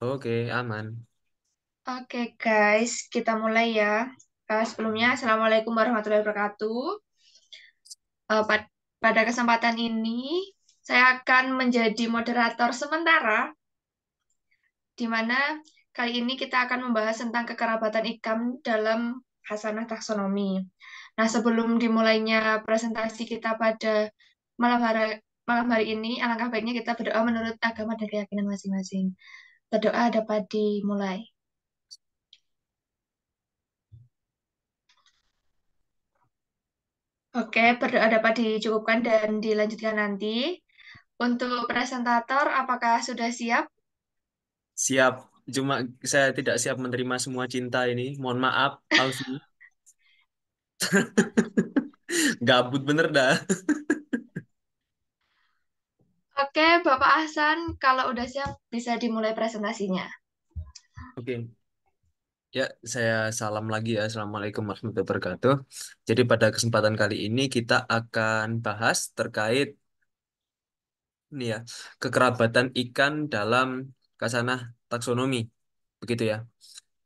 Oke, aman. Oke guys, kita mulai ya. Sebelumnya, Assalamualaikum warahmatullahi wabarakatuh. Eh, pad- Pada kesempatan ini, saya akan menjadi moderator sementara, di mana kali ini kita akan membahas tentang kekerabatan ikam dalam khasanah taksonomi. Nah, sebelum dimulainya presentasi kita pada malam hari, malam hari ini, alangkah baiknya kita berdoa menurut agama dan keyakinan masing-masing. Berdoa dapat dimulai. Oke, berdoa dapat dicukupkan dan dilanjutkan nanti. Untuk presentator, apakah sudah siap? Siap. Cuma saya tidak siap menerima semua cinta ini. Mohon maaf, Alfi. Gabut bener dah. Oke, Bapak Ahsan, kalau udah siap bisa dimulai presentasinya. Oke, ya saya salam lagi ya. Assalamualaikum warahmatullahi wabarakatuh. Jadi pada kesempatan kali ini kita akan bahas terkait ini ya, kekerabatan ikan dalam kasanah taksonomi. Begitu ya.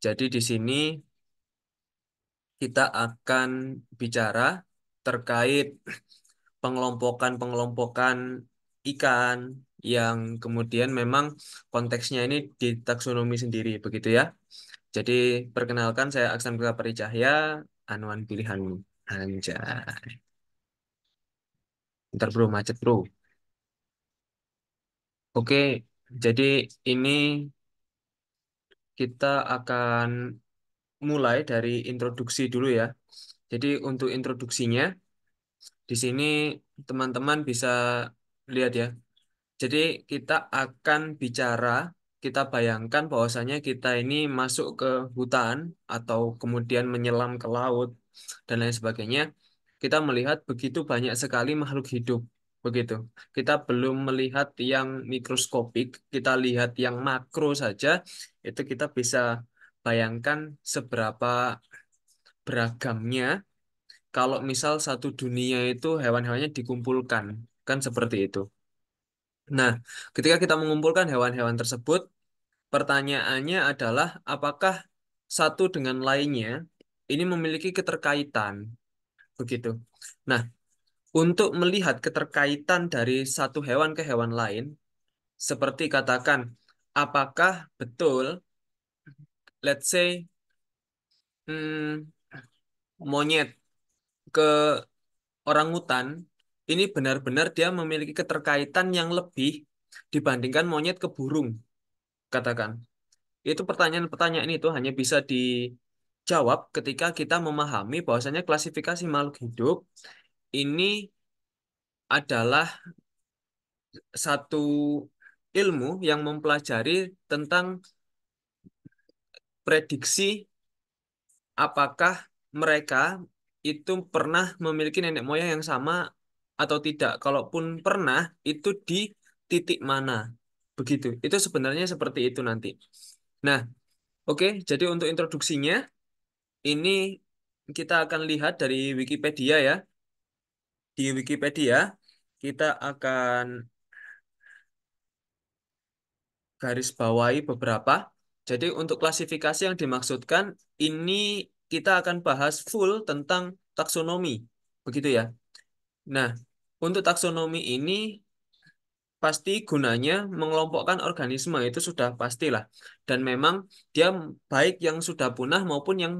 Jadi di sini kita akan bicara terkait pengelompokan-pengelompokan ikan yang kemudian memang konteksnya ini di taksonomi sendiri, begitu ya. Jadi perkenalkan saya Aksan Prapari Cahya, Anuan Pilihanmu. Anjay. Ntar bro, macet bro. Oke, jadi ini kita akan mulai dari introduksi dulu ya. Jadi untuk introduksinya, di sini teman-teman bisa lihat ya. Jadi kita akan bicara, kita bayangkan bahwasanya kita ini masuk ke hutan atau kemudian menyelam ke laut dan lain sebagainya. Kita melihat begitu banyak sekali makhluk hidup. Begitu. Kita belum melihat yang mikroskopik, kita lihat yang makro saja, itu kita bisa bayangkan seberapa beragamnya kalau misal satu dunia itu hewan-hewannya dikumpulkan. Kan seperti itu. Nah, ketika kita mengumpulkan hewan-hewan tersebut, pertanyaannya adalah apakah satu dengan lainnya ini memiliki keterkaitan, begitu. Nah, untuk melihat keterkaitan dari satu hewan ke hewan lain, seperti katakan, apakah betul, let's say, hmm, monyet ke orangutan, ini benar-benar dia memiliki keterkaitan yang lebih dibandingkan monyet ke burung, katakan. Itu pertanyaan-pertanyaan itu hanya bisa dijawab ketika kita memahami bahwasanya klasifikasi makhluk hidup ini adalah satu ilmu yang mempelajari tentang prediksi apakah mereka itu pernah memiliki nenek moyang yang sama atau tidak. Kalaupun pernah, itu di titik mana. Begitu. Itu sebenarnya seperti itu nanti. Nah, oke, jadi untuk introduksinya, ini kita akan lihat dari Wikipedia ya. Di Wikipedia kita akan garis bawahi beberapa. Jadi untuk klasifikasi yang dimaksudkan ini kita akan bahas full tentang taksonomi. Begitu ya. Nah, untuk taksonomi ini pasti gunanya mengelompokkan organisme itu sudah pastilah. Dan memang dia baik yang sudah punah maupun yang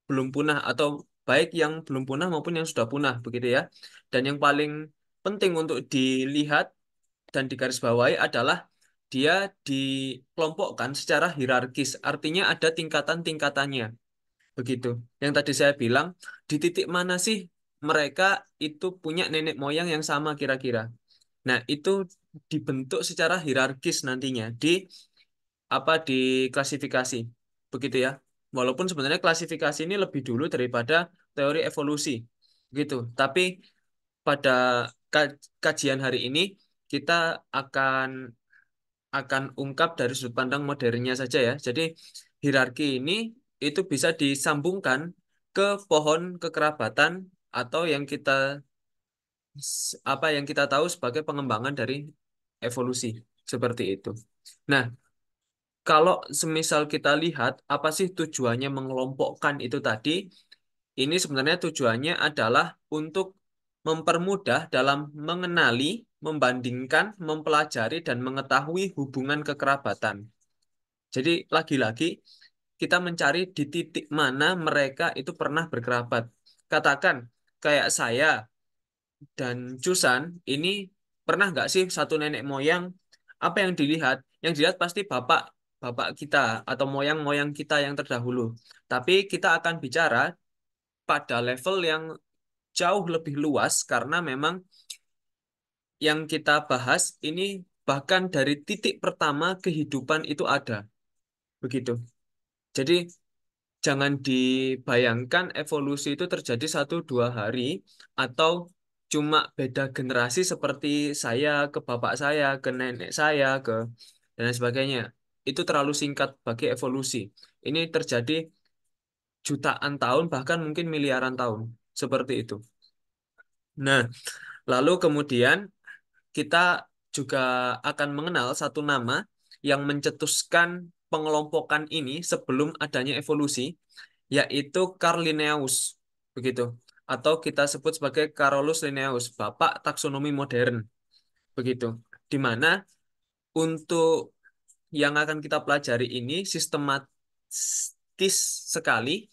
belum punah atau baik yang belum punah maupun yang sudah punah begitu ya. Dan yang paling penting untuk dilihat dan digarisbawahi adalah dia dikelompokkan secara hierarkis. Artinya ada tingkatan-tingkatannya. Begitu. Yang tadi saya bilang, di titik mana sih mereka itu punya nenek moyang yang sama kira-kira. Nah, itu dibentuk secara hierarkis nantinya di di klasifikasi. Begitu ya. Walaupun sebenarnya klasifikasi ini lebih dulu daripada teori evolusi. Gitu. Tapi pada kajian hari ini kita akan ungkap dari sudut pandang modernnya saja ya. Jadi hierarki ini itu bisa disambungkan ke pohon kekerabatan atau yang kita yang kita tahu sebagai pengembangan dari evolusi seperti itu. Nah, kalau semisal kita lihat apa sih tujuannya mengelompokkan itu tadi, ini sebenarnya tujuannya adalah untuk mempermudah dalam mengenali, membandingkan, mempelajari, dan mengetahui hubungan kekerabatan. Jadi lagi-lagi kita mencari di titik mana mereka itu pernah berkerabat. Katakan kayak saya dan Jusan ini pernah nggak sih satu nenek moyang? Apa yang dilihat? Yang dilihat pasti bapak bapak kita atau moyang-moyang kita yang terdahulu. Tapi kita akan bicara pada level yang jauh lebih luas karena memang yang kita bahas ini bahkan dari titik pertama kehidupan itu ada. Begitu. Jadi jangan dibayangkan evolusi itu terjadi 1 2 hari atau cuma beda generasi seperti saya ke bapak saya, ke nenek saya, ke dan lain sebagainya. Itu terlalu singkat bagi evolusi. Ini terjadi jutaan tahun, bahkan mungkin miliaran tahun. Seperti itu. Nah, lalu kemudian kita juga akan mengenal satu nama yang mencetuskan pengelompokan ini sebelum adanya evolusi, yaitu Carl Linnaeus, begitu. Atau kita sebut sebagai Carolus Linnaeus, bapak taksonomi modern, begitu. Di mana untuk yang akan kita pelajari ini sistematis sekali,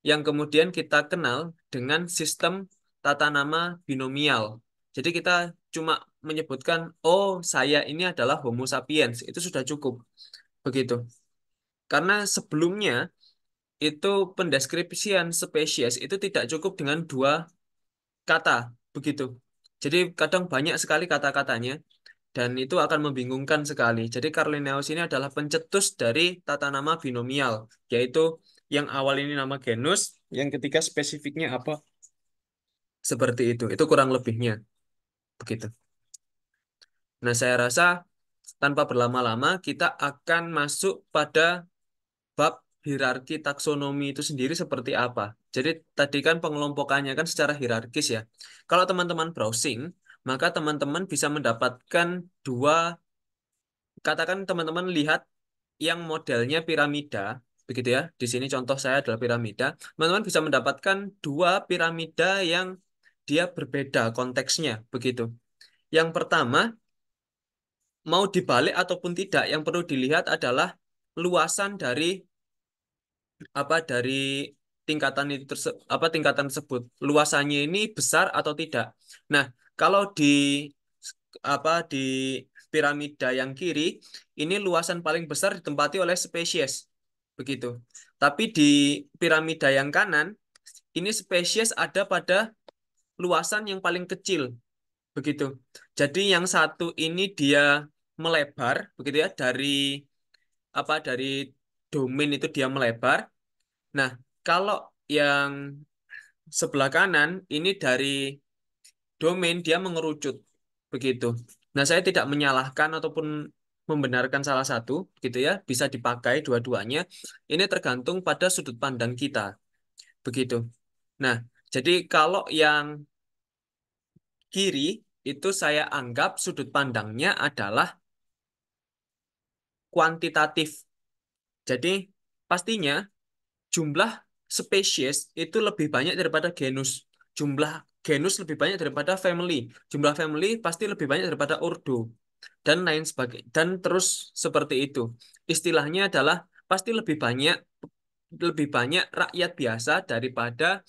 yang kemudian kita kenal dengan sistem tata nama binomial. Jadi kita cuma menyebutkan, oh saya ini adalah Homo sapiens, itu sudah cukup, begitu. Karena sebelumnya itu pendeskripsian spesies itu tidak cukup dengan 2 kata, begitu. Jadi kadang banyak sekali kata-katanya dan itu akan membingungkan sekali. Jadi Carlinnaeus ini adalah pencetus dari tata nama binomial, yaitu yang awal ini nama genus, yang ketiga spesifiknya apa, seperti itu. Itu kurang lebihnya, begitu. Nah, saya rasa tanpa berlama-lama kita akan masuk pada bab hierarki taksonomi itu sendiri seperti apa. Jadi tadi kan pengelompokannya kan secara hierarkis ya. Kalau teman-teman browsing, maka teman-teman bisa mendapatkan dua, katakan teman-teman lihat yang modelnya piramida, begitu ya. Di sini contoh saya adalah piramida. Teman-teman bisa mendapatkan 2 piramida yang dia berbeda konteksnya, begitu. Yang pertama, mau dibalik ataupun tidak, yang perlu dilihat adalah luasan dari dari tingkatan itu tingkatan tersebut, luasannya ini besar atau tidak. Nah, kalau di piramida yang kiri ini luasan paling besar ditempati oleh spesies, begitu. Tapi di piramida yang kanan ini spesies ada pada luasan yang paling kecil, begitu. Jadi yang satu ini dia melebar, begitu ya, dari domain itu dia melebar. Nah, kalau yang sebelah kanan ini dari domain dia mengerucut, begitu. Nah, saya tidak menyalahkan ataupun membenarkan salah satu, gitu ya. Bisa dipakai dua-duanya. Ini tergantung pada sudut pandang kita, begitu. Nah, jadi kalau yang kiri itu saya anggap sudut pandangnya adalah kuantitatif. Jadi pastinya jumlah spesies itu lebih banyak daripada genus. Jumlah genus lebih banyak daripada family. Jumlah family pasti lebih banyak daripada ordo dan lain sebagainya. Dan terus seperti itu. Istilahnya adalah pasti lebih banyak rakyat biasa daripada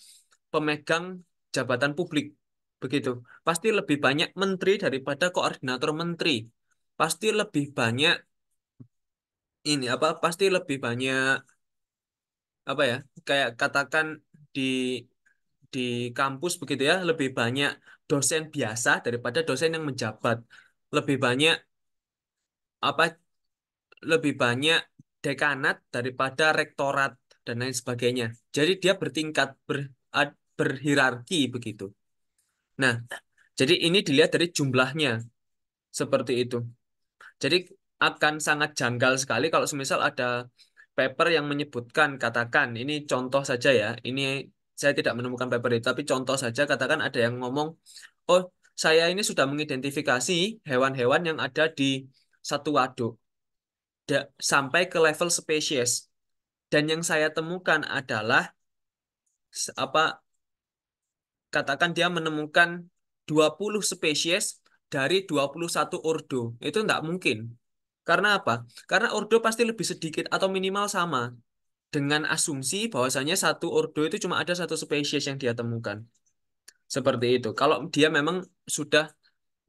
pemegang jabatan publik. Begitu. Pasti lebih banyak menteri daripada koordinator menteri. Pasti lebih banyak pasti lebih banyak kayak katakan di di kampus begitu ya, lebih banyak dosen biasa daripada dosen yang menjabat, lebih banyak apa lebih banyak dekanat daripada rektorat dan lain sebagainya. Jadi dia bertingkat berhierarki begitu. Nah, jadi ini dilihat dari jumlahnya seperti itu. Jadi akan sangat janggal sekali kalau semisal ada paper yang menyebutkan, katakan, ini contoh saja ya, ini saya tidak menemukan paper itu, tapi contoh saja, katakan ada yang ngomong, oh saya ini sudah mengidentifikasi hewan-hewan yang ada di satu waduk. sampai ke level spesies. Dan yang saya temukan adalah apa katakan dia menemukan 20 spesies dari 21 ordo. Itu tidak mungkin. Karena apa? Karena ordo pasti lebih sedikit atau minimal sama. Dengan asumsi bahwasanya satu ordo itu cuma ada satu spesies yang dia temukan. Seperti itu. Kalau dia memang sudah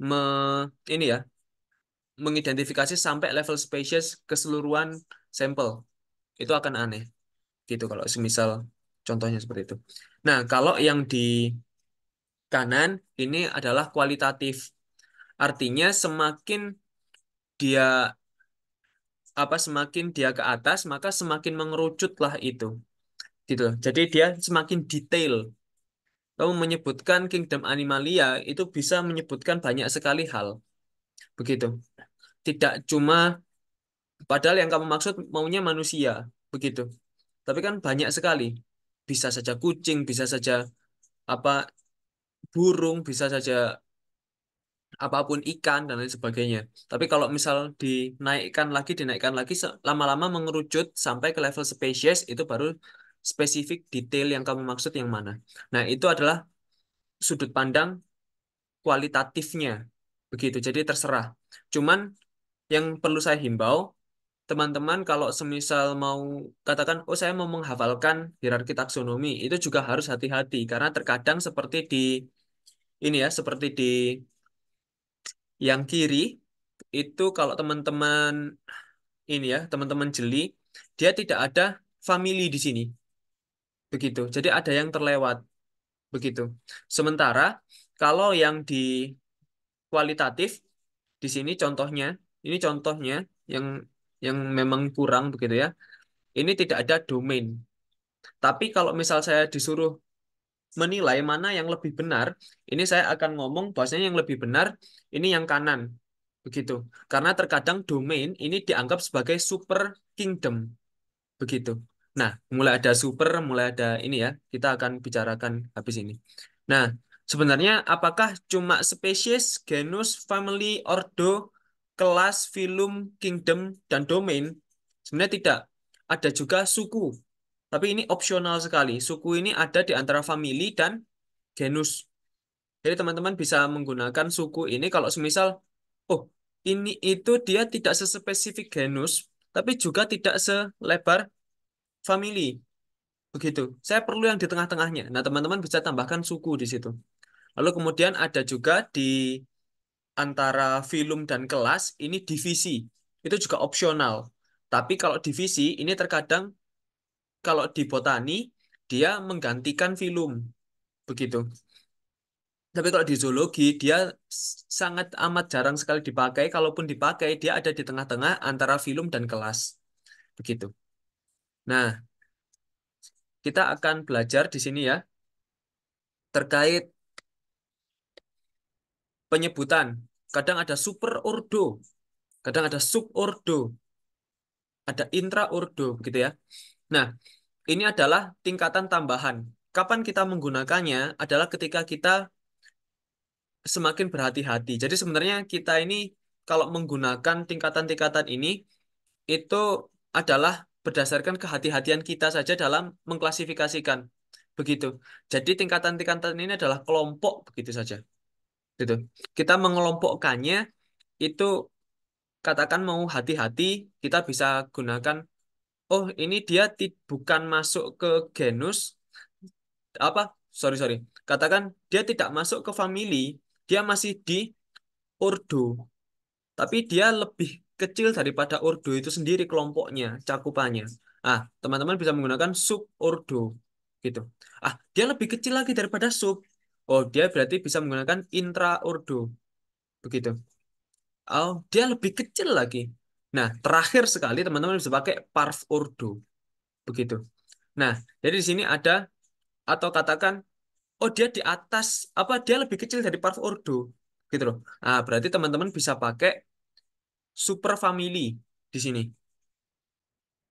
me, ini ya, mengidentifikasi sampai level spesies keseluruhan sampel, itu akan aneh. Gitu kalau semisal contohnya seperti itu. Nah, kalau yang di kanan ini adalah kualitatif. Artinya semakin dia semakin dia ke atas, maka semakin mengerucutlah itu. Gitu. Jadi dia semakin detail. Kamu menyebutkan Kingdom Animalia itu bisa menyebutkan banyak sekali hal. Begitu. Tidak cuma padahal yang kamu maksud maunya manusia. Begitu. Tapi kan banyak sekali. Bisa saja kucing, bisa saja apa burung, bisa saja apapun ikan dan lain sebagainya. Tapi kalau misal dinaikkan lagi, lama-lama mengerucut sampai ke level spesies itu baru spesifik detail yang kamu maksud yang mana. Nah, itu adalah sudut pandang kualitatifnya. Begitu. Jadi terserah. Cuman yang perlu saya himbau, teman-teman kalau semisal mau katakan, oh saya mau menghafalkan hierarki taksonomi, itu juga harus hati-hati karena terkadang seperti di ini ya, seperti di yang kiri itu kalau teman-teman ini ya, teman-teman jeli, dia tidak ada family di sini. Begitu. Jadi ada yang terlewat. Begitu. Sementara kalau yang di kualitatif di sini contohnya, ini contohnya yang yang memang kurang begitu ya. Ini tidak ada domain. Tapi kalau misal saya disuruh menilai mana yang lebih benar, ini saya akan ngomong bahwasanya yang lebih benar ini yang kanan. Begitu. Karena terkadang domain ini dianggap sebagai super kingdom. Begitu. Nah, mulai ada super, mulai ada ini ya. Kita akan bicarakan habis ini. Nah, sebenarnya apakah cuma spesies, genus, family, ordo, kelas, filum, kingdom, dan domain? Sebenarnya tidak. Ada juga suku. Tapi ini opsional sekali. Suku ini ada di antara family dan genus. Jadi teman-teman bisa menggunakan suku ini kalau semisal, oh ini itu dia tidak sespesifik genus, tapi juga tidak selebar family. Begitu. Saya perlu yang di tengah-tengahnya. Nah, teman-teman bisa tambahkan suku di situ. Lalu kemudian ada juga di antara filum dan kelas, ini divisi. Itu juga opsional. Tapi kalau divisi, ini terkadang kalau di botani, dia menggantikan filum. Begitu. Tapi kalau di zoologi, dia sangat amat jarang sekali dipakai. Kalaupun dipakai, dia ada di tengah-tengah antara filum dan kelas. Begitu. Nah, kita akan belajar di sini ya, terkait penyebutan. Kadang ada super ordo, kadang ada subordo, ada intraordo, begitu ya. Nah, ini adalah tingkatan tambahan. Kapan kita menggunakannya adalah ketika kita semakin berhati-hati. Jadi sebenarnya kita ini kalau menggunakan tingkatan-tingkatan ini itu adalah berdasarkan kehati-hatian kita saja dalam mengklasifikasikan. Begitu. Jadi tingkatan-tingkatan ini adalah kelompok begitu saja. Gitu. Kita mengelompokkannya itu katakan mau hati-hati, kita bisa gunakan, oh ini dia bukan masuk ke genus, apa, sorry, katakan dia tidak masuk ke family, dia masih di ordo, tapi dia lebih kecil daripada ordo itu sendiri kelompoknya, cakupannya. Ah, teman-teman bisa menggunakan subordo, gitu. Ah, dia lebih kecil lagi daripada sub. Oh, dia berarti bisa menggunakan intraordo, begitu. Oh, dia lebih kecil lagi. Nah, terakhir sekali teman-teman bisa pakai parv ordo, begitu. Nah, jadi di sini ada atau katakan, oh dia di atas, apa dia lebih kecil dari parv ordo, gitu loh. Nah, berarti teman-teman bisa pakai super family di sini,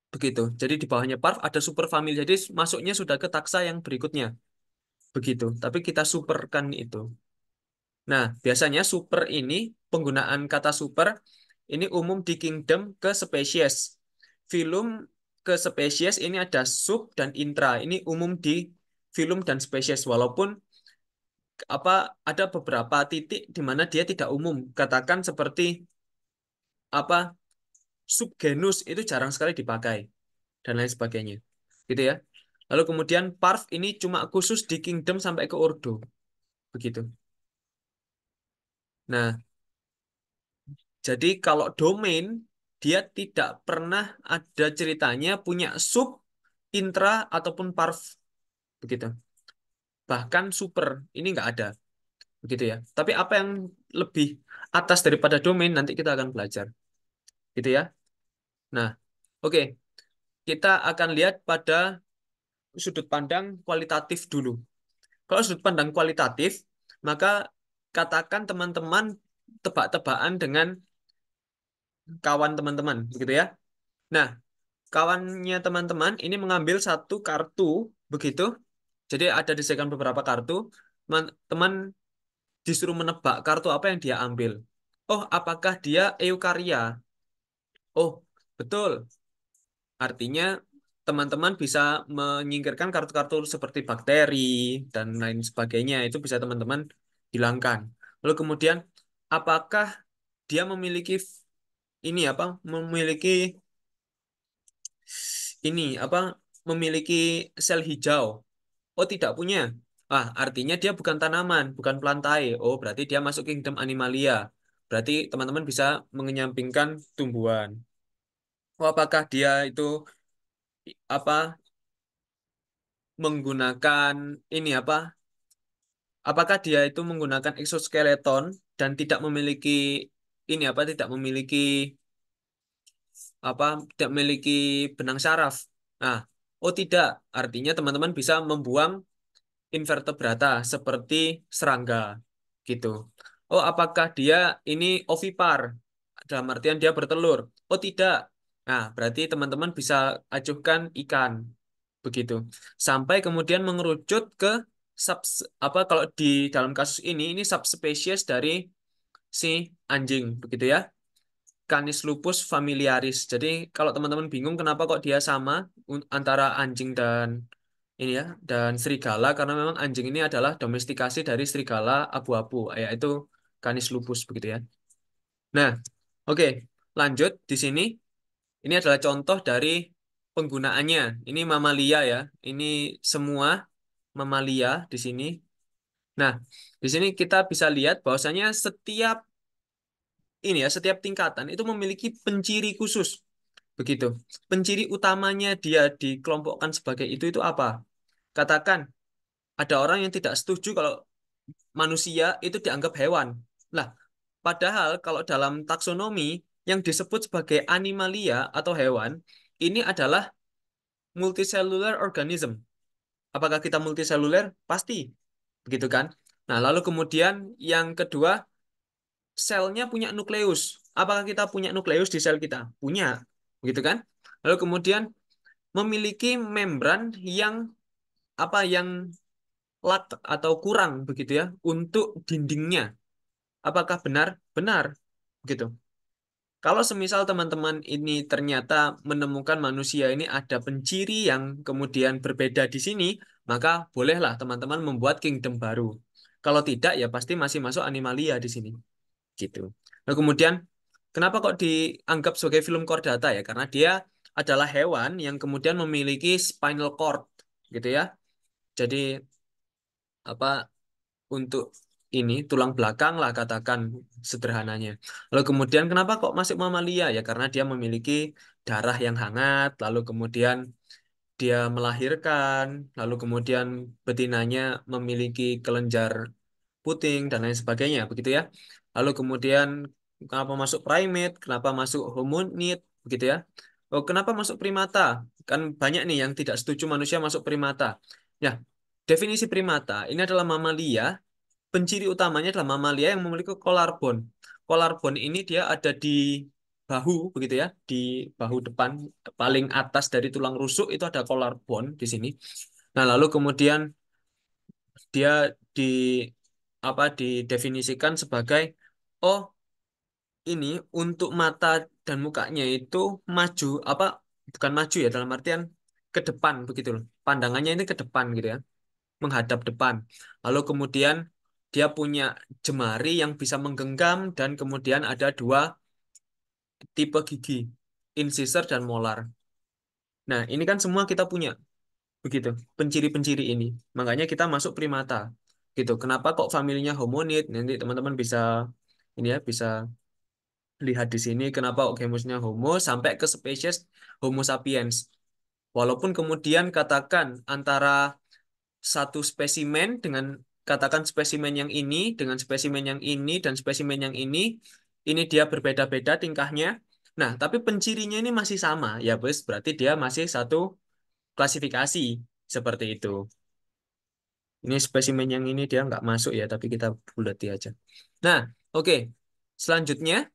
begitu. Jadi di bawahnya parv ada super family. Jadi masuknya sudah ke taksa yang berikutnya, begitu. Tapi kita superkan itu. Nah, biasanya super ini penggunaan kata super ini umum di kingdom ke spesies. Filum ke spesies ini ada sub dan intra. Ini umum di filum dan spesies walaupun apa ada beberapa titik di mana dia tidak umum. Katakan seperti apa subgenus itu jarang sekali dipakai dan lain sebagainya. Gitu ya. Lalu kemudian parv ini cuma khusus di kingdom sampai ke ordo. Begitu. Nah, jadi kalau domain dia tidak pernah ada ceritanya punya sub, intra ataupun parv begitu. Bahkan super ini nggak ada begitu ya. Tapi apa yang lebih atas daripada domain nanti kita akan belajar gitu ya. Nah, oke, kita akan lihat pada sudut pandang kualitatif dulu. Kalau sudut pandang kualitatif, maka katakan teman-teman tebak-tebakan dengan kawan teman-teman begitu ya. Nah, kawannya teman-teman ini mengambil satu kartu begitu. Jadi ada disediakan beberapa kartu. Teman disuruh menebak kartu apa yang dia ambil. Oh, apakah dia eukarya? Oh, betul. Artinya teman-teman bisa menyingkirkan kartu-kartu seperti bakteri dan lain sebagainya. Itu bisa teman-teman hilangkan. Lalu kemudian, apakah dia memiliki ini apa? Memiliki ini apa? Memiliki sel hijau? Oh, tidak punya. Ah, artinya dia bukan tanaman, bukan plantae. Oh, berarti dia masuk kingdom animalia. Berarti teman-teman bisa mengenyampingkan tumbuhan. Oh, apakah dia itu apa menggunakan ini apa? Apakah dia itu menggunakan exoskeleton dan tidak memiliki ini apa? Tidak memiliki apa? Tidak memiliki benang syaraf. Nah, oh tidak. Artinya teman-teman bisa membuang invertebrata seperti serangga gitu. Oh, apakah dia ini ovipar? Dalam artian dia bertelur. Oh, tidak. Nah, berarti teman-teman bisa ajukan ikan begitu. Sampai kemudian mengerucut ke sub apa kalau di dalam kasus ini subspesies dari si anjing begitu ya. Canis lupus familiaris. Jadi kalau teman-teman bingung kenapa kok dia sama antara anjing dan ini ya dan serigala karena memang anjing ini adalah domestikasi dari serigala abu-abu yaitu Canis lupus begitu ya. Nah, oke, lanjut di sini. Ini adalah contoh dari penggunaannya. Ini mamalia ya. Ini semua mamalia di sini. Nah, di sini kita bisa lihat bahwasanya setiap ini ya, setiap tingkatan itu memiliki penciri khusus. Begitu. Penciri utamanya dia dikelompokkan sebagai itu apa? Katakan ada orang yang tidak setuju kalau manusia itu dianggap hewan. Lah, padahal kalau dalam taksonomi yang disebut sebagai animalia atau hewan, ini adalah multicellular organism. Apakah kita multiseluler? Pasti. Begitu kan? Nah, lalu kemudian yang kedua, selnya punya nukleus. Apakah kita punya nukleus di sel kita? Punya. Begitu kan? Lalu kemudian memiliki membran yang apa yang lat atau kurang begitu ya untuk dindingnya. Apakah benar? Benar. Begitu. Kalau semisal teman-teman ini ternyata menemukan manusia ini ada penciri yang kemudian berbeda di sini, maka bolehlah teman-teman membuat kingdom baru. Kalau tidak, ya pasti masih masuk animalia di sini. Gitu. Nah, kemudian, kenapa kok dianggap sebagai film chordata ya? Karena dia adalah hewan yang kemudian memiliki spinal cord, gitu ya. Jadi, apa untuk ini tulang belakang lah katakan sederhananya. Lalu kemudian kenapa kok masuk mamalia ya karena dia memiliki darah yang hangat, lalu kemudian dia melahirkan, lalu kemudian betinanya memiliki kelenjar puting dan lain sebagainya begitu ya. Lalu kemudian kenapa masuk primate, kenapa masuk hominid begitu ya. Oh, kenapa masuk primata? Kan banyak nih yang tidak setuju manusia masuk primata. Ya, definisi primata ini adalah mamalia. Penciri utamanya adalah mamalia yang memiliki kolar bone. Kolar bone ini dia ada di bahu, begitu ya, di bahu depan paling atas dari tulang rusuk itu ada kolar bone di sini. Nah, lalu kemudian dia di apa didefinisikan sebagai oh ini untuk mata dan mukanya itu maju apa bukan maju ya dalam artian ke depan begitu loh. Pandangannya ini ke depan gitu ya, menghadap depan. Lalu kemudian dia punya jemari yang bisa menggenggam dan kemudian ada dua tipe gigi, incisor dan molar. Nah, ini kan semua kita punya begitu, penciri-penciri ini. Makanya kita masuk primata. Gitu. Kenapa kok familinya homonid? Nanti teman-teman bisa ini ya, bisa lihat di sini kenapa Okemusnya Homo sampai ke spesies Homo sapiens. Walaupun kemudian katakan antara satu spesimen dengan katakan spesimen yang ini dengan spesimen yang ini dan spesimen yang ini dia berbeda-beda tingkahnya. Nah, tapi pencirinya ini masih sama. Ya, bos, berarti dia masih satu klasifikasi seperti itu. Ini spesimen yang ini dia nggak masuk ya, tapi kita bulati aja. Nah, oke. Selanjutnya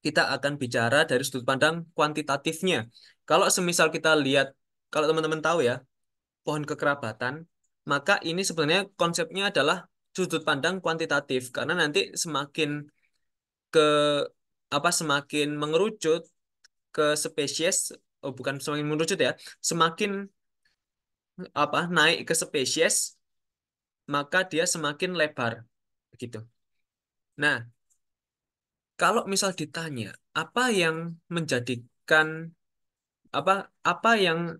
kita akan bicara dari sudut pandang kuantitatifnya. Kalau semisal kita lihat, kalau teman-teman tahu ya, pohon kekerabatan, maka ini sebenarnya konsepnya adalah sudut pandang kuantitatif karena nanti semakin ke semakin mengerucut ke spesies, oh bukan semakin mengerucut ya, semakin naik ke spesies, maka dia semakin lebar begitu. Nah, kalau misal ditanya apa yang menjadikan apa apa yang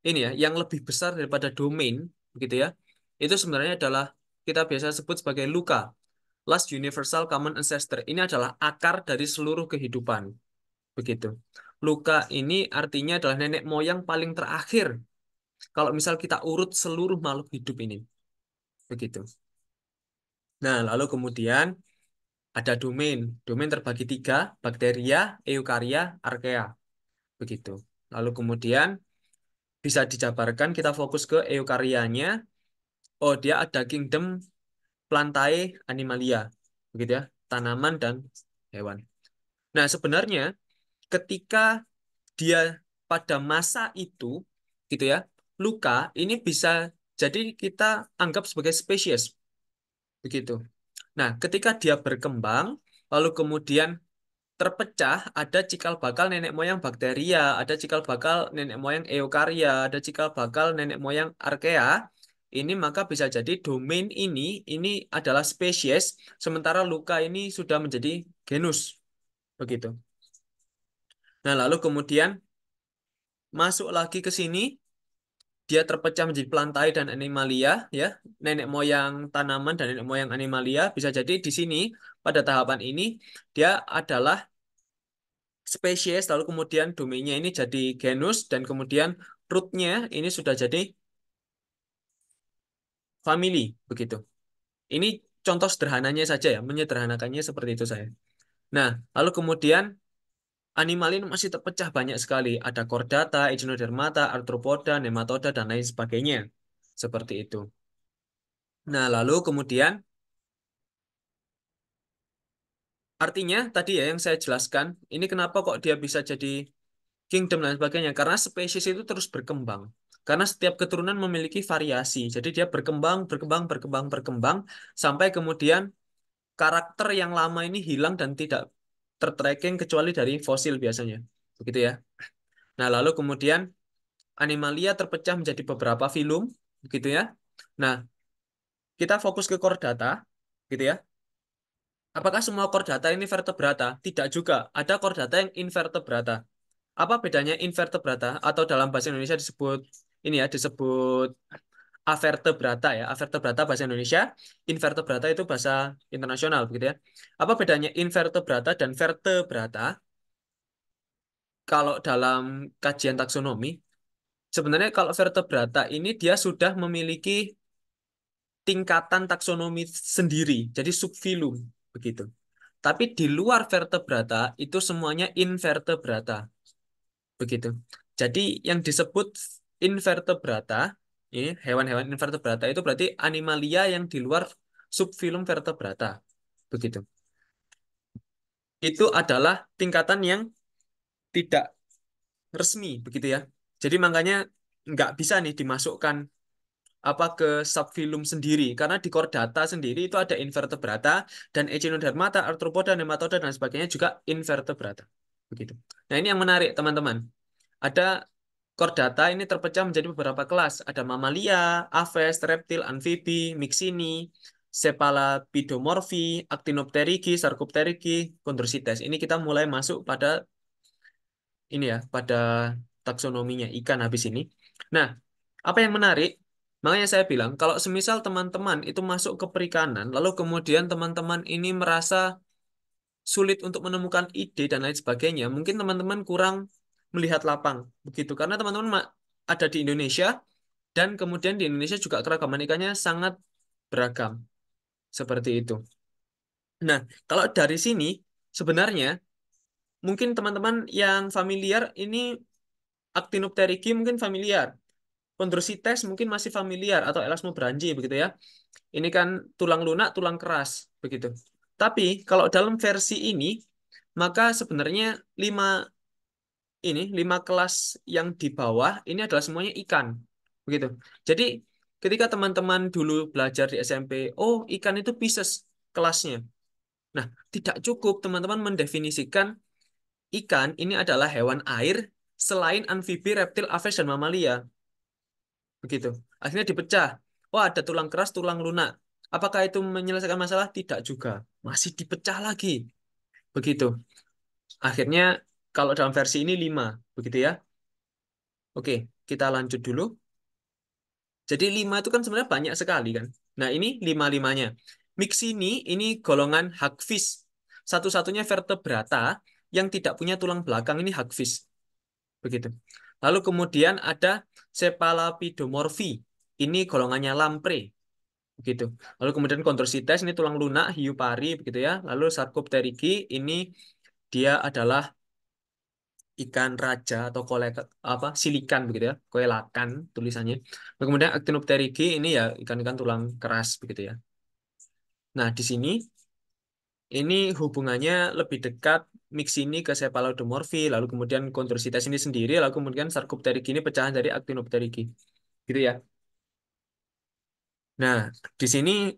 ini ya, yang lebih besar daripada domain, begitu ya. Itu sebenarnya adalah kita biasa sebut sebagai luka, last universal common ancestor. Ini adalah akar dari seluruh kehidupan, begitu. Luka ini artinya adalah nenek moyang paling terakhir. Kalau misal kita urut seluruh makhluk hidup ini, begitu. Nah, lalu kemudian ada domain. Domain terbagi tiga, bakteria, eukarya, archaea, begitu. Lalu kemudian bisa dijabarkan kita fokus ke eukaryanya. Oh, dia ada kingdom Plantae Animalia, begitu ya, tanaman dan hewan. Nah, sebenarnya ketika dia pada masa itu, gitu ya, luka ini bisa jadi kita anggap sebagai spesies, begitu. Nah, ketika dia berkembang, lalu kemudian terpecah, ada cikal bakal nenek moyang bakteria, ada cikal bakal nenek moyang eukarya, ada cikal bakal nenek moyang archaea. Ini maka bisa jadi domain ini adalah spesies, sementara luka ini sudah menjadi genus, begitu. Nah, lalu kemudian masuk lagi ke sini, dia terpecah menjadi plantae dan animalia, ya, nenek moyang tanaman dan nenek moyang animalia. Bisa jadi di sini pada tahapan ini dia adalah spesies, lalu kemudian domainnya ini jadi genus, dan kemudian rootnya ini sudah jadi family, begitu. Ini contoh sederhananya saja ya, menyederhanakannya seperti itu saya. Nah, lalu kemudian animalin masih terpecah banyak sekali. Ada chordata, echinodermata, arthropoda, nematoda, dan lain sebagainya. Seperti itu. Nah, lalu kemudian artinya tadi ya yang saya jelaskan, ini kenapa kok dia bisa jadi kingdom dan sebagainya. Karena spesies itu terus berkembang. Karena setiap keturunan memiliki variasi. Jadi dia berkembang, berkembang, berkembang, berkembang, sampai kemudian karakter yang lama ini hilang dan tidak tertracking kecuali dari fosil biasanya. Begitu ya. Nah, lalu kemudian animalia terpecah menjadi beberapa filum, begitu ya. Nah, kita fokus ke chordata, gitu ya. Apakah semua chordata ini vertebrata? Tidak juga. Ada chordata yang invertebrata. Apa bedanya invertebrata atau dalam bahasa Indonesia disebut ini ya, disebut avertebrata ya. Avertebrata bahasa Indonesia, invertebrata itu bahasa internasional begitu ya. Apa bedanya invertebrata dan vertebrata? Kalau dalam kajian taksonomi, sebenarnya kalau vertebrata ini dia sudah memiliki tingkatan taksonomi sendiri, jadi subfilum begitu. Tapi di luar vertebrata itu semuanya invertebrata. Begitu. Jadi yang disebut invertebrata, ini hewan-hewan invertebrata itu berarti animalia yang di luar subfilum vertebrata. Begitu. Itu adalah tingkatan yang tidak resmi, begitu ya. Jadi makanya nggak bisa nih dimasukkan apa ke subfilum sendiri karena di chordata sendiri itu ada invertebrata dan echinodermata, arthropoda, nematoda dan sebagainya juga invertebrata. Begitu. Nah, ini yang menarik, teman-teman. Ada chordata ini terpecah menjadi beberapa kelas. Ada mamalia, aves, reptil, amfibi, mixini, cephalapidomorphi, actinopterygii, sarcopterygii, chondrosites. Ini kita mulai masuk pada ini ya, pada taksonominya ikan habis ini. Nah, apa yang menarik? Makanya saya bilang, kalau semisal teman-teman itu masuk ke perikanan, lalu kemudian teman-teman ini merasa sulit untuk menemukan ide dan lain sebagainya, mungkin teman-teman kurang melihat lapang. Begitu, karena teman-teman ada di Indonesia, dan kemudian di Indonesia juga keragaman ikannya sangat beragam. Seperti itu. Nah, kalau dari sini, sebenarnya mungkin teman-teman yang familiar ini Actinopterygii mungkin familiar. Chondrosites mungkin masih familiar atau elasmobranchi begitu ya. Ini kan tulang lunak, tulang keras begitu. Tapi kalau dalam versi ini maka sebenarnya lima lima kelas yang di bawah ini adalah semuanya ikan begitu. Jadi ketika teman-teman dulu belajar di SMP, oh ikan itu Pisces kelasnya. Nah, tidak cukup teman-teman mendefinisikan ikan ini adalah hewan air selain amfibi, reptil, aves, dan mamalia. Begitu. Akhirnya dipecah. Oh, ada tulang keras, tulang lunak. Apakah itu menyelesaikan masalah? Tidak juga. Masih dipecah lagi. Begitu. Akhirnya kalau dalam versi ini 5. Begitu ya. Oke, kita lanjut dulu. Jadi 5 itu kan sebenarnya banyak sekali kan. Nah, ini 5-limanya. Mix ini golongan hagfish. Satu-satunya vertebrata yang tidak punya tulang belakang ini hagfish. Begitu. Lalu kemudian ada Cephalapidomorphi. Ini golongannya lamprey. Begitu. Lalu kemudian Chondrosites ini tulang lunak, hiu pari begitu ya. Lalu Sarcopterygii ini dia adalah ikan raja atau apa silikan begitu ya, koelakan tulisannya. Lalu kemudian Actinopterygii ini ya ikan-ikan tulang keras begitu ya. Nah, di sini ini hubungannya lebih dekat mix ini ke Cephalodomorphi, lalu kemudian Chondrosites ini sendiri, lalu kemudian Sarcopterygii ini pecahan dari Actinopterygii. Gitu ya. Nah, di sini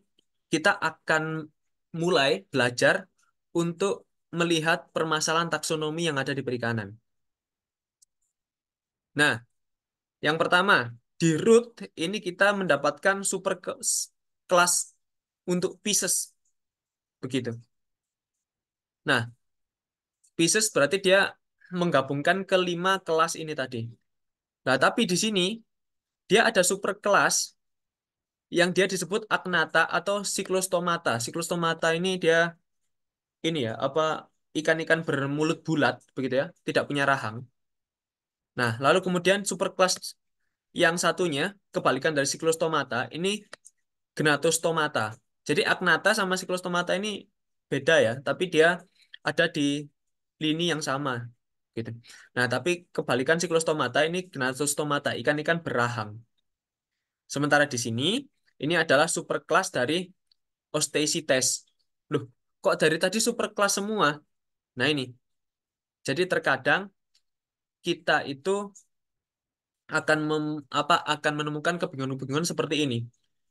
kita akan mulai belajar untuk melihat permasalahan taksonomi yang ada di perikanan. Nah, yang pertama, di root ini kita mendapatkan super kelas untuk Pisces. Begitu. Nah, Pisces berarti dia menggabungkan kelima kelas ini tadi. Nah, tapi di sini dia ada super kelas yang dia disebut Agnatha atau Cyclostomata. Cyclostomata ini dia ini ya apa ikan-ikan bermulut bulat begitu ya, tidak punya rahang. Nah, lalu kemudian superclass yang satunya kebalikan dari Cyclostomata ini Gnatostomata. Jadi Agnatha sama Cyclostomata ini beda ya, tapi dia ada di lini yang sama gitu. Nah, tapi kebalikan Cyclostomata ini Gnatostomata, ikan-ikan berahang. Sementara di sini ini adalah superclass dari Osteichthyes. Loh, kok dari tadi superclass semua? Nah, ini. Jadi terkadang kita itu akan menemukan kebingungan-kebingungan seperti ini.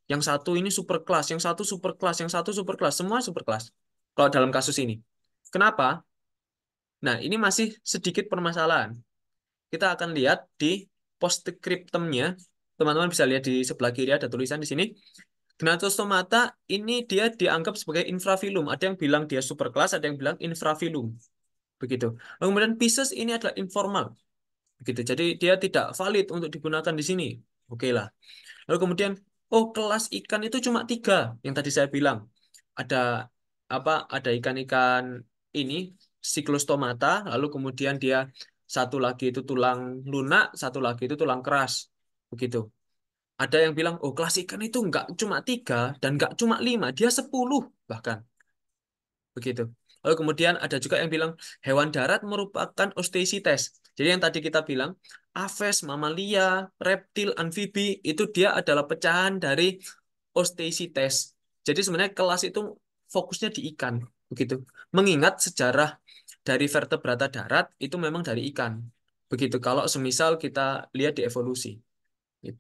Yang satu ini super kelas, yang satu super kelas, yang satu super kelas, semua super kelas. Kalau dalam kasus ini. Kenapa? Nah, ini masih sedikit permasalahan. Kita akan lihat di postscriptumnya. Teman-teman bisa lihat di sebelah kiri ada tulisan di sini. Gnatostomata ini dia dianggap sebagai infrafilum. Ada yang bilang dia super kelas, ada yang bilang infrafilum. Begitu. Lalu kemudian Pisces ini adalah informal. Begitu. Jadi dia tidak valid untuk digunakan di sini. Oke lah. Lalu kemudian, oh kelas ikan itu cuma 3 yang tadi saya bilang. Ada apa? Ada ikan-ikan ini Cyclostomata, lalu kemudian dia satu lagi itu tulang lunak, satu lagi itu tulang keras. Begitu. Ada yang bilang, oh kelas ikan itu nggak cuma 3 dan nggak cuma 5, dia 10 bahkan. Begitu. Lalu kemudian ada juga yang bilang hewan darat merupakan osteichthyes. Jadi yang tadi kita bilang aves, mamalia, reptil, amfibi itu dia adalah pecahan dari osteichthyes. Jadi sebenarnya kelas itu fokusnya di ikan, begitu. Mengingat sejarah dari vertebrata darat itu memang dari ikan. Begitu kalau semisal kita lihat di evolusi.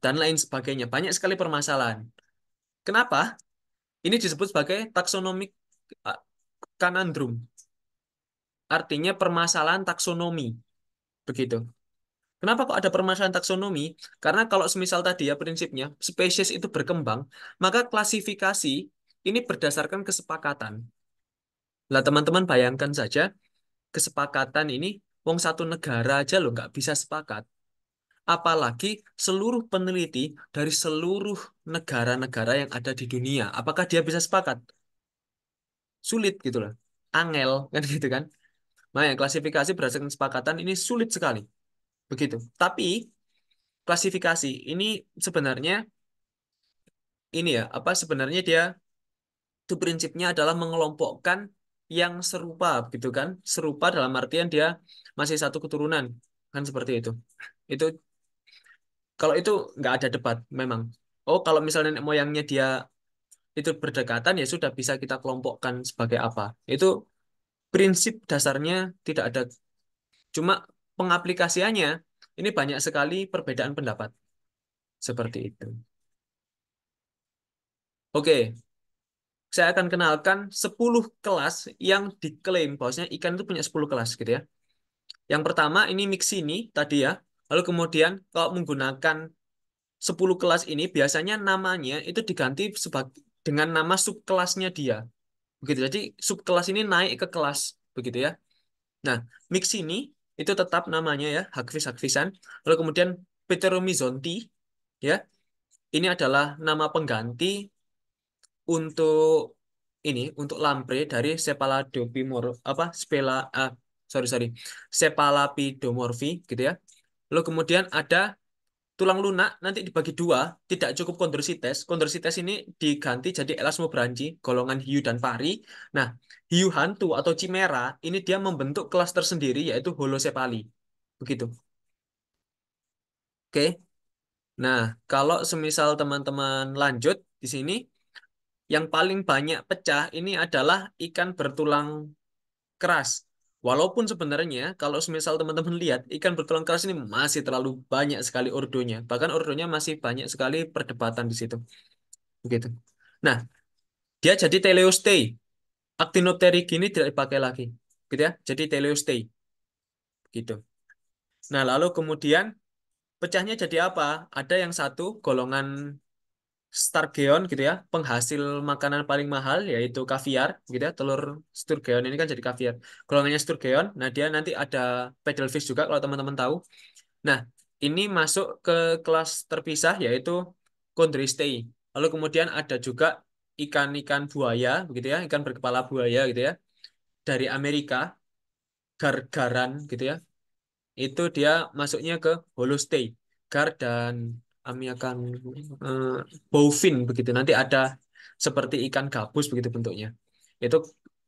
dan lain sebagainya. Banyak sekali permasalahan. Kenapa? Ini disebut sebagai taksonomik uh, conundrum, artinya permasalahan taksonomi. Begitu. Kenapa kok ada permasalahan taksonomi? Karena kalau semisal tadi ya prinsipnya, spesies itu berkembang, maka klasifikasi ini berdasarkan kesepakatan. Lah teman-teman bayangkan saja, kesepakatan ini, wong satu negara aja loh nggak bisa sepakat. Apalagi seluruh peneliti dari seluruh negara-negara yang ada di dunia. Apakah dia bisa sepakat? Sulit gitu loh. Angel, kan gitu kan. Makanya klasifikasi berdasarkan kesepakatan ini sulit sekali. Begitu. Tapi klasifikasi ini sebenarnya ini ya, apa sebenarnya dia itu prinsipnya adalah mengelompokkan yang serupa gitu kan. Serupa dalam artian dia masih satu keturunan. Kan seperti itu. Itu kalau itu nggak ada debat memang. Oh, kalau misalnya nenek moyangnya dia itu berdekatan ya sudah bisa kita kelompokkan sebagai apa. Itu prinsip dasarnya tidak ada. Cuma pengaplikasiannya ini banyak sekali perbedaan pendapat seperti itu. Oke, saya akan kenalkan 10 kelas yang diklaim bahwasanya ikan itu punya 10 kelas gitu ya. Yang pertama ini Mixini tadi ya. Lalu kemudian kalau menggunakan 10 kelas ini biasanya namanya itu diganti sebagai dengan nama subkelasnya dia. Begitu. Jadi subkelas ini naik ke kelas begitu ya. Nah, Mixini itu tetap namanya ya, Hagfish-Hagfishan. Lalu kemudian Pteromyzonti ya. Ini adalah nama pengganti untuk ini untuk lamprey dari Cephalodopimor apa sorry sorry Cephalapidomorphi gitu ya. Lalu kemudian ada tulang lunak nanti dibagi dua, tidak cukup kondrosites. Kondrosites ini diganti jadi elasmobranchi, golongan hiu dan pari. Nah, hiu hantu atau chimera ini dia membentuk kelas tersendiri yaitu Holocephali. Begitu. Oke. Nah, kalau semisal teman-teman lanjut di sini yang paling banyak pecah ini adalah ikan bertulang keras. Walaupun sebenarnya kalau semisal teman-teman lihat ikan bertulang keras ini masih terlalu banyak sekali ordonya. Bahkan ordonya masih banyak sekali perdebatan di situ. Begitu. Nah, dia jadi teleostei. Actinopterygii ini tidak dipakai lagi. Gitu ya. Jadi teleostei. Gitu. Nah, lalu kemudian pecahnya jadi apa? Ada yang satu golongan Sturgeon gitu ya, penghasil makanan paling mahal yaitu kaviar gitu ya, telur Sturgeon ini kan jadi kaviar. Golongannya Sturgeon, nah dia nanti ada paddlefish juga kalau teman-teman tahu. Nah, ini masuk ke kelas terpisah yaitu Chondristei. Lalu kemudian ada juga ikan-ikan buaya begitu ya, ikan berkepala buaya gitu ya, dari Amerika, gar-garan gitu ya. Itu dia masuknya ke Holostei, gar dan amiakan eh, bowfin begitu. Nanti ada seperti ikan gabus begitu bentuknya. Itu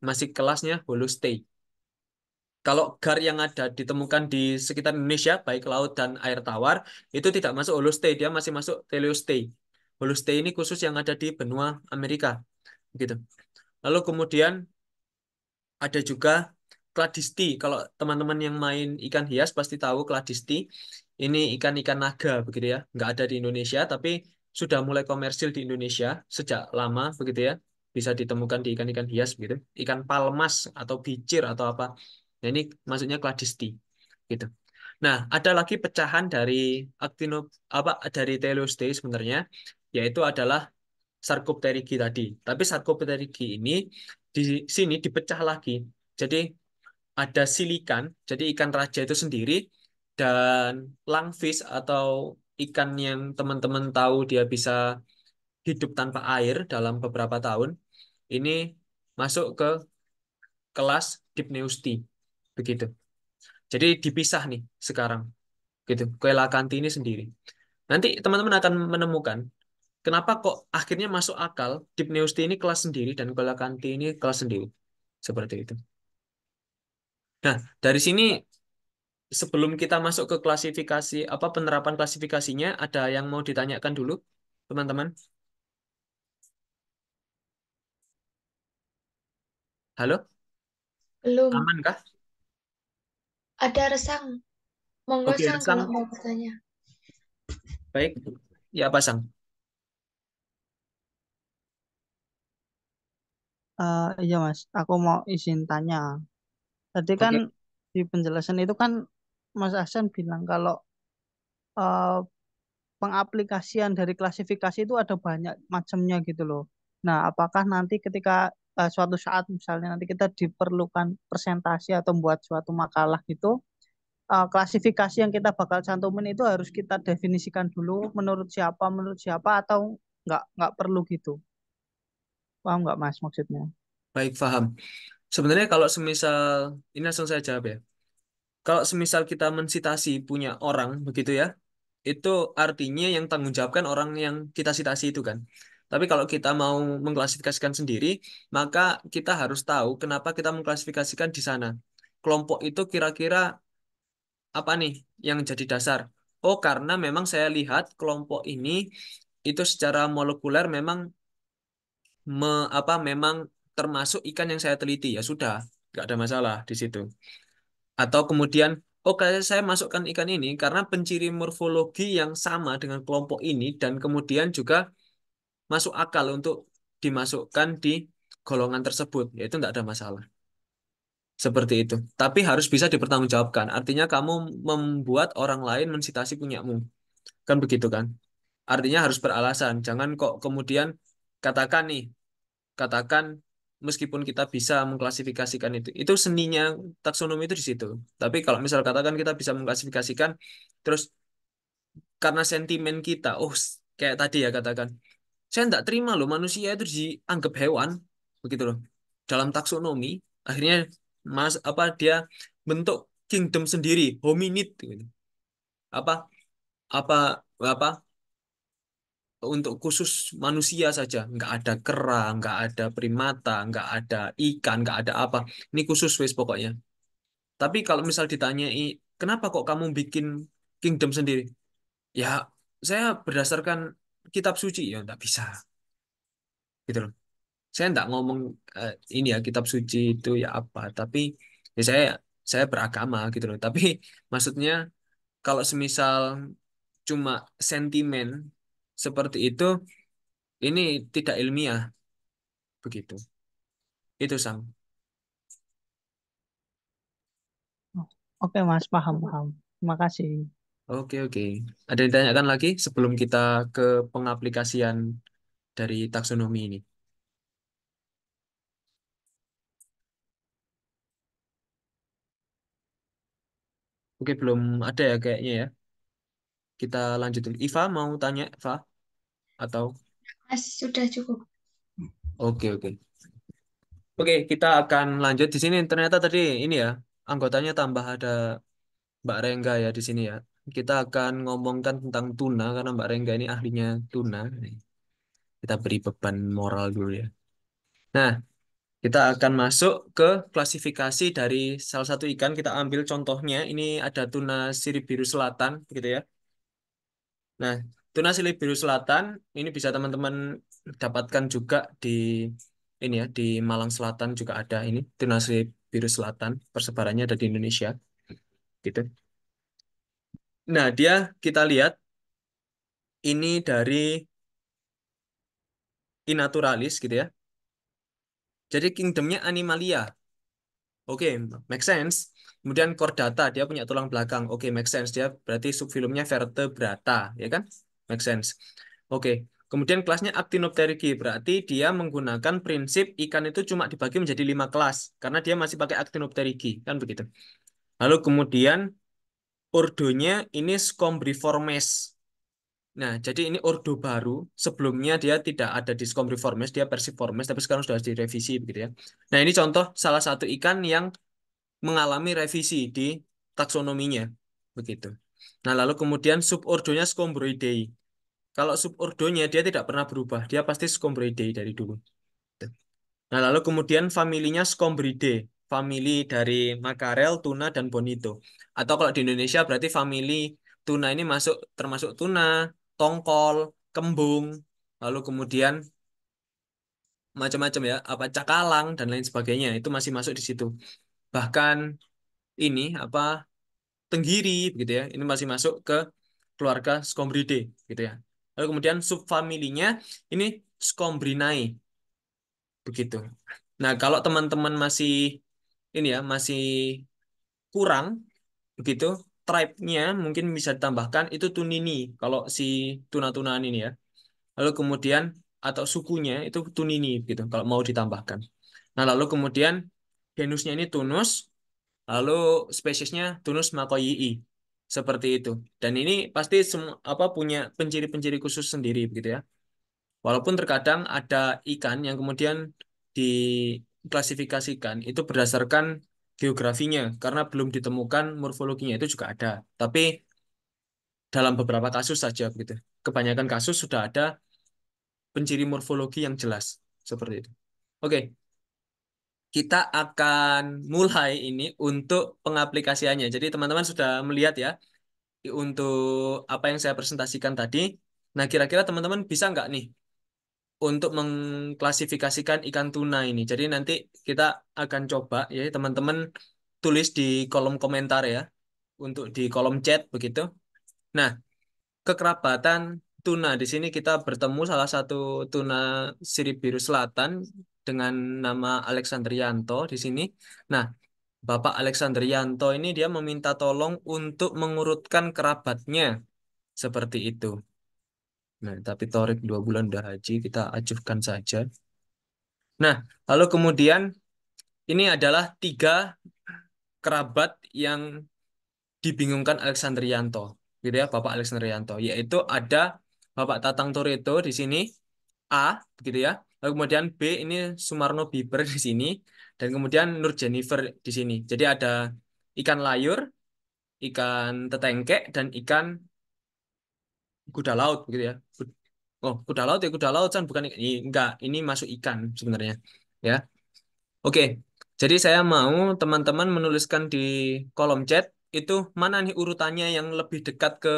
masih kelasnya Holostei. Kalau gar yang ada ditemukan di sekitar Indonesia, baik laut dan air tawar, itu tidak masuk Holostei, dia masih masuk Teleostei. Holostei ini khusus yang ada di benua Amerika, gitu. Lalu kemudian ada juga kladisti. Kalau teman-teman yang main ikan hias pasti tahu kladisti. Ini ikan-ikan naga begitu ya. Nggak ada di Indonesia, tapi sudah mulai komersil di Indonesia sejak lama begitu ya. Bisa ditemukan di ikan-ikan hias begitu. Ikan palmas atau bicir atau apa. Nah, ini maksudnya kladisti gitu. Nah, ada lagi pecahan dari actino apa dari Teleostei sebenarnya, yaitu adalah Sarcopterygi tadi. Tapi Sarcopterygi ini di sini dipecah lagi. Jadi ada silikan, jadi ikan raja itu sendiri, dan langfish atau ikan yang teman-teman tahu dia bisa hidup tanpa air dalam beberapa tahun, ini masuk ke kelas Dipneusti. Begitu. Jadi dipisah nih sekarang. Gitu. Coelacanthi ini sendiri. Nanti teman-teman akan menemukan kenapa kok akhirnya masuk akal Dipneusti ini kelas sendiri dan Coelacanthi ini kelas sendiri. Seperti itu. Nah, dari sini sebelum kita masuk ke klasifikasi apa penerapan klasifikasinya, ada yang mau ditanyakan dulu, teman-teman? Halo, Belum. aman kah? Ada Resang. Monggo Oke, Sang kalau Resang. mau bertanya. Baik. Ya pasang. Iya Mas, aku mau izin tanya. Tadi kan Oke, di penjelasan itu kan Mas Ahsan bilang kalau eh, pengaplikasian dari klasifikasi itu ada banyak macamnya gitu loh. Nah, apakah nanti ketika suatu saat misalnya nanti kita diperlukan presentasi atau buat suatu makalah gitu, klasifikasi yang kita bakal cantumin itu harus kita definisikan dulu menurut siapa atau nggak perlu gitu. Paham nggak Mas maksudnya? baik paham. Sebenarnya kalau semisal ini langsung saya jawab ya. Kalau semisal kita mensitasi punya orang begitu ya, itu artinya yang tanggung jawab kan orang yang kita sitasi itu kan. Tapi kalau kita mau mengklasifikasikan sendiri, maka kita harus tahu kenapa kita mengklasifikasikan di sana. Kelompok itu kira-kira apa nih yang jadi dasar? Oh, karena memang saya lihat kelompok ini itu secara molekuler memang memang termasuk ikan yang saya teliti. Ya sudah, nggak ada masalah di situ. Atau kemudian, oh kayak saya masukkan ikan ini karena penciri morfologi yang sama dengan kelompok ini dan kemudian juga masuk akal untuk dimasukkan di golongan tersebut. Ya itu nggak ada masalah. Seperti itu. Tapi harus bisa dipertanggungjawabkan. Artinya kamu membuat orang lain mensitasi punyamu. Kan begitu kan? Artinya harus beralasan. Jangan kok kemudian katakan nih, katakan meskipun kita bisa mengklasifikasikan itu seninya taksonomi itu di situ. Tapi kalau misal katakan kita bisa mengklasifikasikan, terus karena sentimen kita, oh kayak tadi ya katakan, saya tidak terima loh manusia itu dianggap hewan, begitu loh. Dalam taksonomi, akhirnya apa dia bentuk kingdom sendiri, hominid, gitu. Apa apa apa untuk khusus manusia saja, nggak ada kera, nggak ada primata, nggak ada ikan, nggak ada apa. Ini khusus wes pokoknya. Tapi kalau misal ditanyai, kenapa kok kamu bikin kingdom sendiri? Ya, saya berdasarkan kitab suci ya, nggak bisa, gitu loh. Saya nggak ngomong ini ya kitab suci itu ya apa, tapi ya saya beragama gitu loh. Tapi maksudnya kalau semisal cuma sentimen seperti ini tidak ilmiah begitu. Itu Sam. Oh, oke Mas, paham paham. Terima kasih. Oke oke. Ada yang ditanyakan lagi sebelum kita ke pengaplikasian dari taksonomi ini? Oke belum ada ya kayaknya ya. Kita lanjut dulu. Iva mau tanya, Iva? Atau? Mas, sudah cukup. Oke, oke. Oke, kita akan lanjut di sini. Ternyata tadi ini ya, anggotanya tambah ada Mbak Rengga ya di sini ya. Kita akan ngomongkan tentang tuna karena Mbak Rengga ini ahlinya tuna. Kita beri beban moral dulu ya. Nah, kita akan masuk ke klasifikasi dari salah satu ikan. Kita ambil contohnya. Ini ada tuna sirip biru selatan, gitu ya. Nah, tuna sirip biru selatan ini bisa teman-teman dapatkan juga di ini ya di Malang Selatan juga ada ini tuna sirip biru selatan persebarannya ada di Indonesia gitu. Nah, dia kita lihat ini dari Inaturalis gitu ya. Jadi kingdomnya Animalia. Oke, make sense. Kemudian Chordata dia punya tulang belakang. Oke, make sense. Dia berarti subfilumnya Vertebrata, ya kan? Make sense. Oke. Kemudian kelasnya Actinopterygi, berarti dia menggunakan prinsip ikan itu cuma dibagi menjadi 5 kelas karena dia masih pakai Actinopterygi, kan begitu. Lalu kemudian ordonya ini Scombriformes. Nah, jadi ini ordo baru. Sebelumnya dia tidak ada di Scombriformes, dia Perciformes, tapi sekarang sudah direvisi begitu ya. Nah, ini contoh salah satu ikan yang mengalami revisi di taksonominya begitu. Nah, lalu kemudian subordonya Scombroideae. Kalau subordonya dia tidak pernah berubah, dia pasti Scombroideae dari dulu. Nah, lalu kemudian familinya Scombridae, famili dari makarel, tuna dan bonito. Atau kalau di Indonesia berarti famili tuna ini masuk termasuk tuna, tongkol, kembung, lalu kemudian macam-macam ya, apa cakalang dan lain sebagainya itu masih masuk di situ. Bahkan ini apa tenggiri gitu ya. Ini masih masuk ke keluarga Scombridae gitu ya. Lalu kemudian subfamilinya ini Skombrinae begitu. Nah, kalau teman-teman masih ini ya, masih kurang begitu, tribe-nya mungkin bisa ditambahkan itu Tunini kalau si tuna-tunaan ini ya. Lalu kemudian atau sukunya itu Tunini gitu kalau mau ditambahkan. Nah, lalu kemudian genusnya ini Tunus, lalu spesiesnya Tunus makoyii. Seperti itu. Dan ini pasti semua apa punya penciri-penciri khusus sendiri begitu ya. Walaupun terkadang ada ikan yang kemudian diklasifikasikan itu berdasarkan geografinya karena belum ditemukan morfologinya itu juga ada. Tapi dalam beberapa kasus saja begitu. Kebanyakan kasus sudah ada penciri morfologi yang jelas seperti itu. Oke, kita akan mulai ini untuk pengaplikasiannya. Jadi teman-teman sudah melihat ya untuk apa yang saya presentasikan tadi. Nah, kira-kira teman-teman bisa nggak nih untuk mengklasifikasikan ikan tuna ini. Jadi nanti kita akan coba ya teman-teman tulis di kolom komentar ya untuk di kolom chat begitu. Nah, kekerabatan tuna di sini kita bertemu salah satu tuna sirip biru selatan dengan nama Alexandrianto di sini. Nah, Bapak Alexandrianto ini dia meminta tolong untuk mengurutkan kerabatnya seperti itu. Nah, tapi Torik 2 bulan udah haji, kita ajukan saja. Nah, lalu kemudian ini adalah 3 kerabat yang dibingungkan Alexandrianto, gitu ya, Bapak Alexandrianto, yaitu ada Bapak Tatang Toretto di sini, A, begitu ya. Lalu kemudian B ini Sumarno Biber di sini, dan kemudian Nur Jennifer di sini. Jadi ada ikan layur, ikan tetengkek, dan ikan kuda laut, gitu ya. Oh, kuda laut ya kuda laut kan bukan ini enggak, ini masuk ikan sebenarnya. Ya. Oke, jadi saya mau teman-teman menuliskan di kolom chat itu mana nih urutannya yang lebih dekat ke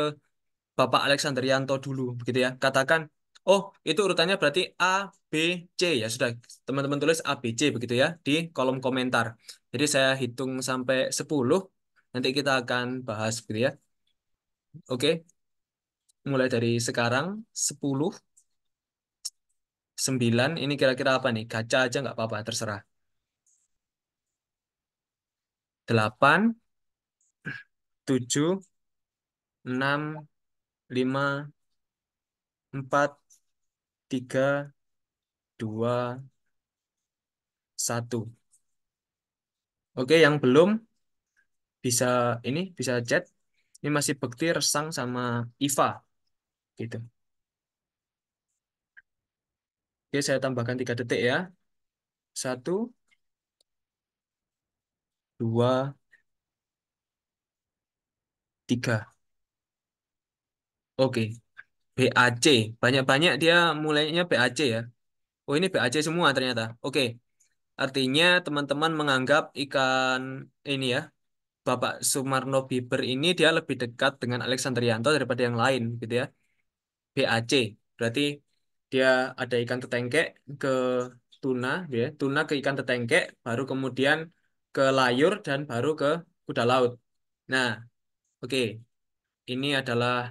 Bapak Alexandrianto dulu, begitu ya. Katakan, oh itu urutannya berarti A, B, C ya sudah. Teman-teman tulis A, B, C begitu ya di kolom komentar. Jadi saya hitung sampai 10, nanti kita akan bahas begitu ya. Oke, mulai dari sekarang 10, 9, ini kira-kira apa nih? Gacha aja nggak apa-apa, terserah. 8, 7, 6, 5, 4, 3, 2, 1. Oke, yang belum bisa ini bisa chat. Ini masih Bekti, Resang sama Iva gitu. Oke, saya tambahkan 3 detik ya. 1, 2, 3. Oke, BAC. Banyak-banyak dia mulainya BAC ya. Oh, ini BAC semua ternyata. Oke, artinya teman-teman menganggap ikan ini ya, Bapak Sumarno Biber ini dia lebih dekat dengan Alexandrianto daripada yang lain gitu ya. BAC. Berarti dia ada ikan tetengkek ke tuna, ya. Tuna ke ikan tetengkek, baru kemudian ke layur dan baru ke kuda laut. Nah, oke. Ini adalah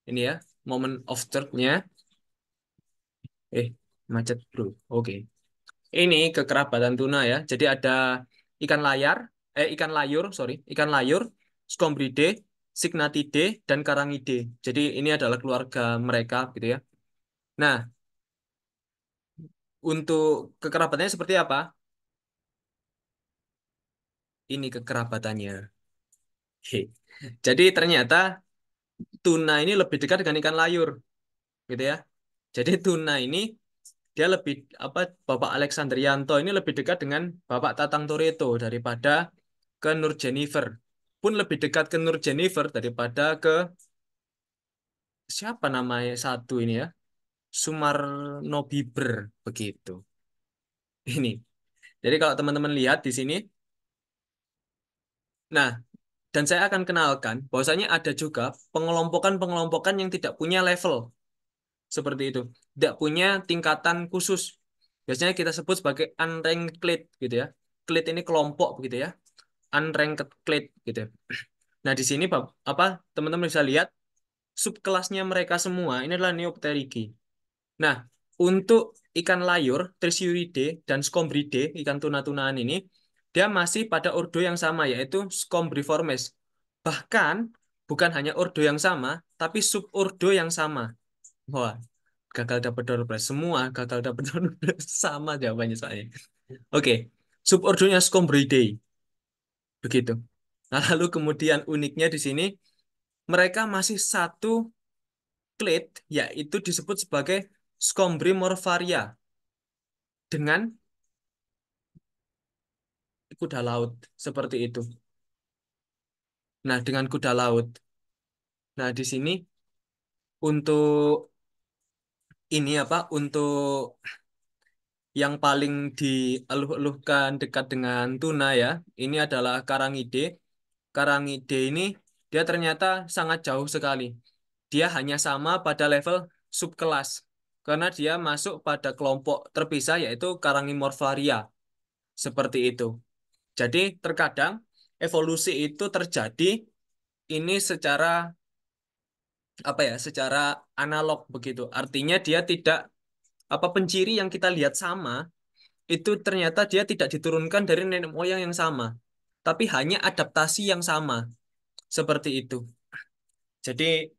ini ya, moment of truth-nya. Macet, Bro. Oke. Ini kekerabatan tuna ya. Jadi ada ikan layar, ikan layur, sorry, ikan layur, Skombridae, Signathidae, dan Carangidae. Jadi ini adalah keluarga mereka gitu ya. Nah, untuk kekerabatannya seperti apa? Ini kekerabatannya. He. Jadi ternyata tuna ini lebih dekat dengan ikan layur, gitu ya. Jadi tuna ini dia lebih apa Bapak Alexandrianto ini lebih dekat dengan Bapak Tatang Toretto daripada ke Nur Jennifer. Pun lebih dekat ke Nur Jennifer daripada ke siapa namanya satu ini ya, Sumarno Biber begitu. Ini. Jadi kalau teman-teman lihat di sini, nah, dan saya akan kenalkan bahwasanya ada juga pengelompokan-pengelompokan yang tidak punya level seperti itu, tidak punya tingkatan khusus. Biasanya kita sebut sebagai unranked clade gitu ya. Clade ini kelompok begitu ya. Unranked clade gitu. Nah, di sini apa teman-teman bisa lihat subkelasnya mereka semua ini adalah Neopterygi. Nah, untuk ikan layur, Trisyuridae dan Scombridae, ikan tuna-tunaan ini, dia masih pada ordo yang sama, yaitu Scombriformes. Bahkan, bukan hanya ordo yang sama, tapi subordo yang sama. Wah, gagal dapat door prize. Semua gagal dapat door prize. Sama jawabannya soalnya. Oke, subordonya Scombridae. Begitu. Nah, lalu kemudian uniknya di sini, mereka masih satu clade, yaitu disebut sebagai Scombrimorpharia dengan kuda laut seperti itu. Nah, dengan kuda laut. Nah, di sini untuk ini apa? Untuk yang paling dieluh-eluhkan dekat dengan tuna ya, ini adalah Karangide. Karangide ini dia ternyata sangat jauh sekali. Dia hanya sama pada level subkelas karena dia masuk pada kelompok terpisah yaitu Karangimorpharia. Seperti itu. Jadi terkadang evolusi itu terjadi ini secara apa ya, secara analog begitu. Artinya dia tidak apa penciri yang kita lihat sama itu ternyata dia tidak diturunkan dari nenek moyang yang sama, tapi hanya adaptasi yang sama. Seperti itu. Jadi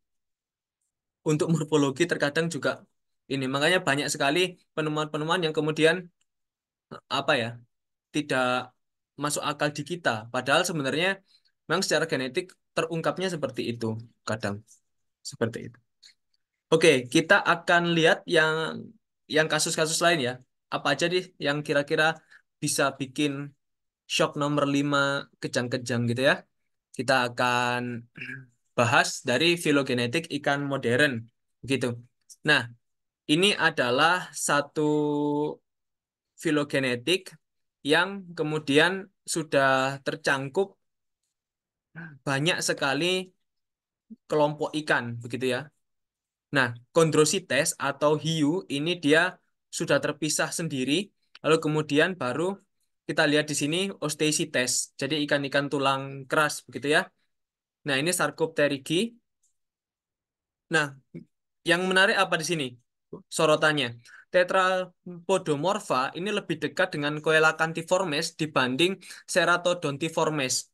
untuk morfologi terkadang juga ini makanya banyak sekali penemuan-penemuan yang kemudian apa ya, tidak masuk akal di kita. Padahal sebenarnya memang secara genetik terungkapnya seperti itu kadang. Seperti itu. Oke, kita akan lihat yang kasus-kasus lain ya. Apa aja nih yang kira-kira bisa bikin shock nomor 5 kejang-kejang gitu ya. Kita akan bahas dari filogenetik ikan modern gitu. Nah, ini adalah satu filogenetik yang kemudian sudah tercangkup banyak sekali kelompok ikan begitu ya. Nah, Chondrocites atau hiu ini dia sudah terpisah sendiri. Lalu kemudian baru kita lihat di sini Osteichthyes. Jadi ikan-ikan tulang keras begitu ya. Nah, ini Sarcopterygi. Nah, yang menarik apa di sini? Sorotannya. Tetrapodomorpha ini lebih dekat dengan Coelacanthiformes dibanding Ceratodontiformes.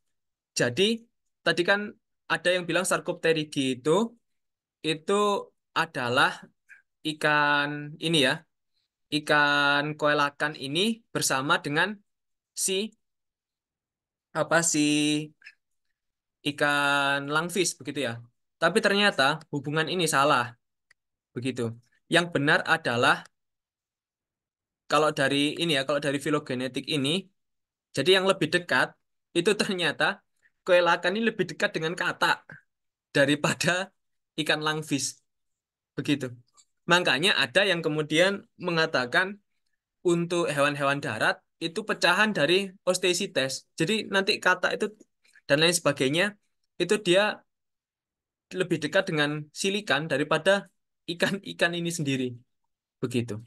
Jadi, tadi kan ada yang bilang Sarcopterygi itu adalah ikan ini ya, ikan koelakan ini bersama dengan si si ikan langfish begitu ya. Tapi ternyata hubungan ini salah begitu. Yang benar adalah kalau dari ini ya, kalau dari filogenetik ini, jadi yang lebih dekat itu ternyata koelakan ini lebih dekat dengan kata daripada ikan langfish begitu. Makanya ada yang kemudian mengatakan untuk hewan-hewan darat itu pecahan dari Osteichthyes. Jadi nanti kata itu dan lain sebagainya itu dia lebih dekat dengan silikan daripada ikan-ikan ini sendiri. Begitu.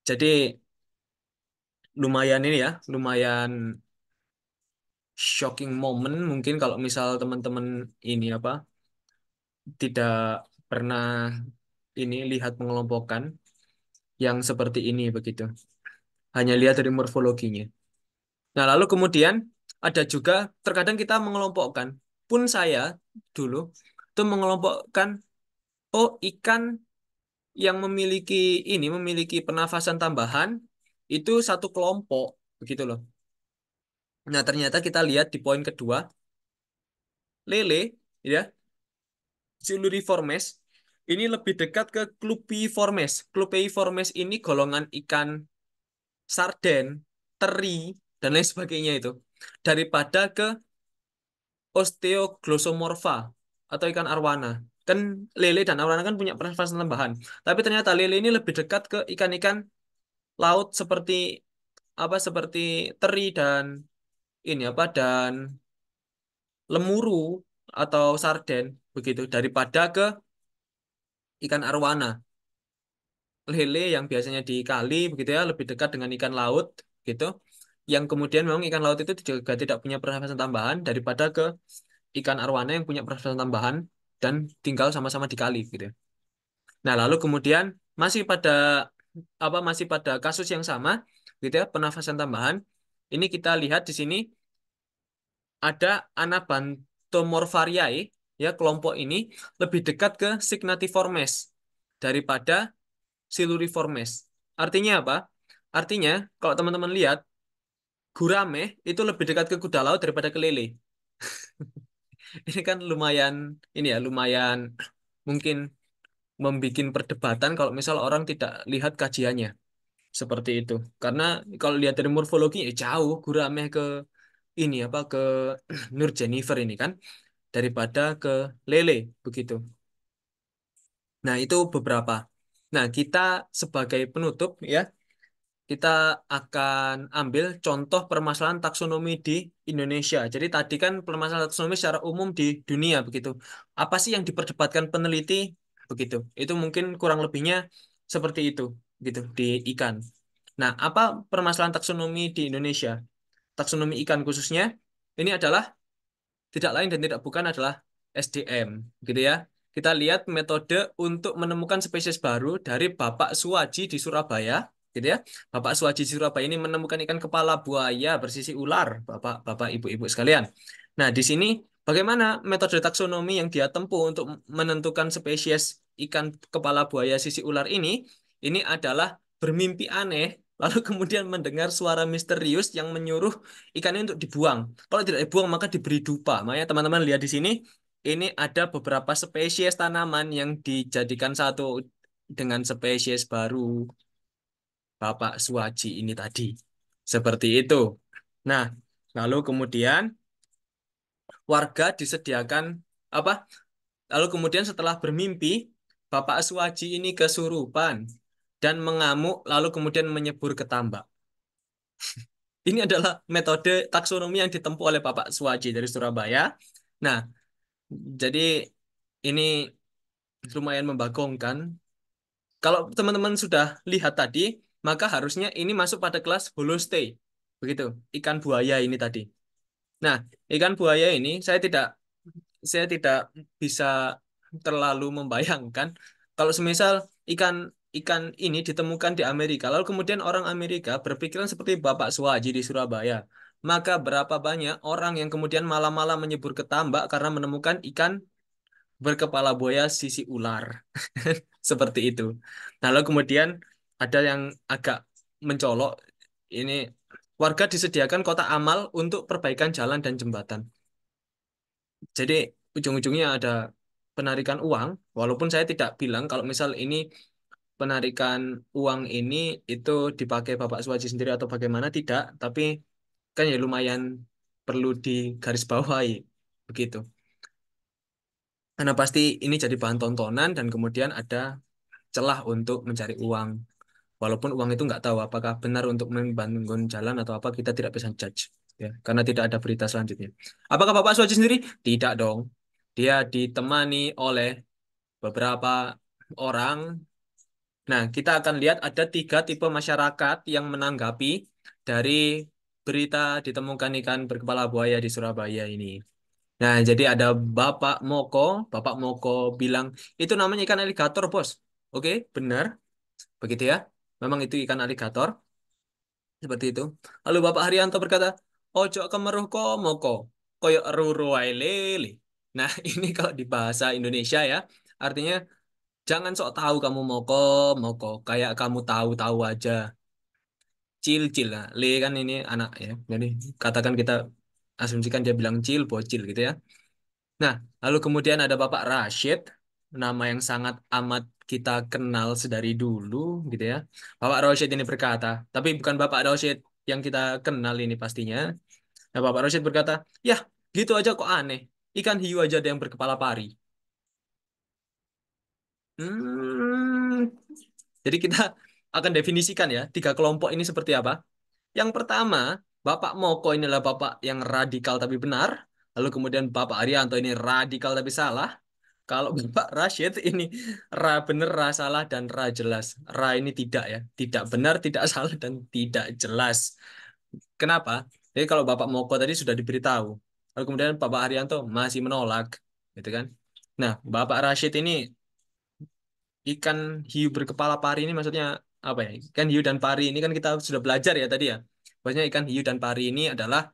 Jadi lumayan ini ya, lumayan shocking moment mungkin kalau misal teman-teman ini apa tidak pernah ini lihat pengelompokan yang seperti ini begitu. Hanya lihat dari morfologinya. Nah, lalu kemudian ada juga terkadang kita mengelompokkan. Pun saya dulu itu mengelompokkan oh ikan yang memiliki pernafasan tambahan itu satu kelompok begitu loh. Nah, ternyata kita lihat di poin kedua, lele ya, Siluriformes ini lebih dekat ke Clupeiformes. Clupeiformes ini golongan ikan sarden, teri dan lain sebagainya itu daripada ke Osteoglossomorpha atau ikan arwana. Kan lele dan arwana kan punya pernafasan tambahan. Tapi ternyata lele ini lebih dekat ke ikan-ikan laut seperti seperti teri dan ini dan lemuru atau sarden begitu daripada ke ikan arwana. Lele yang biasanya di kali begitu ya lebih dekat dengan ikan laut gitu. Yang kemudian memang ikan laut itu juga tidak punya pernafasan tambahan daripada ke ikan arwana yang punya pernafasan tambahan dan tinggal sama-sama di kali gitu ya. Nah, lalu kemudian masih pada masih pada kasus yang sama gitu ya, pernafasan tambahan. Ini kita lihat di sini ada Anabanthomorphariae ya, kelompok ini lebih dekat ke Signatiformes daripada Siluriformes. Artinya apa? Artinya kalau teman-teman lihat gurame itu lebih dekat ke kuda laut daripada ke lele. Ini kan lumayan ini ya, lumayan mungkin membuat perdebatan kalau misal orang tidak lihat kajiannya seperti itu. Karena kalau lihat dari morfologi ya jauh gurame ke ini ke Nur Jennifer ini kan daripada ke lele begitu. Nah, itu beberapa. Nah, kita sebagai penutup ya, kita akan ambil contoh permasalahan taksonomi di Indonesia. Jadi tadi kan permasalahan taksonomi secara umum di dunia begitu. Apa sih yang diperdebatkan peneliti begitu? Itu mungkin kurang lebihnya seperti itu gitu di ikan. Nah, apa permasalahan taksonomi di Indonesia? Taksonomi ikan khususnya ini adalah tidak lain dan tidak bukan adalah SDM, gitu ya. Kita lihat metode untuk menemukan spesies baru dari Bapak Suwaji di Surabaya, gitu ya. Bapak Suwaji di Surabaya ini menemukan ikan kepala buaya bersisi ular, Bapak, Ibu-ibu sekalian. Nah, di sini bagaimana metode taksonomi yang dia tempuh untuk menentukan spesies ikan kepala buaya sisi ular ini? Ini adalah bermimpi aneh, lalu kemudian mendengar suara misterius yang menyuruh ikannya untuk dibuang. Kalau tidak dibuang maka diberi dupa. Makanya teman-teman lihat di sini, ini ada beberapa spesies tanaman yang dijadikan satu dengan spesies baru Bapak Suwaji ini tadi. Seperti itu. Nah, lalu kemudian warga disediakan apa? Lalu kemudian setelah bermimpi, Bapak Suwaji ini kesurupan dan mengamuk lalu kemudian menyebur ke tambak. Ini adalah metode taksonomi yang ditempuh oleh Bapak Suwaji dari Surabaya. Nah, jadi ini lumayan membagongkan. Kalau teman-teman sudah lihat tadi, maka harusnya ini masuk pada kelas holostay. Begitu, ikan buaya ini tadi. Nah, ikan buaya ini saya tidak bisa terlalu membayangkan kalau semisal ikan ikan ini ditemukan di Amerika, lalu kemudian orang Amerika berpikiran seperti Bapak Suwaji di Surabaya. Maka berapa banyak orang yang kemudian malam-malam menyebur ke tambak karena menemukan ikan berkepala buaya sisi ular. Seperti itu. Nah, lalu kemudian ada yang agak mencolok. Ini warga disediakan kotak amal untuk perbaikan jalan dan jembatan. Jadi ujung-ujungnya ada penarikan uang, walaupun saya tidak bilang kalau misal ini penarikan uang ini itu dipakai Bapak Suwaji sendiri atau bagaimana, tidak, tapi kan ya lumayan perlu digarisbawahi begitu. Karena pasti ini jadi bahan tontonan dan kemudian ada celah untuk mencari uang. Walaupun uang itu nggak tahu apakah benar untuk membangun jalan atau apa, kita tidak bisa judge. Ya, karena tidak ada berita selanjutnya. Apakah Bapak Suwaji sendiri? Tidak dong. Dia ditemani oleh beberapa orang. Nah, kita akan lihat ada 3 tipe masyarakat yang menanggapi dari berita ditemukan ikan berkepala buaya di Surabaya ini. Nah, jadi ada Bapak Moko. Bapak Moko bilang, itu namanya ikan aligator, bos. Oke, benar. Begitu ya. Memang itu ikan aligator. Seperti itu. Lalu Bapak Haryanto berkata, ojo kemeruh ko moko. Koyo ruru wae lele. Nah, ini kalau di bahasa Indonesia ya, artinya jangan sok tahu kamu moko, moko. Kayak kamu tahu-tahu aja. Cil, cil. Nah, le kan ini anak ya. Jadi katakan kita asumsikan dia bilang cil, bocil gitu ya. Nah, lalu kemudian ada Bapak Rashid, nama yang sangat amat kita kenal sedari dulu, gitu ya. Bapak Rashid ini berkata, tapi bukan Bapak Rashid yang kita kenal ini pastinya. Nah, Bapak Rashid berkata, ya, gitu aja kok aneh. Ikan hiu aja ada yang berkepala pari. Hmm, jadi kita akan definisikan ya, 3 kelompok ini seperti apa. Yang pertama, Bapak Moko ini adalah Bapak yang radikal tapi benar. Lalu kemudian Bapak Arianto ini radikal tapi salah. Kalau Bapak Rashid ini ra bener, ra salah, dan ra jelas. Ra ini tidak ya. Tidak benar, tidak salah, dan tidak jelas. Kenapa? Jadi kalau Bapak Moko tadi sudah diberitahu. Lalu kemudian Bapak Haryanto masih menolak, gitu kan. Nah, Bapak Rashid ini ikan hiu berkepala pari ini maksudnya apa ya? Ikan hiu dan pari ini kan kita sudah belajar ya tadi ya. Maksudnya ikan hiu dan pari ini adalah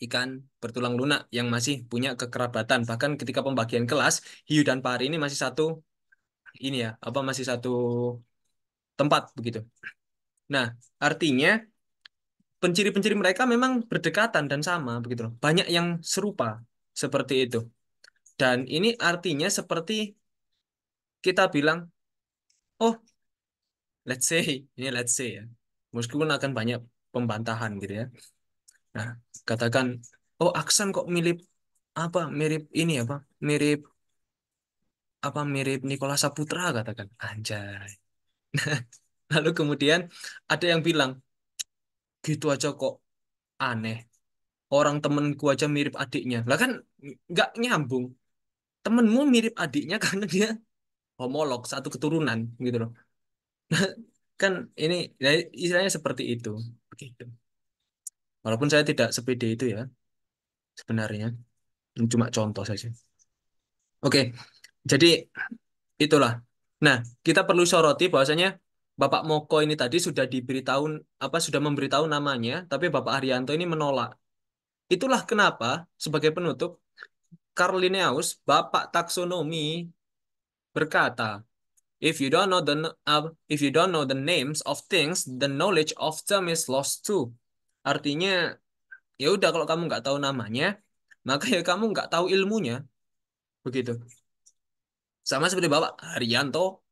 ikan bertulang lunak yang masih punya kekerabatan. Bahkan ketika pembagian kelas, hiu dan pari ini masih satu ini ya, apa masih satu tempat begitu. Nah, artinya penciri-penciri mereka memang berdekatan dan sama begitu loh. Banyak yang serupa seperti itu. Dan ini artinya seperti kita bilang, oh, let's say, ini let's say ya. Meskipun akan banyak pembantahan gitu ya. Nah, katakan, oh Aksan kok mirip apa? Mirip ini apa? Mirip apa? Mirip Nikola Saputra katakan. Anjay. Lalu kemudian ada yang bilang, gitu aja kok aneh. Orang temenku aja mirip adiknya. Lah kan nggak nyambung. Temenmu mirip adiknya karena dia homolog satu keturunan gitu loh. Kan ini ya, istilahnya seperti itu. Begitu. Walaupun saya tidak sepede itu ya sebenarnya. Ini cuma contoh saja. Oke, jadi itulah. Nah, kita perlu soroti bahwasanya Bapak Moko ini tadi sudah diberitahu apa sudah memberitahu namanya, tapi Bapak Haryanto ini menolak. Itulah kenapa sebagai penutup Karl Linnaeus, Bapak taksonomi berkata, if you don't know the names of things, the knowledge of them is lost too. Artinya, ya udah kalau kamu nggak tahu namanya, maka ya kamu nggak tahu ilmunya, begitu. Sama seperti Bapak Haryanto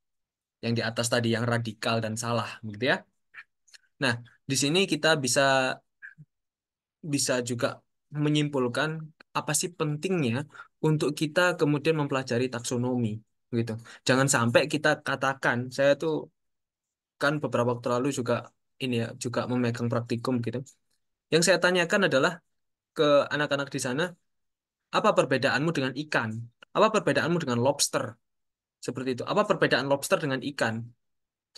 yang di atas tadi yang radikal dan salah, begitu ya. Nah, di sini kita bisa bisa juga menyimpulkan apa sih pentingnya untuk kita kemudian mempelajari taksonomi, gitu. Jangan sampai kita katakan, saya tuh kan beberapa waktu lalu juga ini ya juga memegang praktikum gitu. Yang saya tanyakan adalah ke anak-anak di sana, apa perbedaanmu dengan ikan? Apa perbedaanmu dengan lobster? Seperti itu. Apa perbedaan lobster dengan ikan?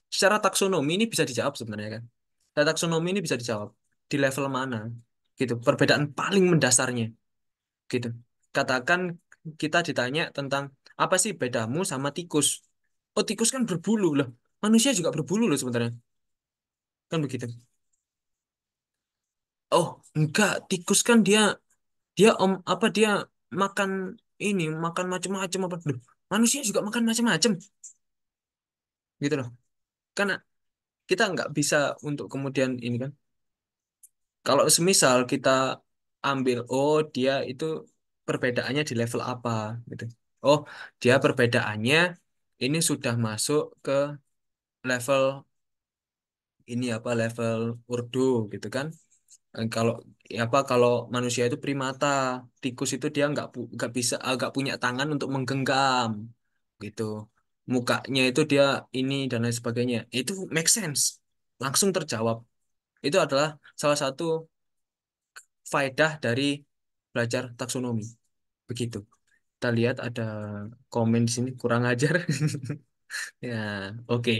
Secara taksonomi ini bisa dijawab sebenarnya kan. Secara taksonomi ini bisa dijawab di level mana? Gitu. Perbedaan paling mendasarnya gitu. Katakan kita ditanya tentang apa sih bedamu sama tikus? Oh, tikus kan berbulu loh. Manusia juga berbulu loh sebenarnya. Kan begitu. Oh, enggak, tikus kan dia dia apa dia makan ini, makan macam-macam apa. Loh, manusia juga makan macam-macam gitu loh. Karena kita nggak bisa untuk kemudian ini kan. Kalau semisal kita ambil, oh dia itu perbedaannya di level apa gitu. Oh, dia perbedaannya ini sudah masuk ke level ini apa level Urdu gitu kan. Kalau ya apa kalau manusia itu primata, tikus itu dia nggak bisa agak punya tangan untuk menggenggam gitu. Mukanya itu dia ini dan lain sebagainya. Itu make sense. Langsung terjawab. Itu adalah salah satu faedah dari belajar taksonomi. Begitu. Kita lihat ada komen di sini kurang ajar. Ya, oke.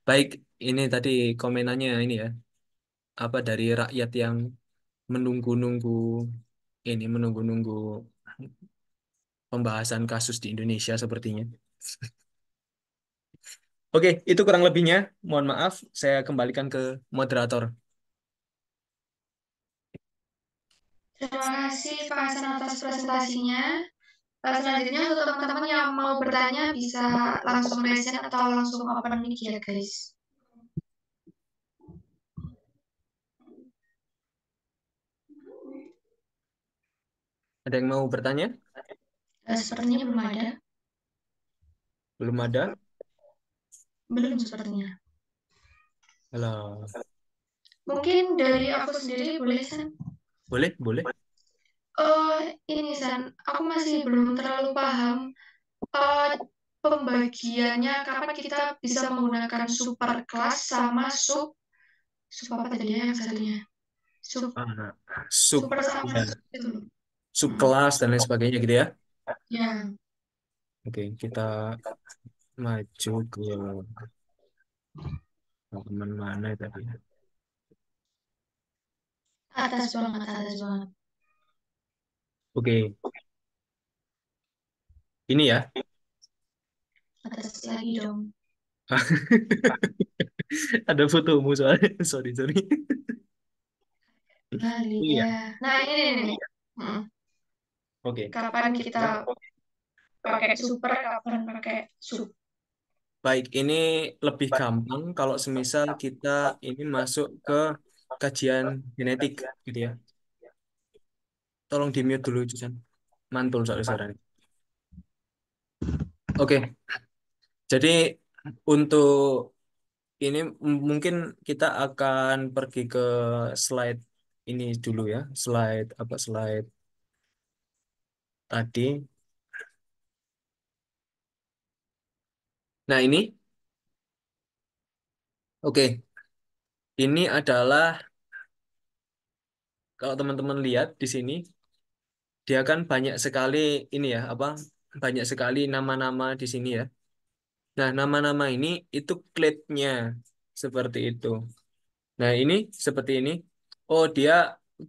Baik, ini tadi komenannya ini ya. Apa dari rakyat yang menunggu-nunggu ini menunggu-nunggu pembahasan kasus di Indonesia sepertinya. Oke, itu kurang lebihnya. Mohon maaf, saya kembalikan ke moderator. Terima kasih Pak Hasan atas presentasinya. Selanjutnya untuk teman-teman yang mau bertanya bisa langsung raise hand atau langsung open mic ya guys. Ada yang mau bertanya? Sepertinya belum ada. Belum ada? Belum sepertinya. Halo. Mungkin dari aku sendiri boleh San? Boleh, boleh. Ini San, aku masih belum terlalu paham eh, pembagiannya kapan kita bisa menggunakan super class sama sub apa tadi ya yang satunya? Sub Ah, sub, super sama ya, sub itu loh. subkelas dan lain sebagainya gitu ya. Ya, Oke, kita maju ke halaman mana tadi? atas banget, atas banget. Oke, ini ya. Atas lagi dong. Ada fotomu soalnya. Sorry, sorry. Kali Iya. ya. Nah, ini nih. Hmm. Oke. Kapan kita pakai super, kapan pakai sub. Baik, ini lebih gampang kalau semisal kita ini masuk ke kajian genetik gitu ya. Tolong di mute dulu, Jusan. Mantul soal suaranya. Oke, jadi untuk ini mungkin kita akan pergi ke slide ini dulu ya. Slide apa slide tadi. Nah, ini oke. Ini adalah kalau teman-teman lihat di sini, dia kan banyak sekali ini ya, apa? Banyak sekali nama-nama di sini ya. Nah, nama-nama ini itu clade-nya seperti itu. Nah, ini seperti ini. Oh, dia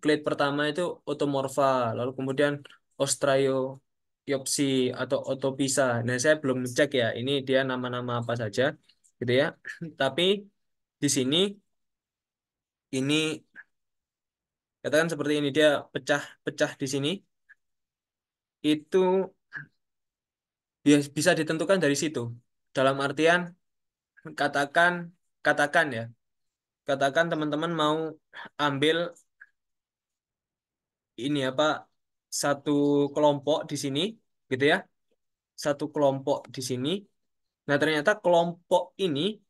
clade pertama itu Automorpha, lalu kemudian Australiopsi atau Otopisa. Nah, saya belum cek ya, ini dia nama-nama apa saja gitu ya. Tapi di sini ini katakan seperti ini dia pecah-pecah di sini itu bisa ditentukan dari situ. Dalam artian katakan katakan ya, katakan teman-teman mau ambil ini apa satu kelompok di sini gitu ya. Satu kelompok di sini. Nah, ternyata kelompok ini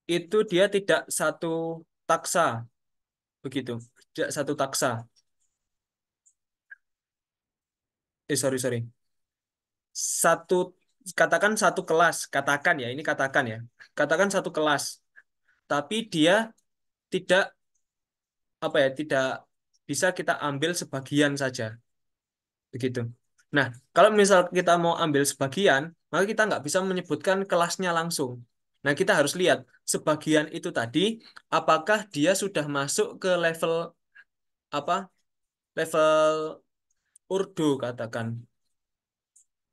itu dia tidak satu taksa begitu. Tidak satu taksa. Sorry, sorry. Satu katakan satu kelas, katakan ya, ini katakan ya. Katakan satu kelas, tapi dia tidak apa ya, tidak bisa kita ambil sebagian saja begitu. Nah, kalau misal kita mau ambil sebagian, maka kita nggak bisa menyebutkan kelasnya langsung. Nah, kita harus lihat sebagian itu tadi, apakah dia sudah masuk ke level apa? Level urdu katakan,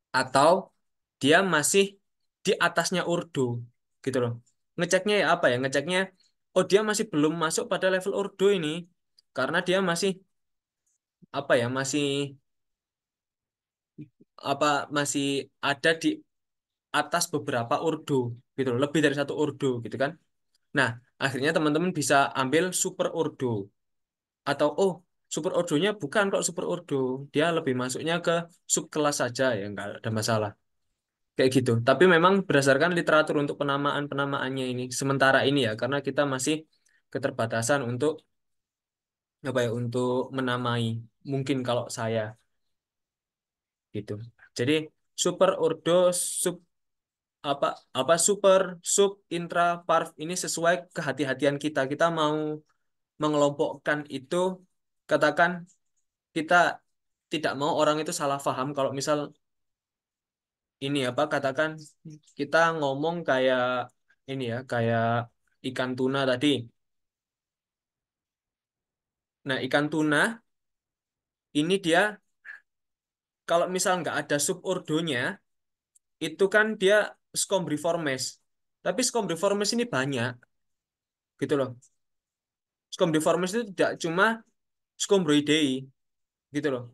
atau dia masih di atasnya urdu, gitu loh. Ngeceknya ya apa ya? Ngeceknya, oh dia masih belum masuk pada level urdu ini, karena dia masih apa ya? Masih ada di atas beberapa urdu gitu loh, lebih dari satu urdu gitu kan. Nah, akhirnya teman-teman bisa ambil super urdu atau oh super urdunya bukan kok super urdu, dia lebih masuknya ke subkelas saja ya nggak ada masalah kayak gitu. Tapi memang berdasarkan literatur untuk penamaan-penamaannya ini sementara ini ya karena kita masih keterbatasan untuk apa ya untuk menamai mungkin kalau saya gitu. Jadi super urdu sub apa apa super sub intra parv ini sesuai kehati-hatian kita. Kita mau mengelompokkan itu katakan kita tidak mau orang itu salah paham kalau misal ini apa katakan kita ngomong kayak ini ya kayak ikan tuna tadi. Nah, ikan tuna ini dia kalau misal nggak ada subordonya itu kan dia Scombriformes. Tapi Scombriformes ini banyak gitu loh. Scombriformes itu tidak cuma Scombroideae gitu loh.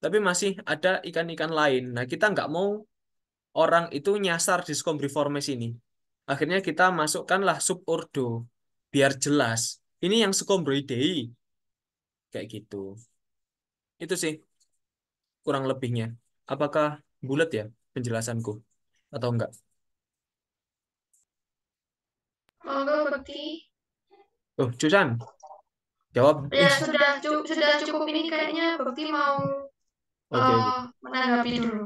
Tapi masih ada ikan-ikan lain. Nah, kita nggak mau orang itu nyasar di Scombriformes ini. Akhirnya kita masukkanlah subordo biar jelas. Ini yang Scombroideae kayak gitu. Itu sih kurang lebihnya. Apakah bulat ya penjelasanku atau enggak? Monggo Bekti. Oh, Susan, jawab. Ya sudah cukup ini kayaknya Bekti mau Oke, oke. menanggapi dulu.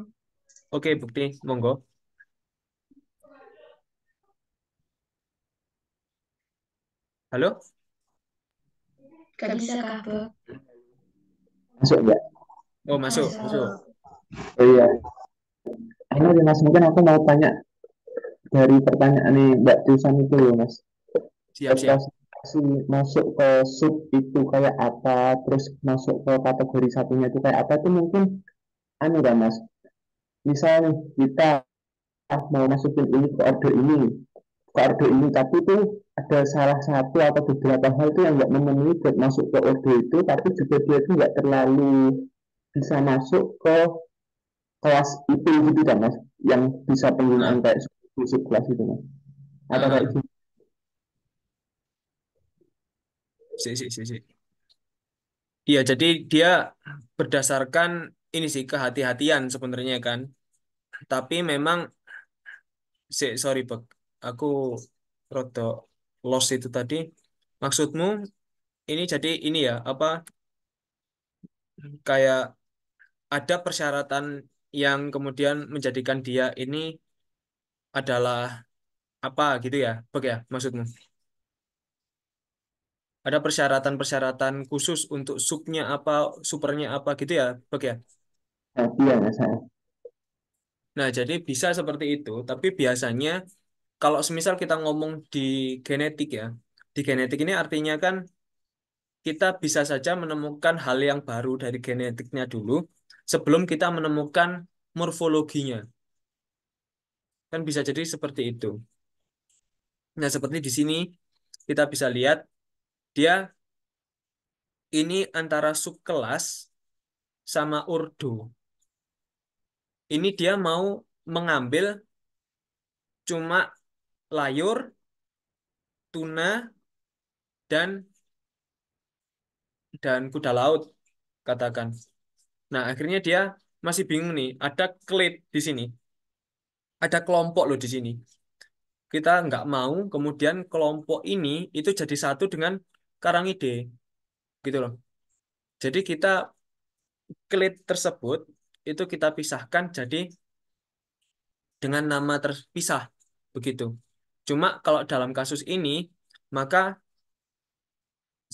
Oke, bukti, monggo. Halo? Gak bisa Kak Bek? Masuk nggak? Oh, masuk, masuk. Masuk. Oh iya, ini Mas mungkin aku mau tanya dari pertanyaan nih Mbak Tusan itu loh Mas. Siap, siap. Terkait masuk ke sub itu kayak apa, terus masuk ke kategori satunya itu kayak apa, itu mungkin anu kan Mas. Misalnya kita mau masukin ini ke order ini, tapi itu ada salah satu atau beberapa hal itu yang nggak memenuhi buat masuk ke order itu, tapi juga dia itu nggak terlalu bisa masuk ke kelas itu gitu kan Mas, yang bisa penggunaan Nah, kayak sub kelas itu Mas, atau kayak ah, gitu. sih. Iya, jadi dia berdasarkan ini sih kehati-hatian sebenarnya kan. Tapi memang sorry Bek, aku rada lost itu tadi. Maksudmu ini jadi ini ya apa kayak ada persyaratan yang kemudian menjadikan dia ini adalah apa gitu ya, Bek ya maksudmu? Ada persyaratan-persyaratan khusus untuk subnya apa, supernya apa gitu ya, Bek ya? Nah, iya Mas. Nah, jadi bisa seperti itu, tapi biasanya kalau semisal kita ngomong di genetik ya, di genetik ini artinya kan kita bisa saja menemukan hal yang baru dari genetiknya dulu sebelum kita menemukan morfologinya. Kan bisa jadi seperti itu. Nah, seperti di sini kita bisa lihat dia ini antara subkelas sama ordo. Ini dia mau mengambil cuma layur, tuna, dan kuda laut katakan. Nah, akhirnya dia masih bingung nih. Ada klip di sini, ada kelompok loh di sini. Kita nggak mau kemudian kelompok ini itu jadi satu dengan Karangide, gitu loh. Jadi kita klip tersebut itu kita pisahkan jadi dengan nama terpisah, begitu. Cuma kalau dalam kasus ini, maka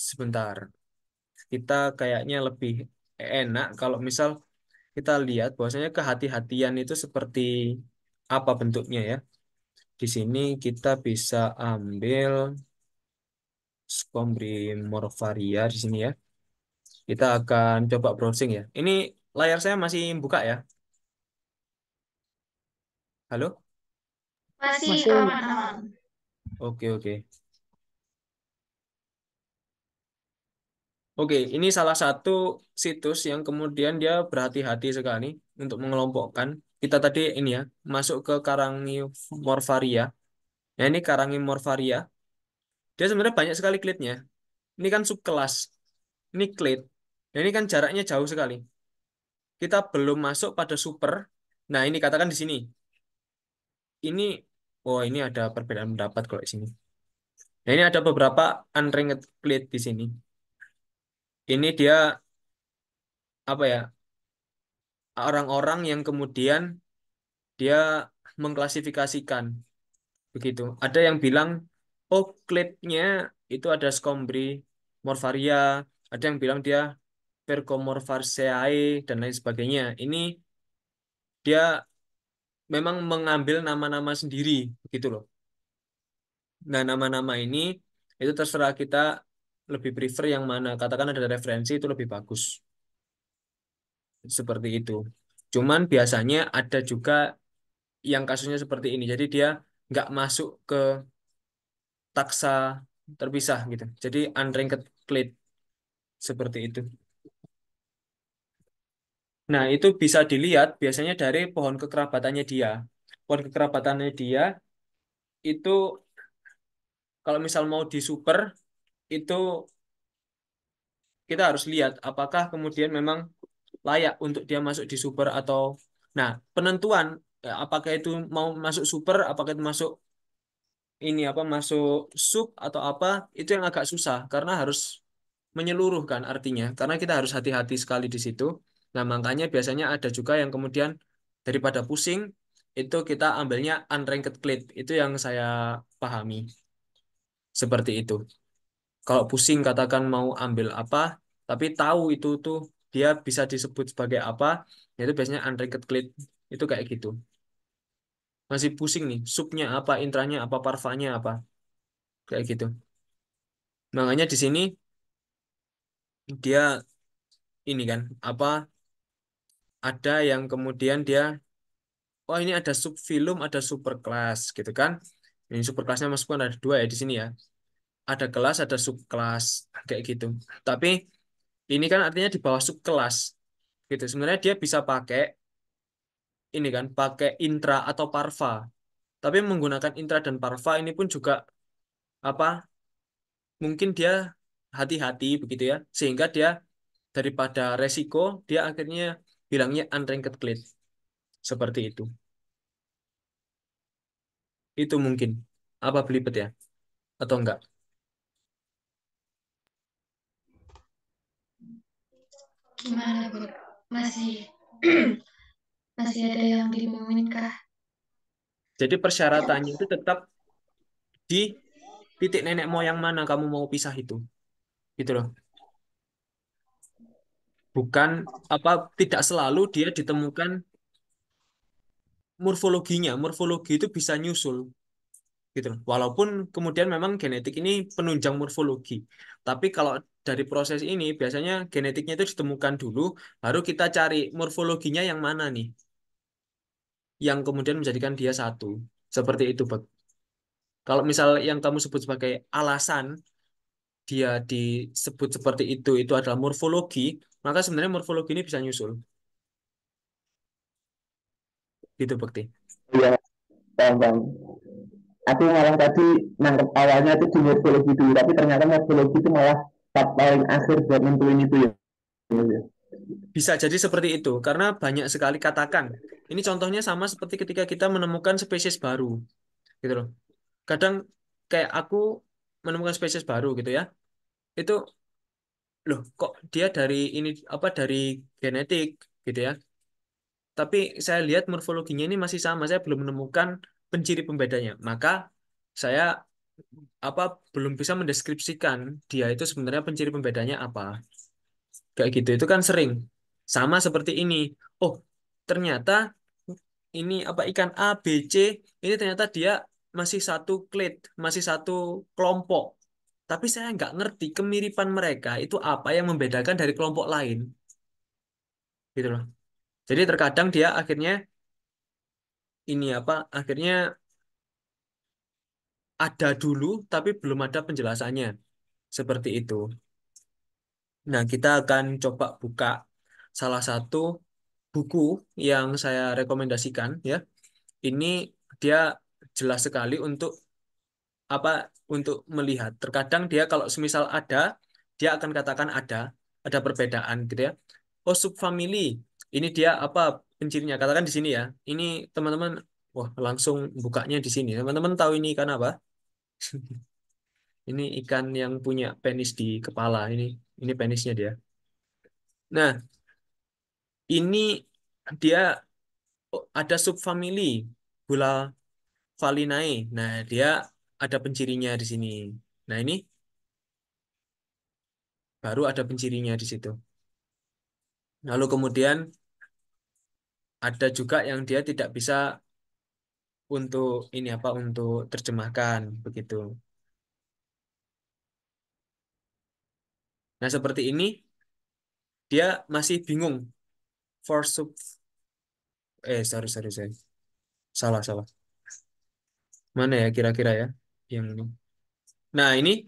sebentar, kita kayaknya lebih enak kalau misal kita lihat bahwasanya kehati-hatian itu seperti apa bentuknya ya. Di sini kita bisa ambil Scombrimorpharia di sini ya. Kita akan coba browsing ya. Ini layar saya masih buka ya. Halo? Masih Masih aman-aman. Oke, oke. Oke, ini salah satu situs yang kemudian dia berhati-hati sekali untuk mengelompokkan. Kita tadi ini ya, masuk ke Karangimorpharia. Nah, ini Karangimorpharia. Dia sebenarnya banyak sekali klitnya. Ini kan subkelas. Ini klit. Nah, ini kan jaraknya jauh sekali. Kita belum masuk pada super. Nah, ini katakan di sini. Ini, oh ini ada perbedaan pendapat kalau di sini. Nah, ini ada beberapa unranked klit di sini. Ini dia apa ya? Orang-orang yang kemudian dia mengklasifikasikan begitu. Ada yang bilang, oh klitnya itu ada Scombri, Morpharia. Ada yang bilang dia Percomorphaceae dan lain sebagainya. Ini dia memang mengambil nama-nama sendiri begitu loh. Nah, nama-nama ini itu terserah kita lebih prefer yang mana. Katakan ada referensi itu lebih bagus. Seperti itu. Cuman biasanya ada juga yang kasusnya seperti ini. Jadi dia nggak masuk ke taksa terpisah gitu. Jadi unranked clade seperti itu. Nah, itu bisa dilihat biasanya dari pohon kekerabatannya dia. Pohon kekerabatannya dia itu kalau misal mau di super itu kita harus lihat apakah kemudian memang layak untuk dia masuk di super atau nah penentuan apakah itu mau masuk super apakah itu masuk ini apa masuk sub atau apa itu yang agak susah karena harus menyeluruh kan artinya karena kita harus hati-hati sekali di situ. Nah makanya biasanya ada juga yang kemudian daripada pusing itu kita ambilnya unranked clade itu yang saya pahami seperti itu. Kalau pusing katakan mau ambil apa, tapi tahu itu tuh dia bisa disebut sebagai apa, itu biasanya unranked clade itu kayak gitu. Masih pusing nih, subnya apa, intranya apa, parvanya apa, kayak gitu. Makanya di sini dia ini kan apa ada yang kemudian dia oh ini ada subfilum, ada superkelas gitu kan. Ini superkelasnya meskipun ada dua ya di sini ya. Ada kelas, ada subkelas kayak gitu. Tapi ini kan artinya di bawah subkelas gitu. Sebenarnya dia bisa pakai ini kan, pakai intra atau parva. Tapi menggunakan intra dan parva ini pun juga apa? Mungkin dia hati-hati begitu ya, sehingga dia daripada resiko dia akhirnya bilangnya unranked clade seperti itu. Itu mungkin apa belibet ya atau enggak? Gimana, Bu? Masih masih ada yang dibingungin kah? Jadi persyaratannya itu tetap di titik nenek moyang mana kamu mau pisah itu, gitu loh. Bukan apa tidak selalu dia ditemukan morfologinya. Morfologi itu bisa nyusul gitu loh. Walaupun kemudian memang genetik ini penunjang morfologi. Tapi kalau dari proses ini biasanya genetiknya itu ditemukan dulu, baru kita cari morfologinya yang mana nih, yang kemudian menjadikan dia satu. Seperti itu, Bang. Kalau misal yang kamu sebut sebagai alasan dia disebut seperti itu adalah morfologi, maka sebenarnya morfologi ini bisa nyusul. Gitu, Bekti. Iya, paham, paham. Aku malah tadi nangkep awalnya itu di morfologi dulu, tapi ternyata morfologi itu malah part paling akhir buat nentuin itu ya. Bisa jadi seperti itu, karena banyak sekali katakan. Ini contohnya sama seperti ketika kita menemukan spesies baru, gitu loh. Kadang kayak aku menemukan spesies baru gitu ya, itu loh kok dia dari ini apa dari genetik gitu ya. Tapi saya lihat morfologinya ini masih sama, saya belum menemukan penciri pembedanya. Maka saya apa belum bisa mendeskripsikan dia itu sebenarnya penciri pembedanya apa. Kayak gitu itu kan sering. Sama seperti ini. Oh, ternyata ini apa ikan A, B, C ini ternyata dia masih satu clade, masih satu kelompok. Tapi saya nggak ngerti kemiripan mereka itu apa yang membedakan dari kelompok lain, gitu loh. Jadi terkadang dia akhirnya ini apa, akhirnya ada dulu tapi belum ada penjelasannya, seperti itu. Nah, kita akan coba buka salah satu buku yang saya rekomendasikan ya. Ini dia jelas sekali untuk apa untuk melihat. Terkadang dia kalau semisal ada, dia akan katakan ada perbedaan gitu ya. Oh, subfamili. Ini dia apa pencirinya? Katakan di sini ya. Ini teman-teman, wah langsung bukanya di sini. Teman-teman tahu ini ikan apa? Ini ikan yang punya penis di kepala. Ini penisnya dia. Nah, ini dia ada subfamili Gula Valinae. Nah, dia ada pencirinya di sini. Nah, ini baru ada pencirinya di situ. Lalu kemudian ada juga yang dia tidak bisa untuk ini apa untuk terjemahkan begitu. Nah, seperti ini dia masih bingung for sub sorry. Salah. Mana ya kira-kira ya yang ini. Nah, ini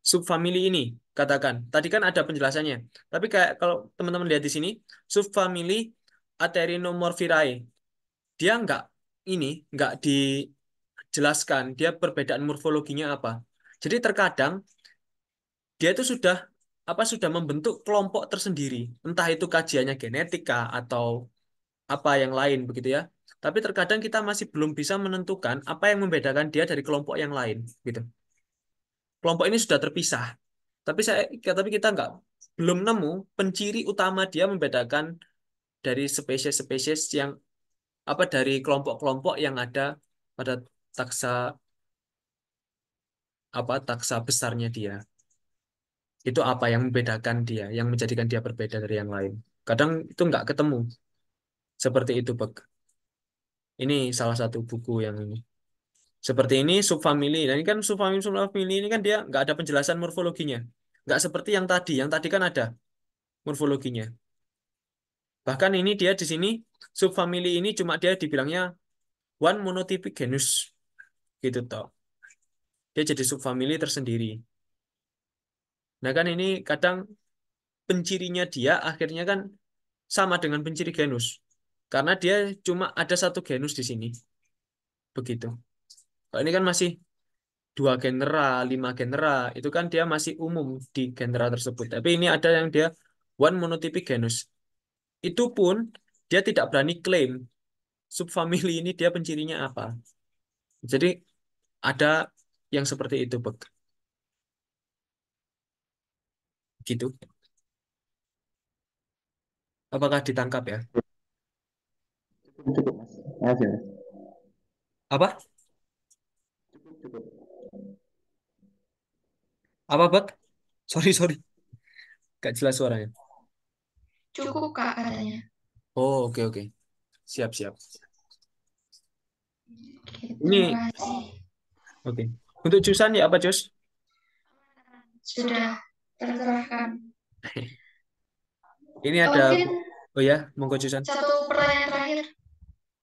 subfamili ini katakan. Tadi kan ada penjelasannya. Tapi kayak kalau teman-teman lihat di sini, subfamili Aterinomorphidae. Dia ini nggak dijelaskan dia perbedaan morfologinya apa. Jadi terkadang dia itu sudah membentuk kelompok tersendiri, entah itu kajiannya genetika atau apa yang lain begitu ya. Tapi terkadang kita masih belum bisa menentukan apa yang membedakan dia dari kelompok yang lain gitu. Kelompok ini sudah terpisah, tapi kita belum nemu penciri utama dia membedakan dari spesies-spesies yang apa dari kelompok-kelompok yang ada pada taksa taksa besarnya dia. Itu apa yang membedakan dia, yang menjadikan dia berbeda dari yang lain. Kadang itu nggak ketemu. Seperti itu, Bek. Ini salah satu buku yang ini. Seperti ini subfamili. Nah, ini kan subfamili ini kan dia nggak ada penjelasan morfologinya. Nggak seperti yang tadi. Yang tadi kan ada morfologinya. Bahkan ini dia di sini subfamili ini cuma dia dibilangnya one monotypic genus gitu toh. Dia jadi subfamili tersendiri. Nah kan ini kadang pencirinya dia akhirnya kan sama dengan penciri genus. Karena dia cuma ada satu genus di sini. Begitu. Kalau ini kan masih dua genera, lima genera, itu kan dia masih umum di genera tersebut. Tapi ini ada yang dia one monotypic genus. Itu pun dia tidak berani klaim subfamili ini dia pencirinya apa. Jadi ada yang seperti itu, Bek. Gitu. Apakah ditangkap ya? Cukup, cukup, Mas. Makasih, Mas. Apa? Cukup, cukup. Apa, Bek? Sorry, sorry. Gak jelas suaranya. Cukup Kak katanya. Oh, oke, oke. Siap, siap. Oke, terima Ini, kasih. oke. Untuk jurusan ya apa, Jus? Sudah terserahkan. Ini ada, Mungkin oh ya, monggo jurusan. satu pertanyaan terakhir.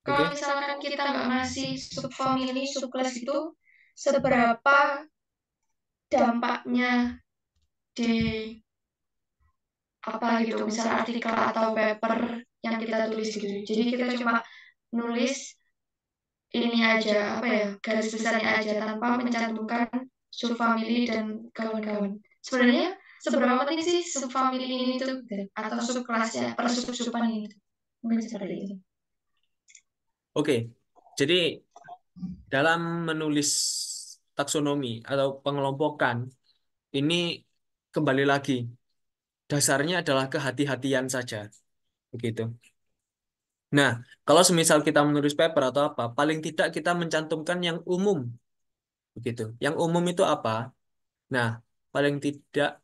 Kalau Oke. misalkan kita nggak ngasih subfamili, subclass itu, seberapa dampaknya di apa gitu, misal artikel atau paper yang kita tulis gitu. Jadi kita cuma nulis ini aja, apa ya, garis besarnya aja tanpa mencantumkan subfamili dan kawan-kawan. Sebenarnya seberapa penting sih subfamili ini tuh atau subkelas ya, per sub-suban ini tuh? Mungkin seperti itu. Oke. Jadi dalam menulis taksonomi atau pengelompokan ini kembali lagi dasarnya adalah kehati-hatian saja, begitu. Nah, kalau semisal kita menulis paper atau apa, paling tidak kita mencantumkan yang umum, begitu. Yang umum itu apa? Nah, paling tidak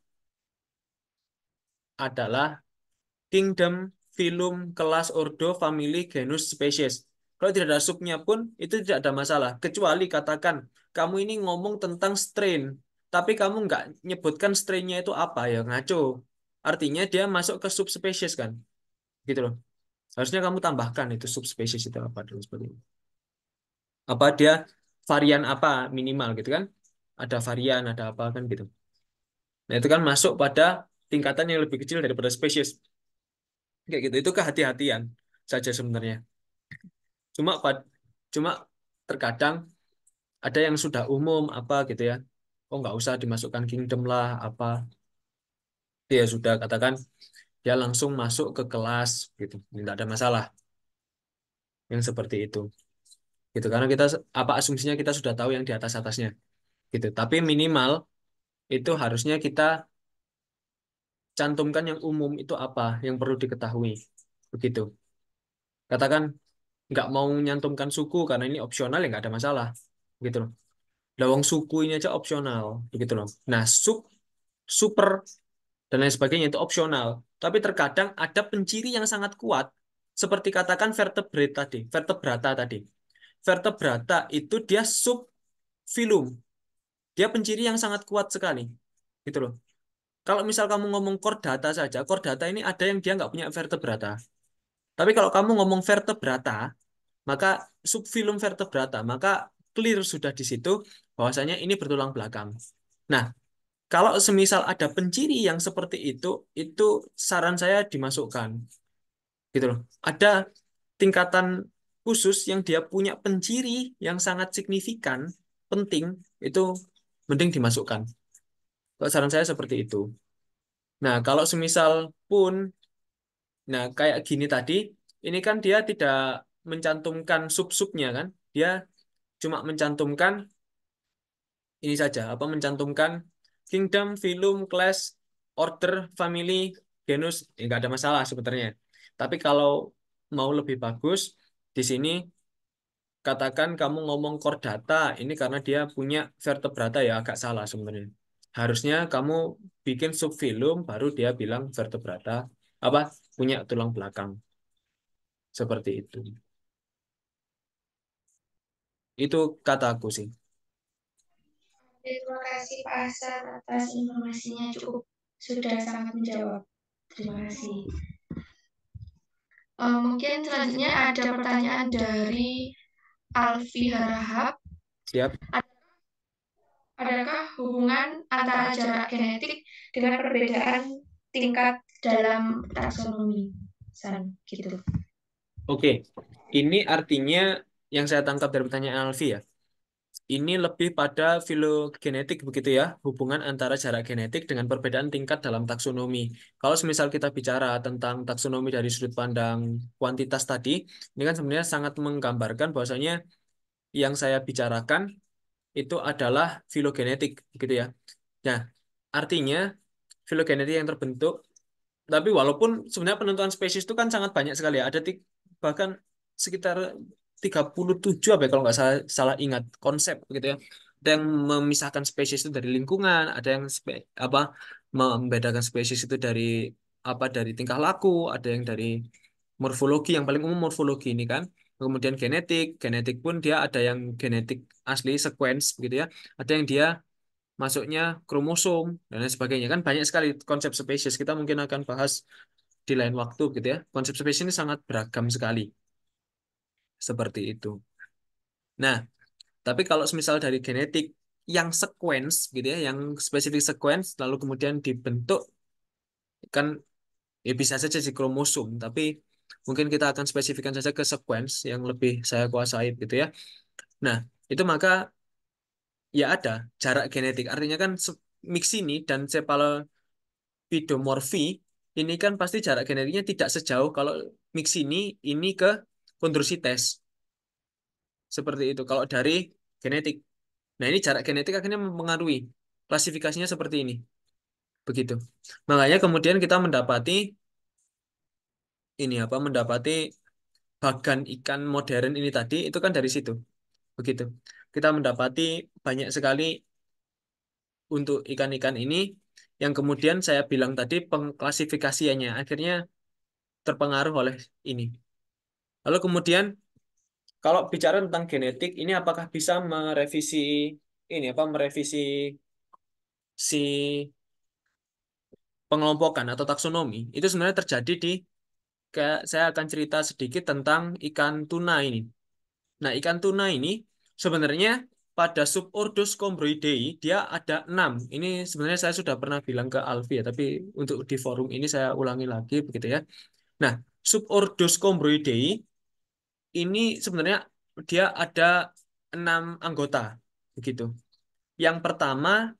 adalah kingdom, phylum, kelas, ordo, family, genus, spesies. Kalau tidak ada subnya pun itu tidak ada masalah. Kecuali katakan kamu ini ngomong tentang strain, tapi kamu nggak nyebutkan strainnya itu apa ya ngaco. Artinya dia masuk ke subspesies kan, gitu loh. Harusnya kamu tambahkan itu subspesies itu apa dulu seperti itu. Apa dia varian apa minimal gitu kan? Ada varian, ada apa kan gitu. Nah itu kan masuk pada tingkatan yang lebih kecil daripada spesies. Kayak gitu. Itu kehati-hatian saja sebenarnya. Cuma cuma terkadang ada yang sudah umum apa gitu ya. Oh nggak usah dimasukkan kingdom lah apa. Ya sudah katakan dia langsung masuk ke kelas gitu. Tidak ada masalah yang seperti itu. Gitu karena kita apa asumsinya kita sudah tahu yang di atas atasnya gitu. Tapi minimal itu harusnya kita cantumkan yang umum itu apa yang perlu diketahui. Begitu. Katakan nggak mau nyantumkan suku karena ini opsional ya nggak ada masalah. Gitu loh. Lawang suku ini aja opsional. Begitu loh. Nah, super, dan lain sebagainya itu opsional. Tapi terkadang ada penciri yang sangat kuat. Seperti katakan vertebrate tadi, vertebrata tadi. Vertebrata itu dia subfilum. Dia penciri yang sangat kuat sekali. Gitu loh. Kalau misal kamu ngomong chordata saja, chordata ini ada yang dia nggak punya vertebrata. Tapi kalau kamu ngomong vertebrata, maka subfilum vertebrata, maka clear sudah di situ bahwasanya ini bertulang belakang. Nah, kalau semisal ada penciri yang seperti itu saran saya dimasukkan. Gitu loh. Ada tingkatan khusus yang dia punya penciri yang sangat signifikan, penting, itu mending dimasukkan. Kalau saran saya seperti itu. Nah, kalau semisal pun, nah kayak gini tadi, ini kan dia tidak mencantumkan sub-subnya kan, dia cuma mencantumkan ini saja, apa mencantumkan kingdom, phylum, class, order, family, genus, ya nggak ada masalah sebenarnya. Tapi kalau mau lebih bagus, di sini katakan kamu ngomong chordata, ini karena dia punya vertebrata ya agak salah sebenarnya. Harusnya kamu bikin subfilum, baru dia bilang vertebrata, apa punya tulang belakang seperti itu. Itu kataku sih. Terima kasih Pak Hasan atas informasinya cukup sudah sangat menjawab. Terima kasih. Mungkin selanjutnya ada pertanyaan dari Alfi Harahap. Siap. Adakah hubungan antara jarak genetik dengan perbedaan tingkat dalam taksonomi? Gitu. Oke, ini artinya yang saya tangkap dari pertanyaan Alfi ya. Ini lebih pada filogenetik begitu ya, hubungan antara jarak genetik dengan perbedaan tingkat dalam taksonomi. Kalau semisal kita bicara tentang taksonomi dari sudut pandang kuantitas tadi, ini kan sebenarnya sangat menggambarkan bahwasanya yang saya bicarakan itu adalah filogenetik begitu ya. Nah, artinya filogenetik yang terbentuk, tapi walaupun sebenarnya penentuan spesies itu kan sangat banyak sekali ya. Ada bahkan sekitar 37 apa ya, kalau nggak salah, salah ingat konsep gitu ya. Ada yang memisahkan spesies itu dari lingkungan, ada yang apa membedakan spesies itu dari apa dari tingkah laku, ada yang dari morfologi, yang paling umum morfologi ini kan. Kemudian genetik, genetik pun dia ada yang genetik asli sequence begitu ya. Ada yang dia masuknya kromosom dan lain sebagainya kan banyak sekali konsep spesies. Kita mungkin akan bahas di lain waktu gitu ya. Konsep spesies ini sangat beragam sekali seperti itu. Nah, tapi kalau misal dari genetik yang sequence gitu ya, yang spesifik sequence lalu kemudian dibentuk kan ya bisa saja di kromosom, tapi mungkin kita akan spesifikkan saja ke sequence yang lebih saya kuasai gitu ya. Nah, itu maka ya ada jarak genetik. Artinya kan mix ini dan cephalopidomorphi ini kan pasti jarak genetiknya tidak sejauh kalau mix ini ke kondrosites. Seperti itu kalau dari genetik. Nah, ini jarak genetik akhirnya mempengaruhi klasifikasinya seperti ini. Begitu. Makanya kemudian kita mendapati ini apa mendapati bagan ikan modern ini tadi itu kan dari situ. Begitu. Kita mendapati banyak sekali untuk ikan-ikan ini yang kemudian saya bilang tadi pengklasifikasiannya akhirnya terpengaruh oleh ini. Lalu kemudian kalau bicara tentang genetik ini apakah bisa merevisi ini apa merevisi si pengelompokan atau taksonomi itu sebenarnya terjadi di kayak saya akan cerita sedikit tentang ikan tuna ini. Nah, ikan tuna ini sebenarnya pada subordus Combroidei dia ada 6. Ini sebenarnya saya sudah pernah bilang ke Alfi ya, tapi untuk di forum ini saya ulangi lagi begitu ya. Nah, subordus Combroidei ini sebenarnya dia ada 6 anggota begitu. Yang pertama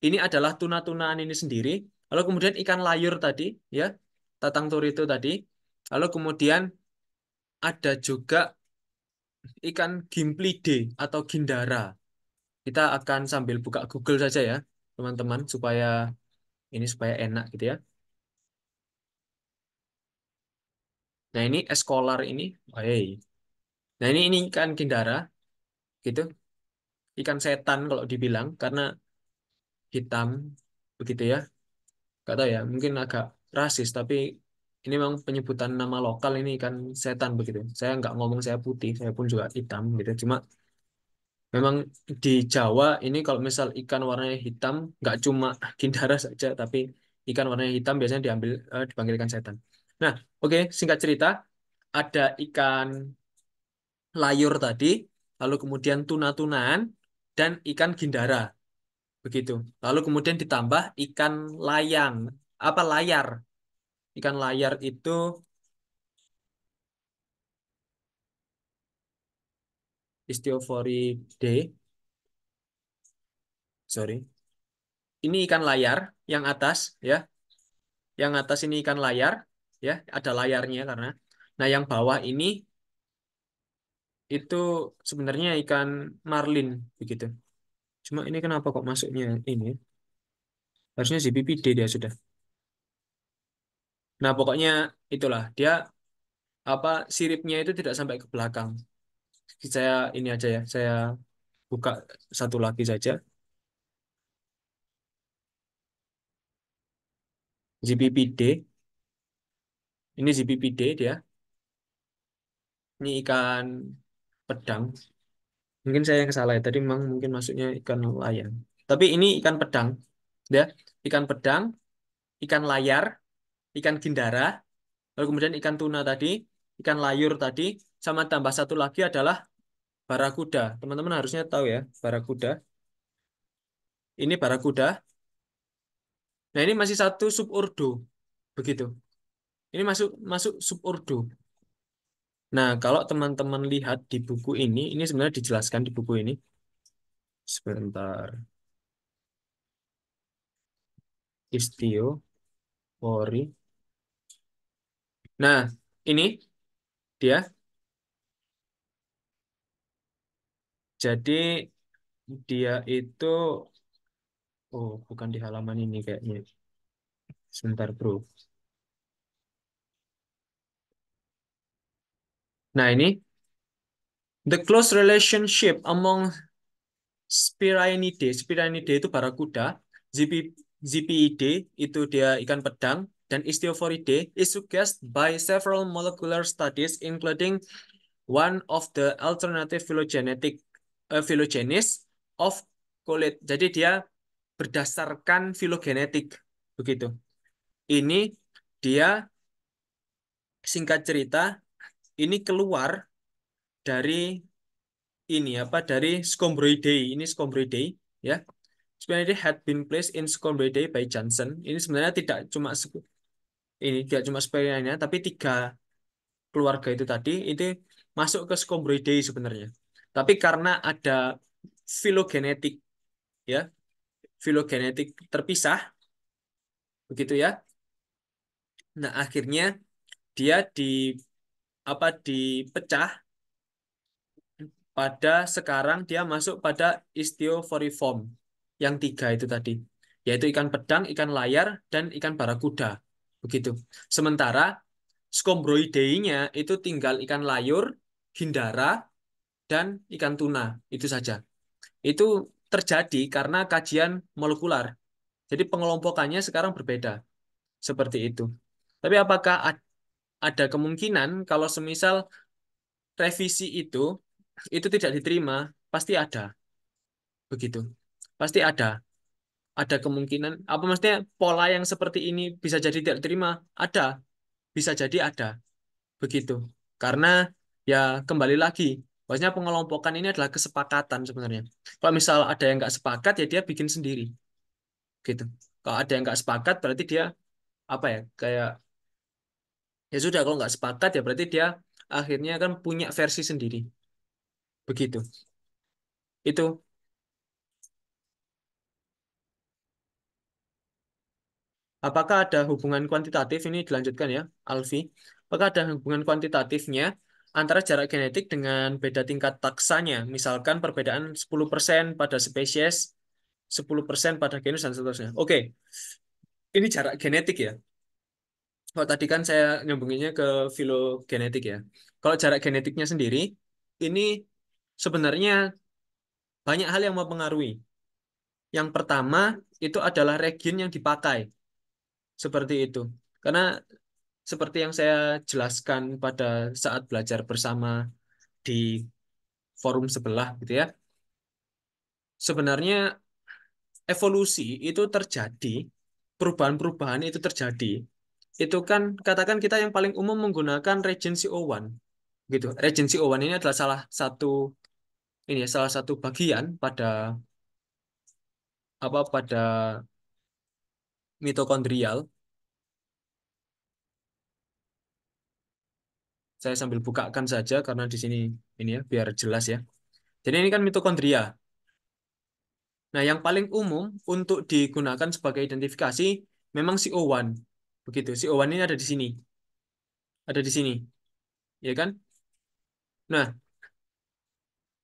ini adalah tuna-tunaan ini sendiri. Lalu kemudian ikan layur tadi, ya, tatang turi itu tadi. Lalu kemudian ada juga ikan gimplide atau gindara. Kita akan sambil buka Google saja ya, teman-teman, supaya enak gitu ya. Nah ini eskolar ini, oh, hey. Nah ini ikan gindara, gitu, ikan setan kalau dibilang karena hitam, begitu ya. Gak tahu ya, mungkin agak rasis, tapi ini memang penyebutan nama lokal ini ikan setan begitu. Saya nggak ngomong saya putih, saya pun juga hitam gitu. Cuma memang di Jawa ini kalau misal ikan warnanya hitam, nggak cuma gindara saja, tapi ikan warnanya hitam biasanya dipanggil ikan setan. Nah, oke, singkat cerita, ada ikan layur tadi, lalu kemudian tuna-tunaan, dan ikan gindara begitu. Lalu kemudian ditambah ikan layang, apa layar. Ikan layar itu Ichthyophoridea, sorry. Ini ikan layar yang atas ya. Yang atas ini ikan layar ya, ada layarnya karena. Nah, yang bawah ini itu sebenarnya ikan marlin begitu. Cuma ini kenapa kok masuknya ini? Harusnya ZPPD dia sudah. Nah, pokoknya itulah dia apa siripnya itu tidak sampai ke belakang. Saya ini aja ya, saya buka satu lagi saja. ZPPD, ini ZPPD dia. Ini ikan pedang. Mungkin saya yang salah ya. Tadi memang mungkin masuknya ikan layang. Tapi ini ikan pedang, ya. Ikan pedang, ikan layar, ikan gindara, lalu kemudian ikan tuna tadi, ikan layur tadi, sama tambah satu lagi adalah barakuda. Teman-teman harusnya tahu ya, barakuda. Ini barakuda. Nah, ini masih satu subordo, begitu. Ini masuk masuk subordo. Nah, kalau teman-teman lihat di buku ini sebenarnya dijelaskan di buku ini. Sebentar. Istio, Ori. Nah, ini dia. Jadi dia itu, oh bukan di halaman ini kayaknya. Sebentar, bro. Nah, ini the close relationship among Spirinidae. Spirinidae itu barakuda. Zipiidae itu dia ikan pedang. Dan Istiophoridae is suggested by several molecular studies including one of the alternative phylogenes of Colid. Jadi dia berdasarkan filogenetik begitu. Ini dia singkat cerita ini keluar dari ini apa dari Scombroideae. Ini Scombroideae ya. Sebenarnya had been placed in Scombroideae by Johnson. Ini sebenarnya tidak cuma Spirina tapi tiga keluarga itu tadi itu masuk ke Scombroideae sebenarnya. Tapi karena ada filogenetik ya, filogenetik terpisah begitu ya. Nah, akhirnya dia dipecah pada sekarang dia masuk pada istioforiform yang tiga itu tadi, yaitu ikan pedang, ikan layar, dan ikan barakuda. Begitu. Sementara Scombroideae-nya itu tinggal ikan layur, gindara, dan ikan tuna. Itu saja. Itu terjadi karena kajian molekular. Jadi pengelompokannya sekarang berbeda. Seperti itu. Tapi apakah ada kemungkinan kalau semisal revisi itu tidak diterima, pasti ada. Begitu. Pasti ada. Ada kemungkinan, apa maksudnya pola yang seperti ini bisa jadi tidak diterima? Ada. Bisa jadi ada. Begitu. Karena ya kembali lagi, maksudnya pengelompokan ini adalah kesepakatan sebenarnya. Kalau misal ada yang nggak sepakat, ya dia bikin sendiri. Gitu. Kalau ada yang nggak sepakat, berarti dia apa ya, kayak ya sudah kalau nggak sepakat ya berarti dia akhirnya kan punya versi sendiri. Begitu. Itu apakah ada hubungan kuantitatif ini dilanjutkan ya, Alfi? Apakah ada hubungan kuantitatifnya antara jarak genetik dengan beda tingkat taksanya? Misalkan perbedaan 10% pada spesies, 10% pada genus dan seterusnya. Oke, ini jarak genetik ya. Kalau tadi kan saya nyambunginnya ke filogenetik ya. Kalau jarak genetiknya sendiri, ini sebenarnya banyak hal yang mempengaruhi. Yang pertama itu adalah region yang dipakai, seperti itu. Karena seperti yang saya jelaskan pada saat belajar bersama di forum sebelah gitu ya. Sebenarnya evolusi itu terjadi, perubahan-perubahan itu terjadi. Itu kan katakan kita yang paling umum menggunakan regency O1 gitu. Regency O1 ini adalah salah satu bagian pada pada mitokondrial. Saya sambil bukakan saja karena di sini ini ya biar jelas ya. Jadi ini kan mitokondria. Nah, yang paling umum untuk digunakan sebagai identifikasi memang CO1. Begitu. CO1 ini ada di sini. Ada di sini, ya kan? Nah,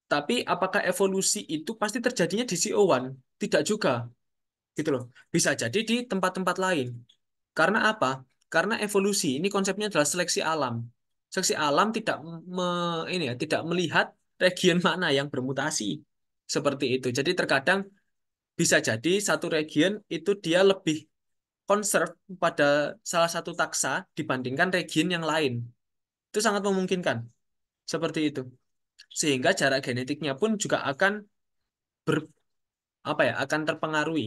tapi apakah evolusi itu pasti terjadinya di CO1? Tidak juga, gitu loh. Bisa jadi di tempat-tempat lain. Karena apa? Karena evolusi ini konsepnya adalah seleksi alam. Seleksi alam tidak melihat region mana yang bermutasi. Seperti itu. Jadi terkadang bisa jadi satu region itu dia lebih conserve pada salah satu taksa dibandingkan region yang lain. Itu sangat memungkinkan. Seperti itu. sehingga jarak genetiknya pun juga akan ber apa ya akan terpengaruhi.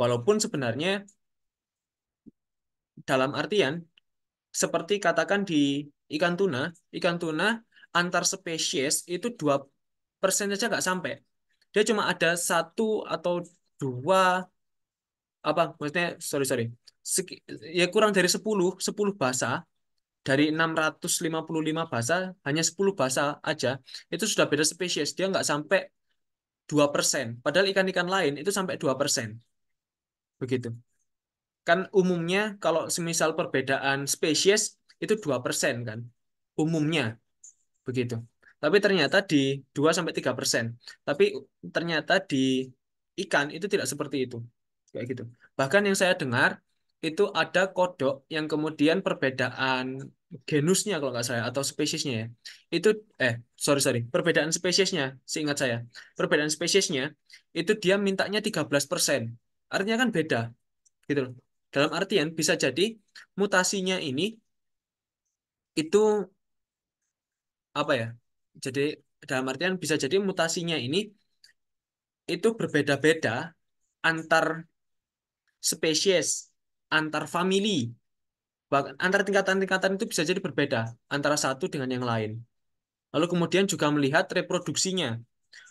Walaupun sebenarnya dalam artian seperti katakan di ikan tuna, ikan tuna antar spesies itu 2% saja nggak sampai. Dia cuma ada satu atau dua apa maksudnya sorry sorry ya kurang dari 10 bahasa dari 655 bahasa hanya 10 bahasa aja itu sudah beda spesies dia nggak sampai 2%. Padahal ikan-ikan lain itu sampai 2%. Begitu. Kan umumnya kalau semisal perbedaan spesies itu 2% kan. Umumnya begitu. Tapi ternyata di 2 sampai 3%. Tapi ternyata di ikan itu tidak seperti itu. Kayak gitu. Bahkan yang saya dengar itu ada kodok yang kemudian perbedaan genusnya kalau nggak salah atau spesiesnya ya. Itu sorry sorry, perbedaan spesiesnya seingat saya. Perbedaan spesiesnya itu dia mintanya 13%. Artinya kan beda gitu loh. Dalam artian bisa jadi mutasinya ini itu apa ya? Jadi dalam artian bisa jadi mutasinya ini itu berbeda-beda antar spesies, antar famili, bahkan antar tingkatan-tingkatan itu bisa jadi berbeda antara satu dengan yang lain. Lalu kemudian juga melihat reproduksinya.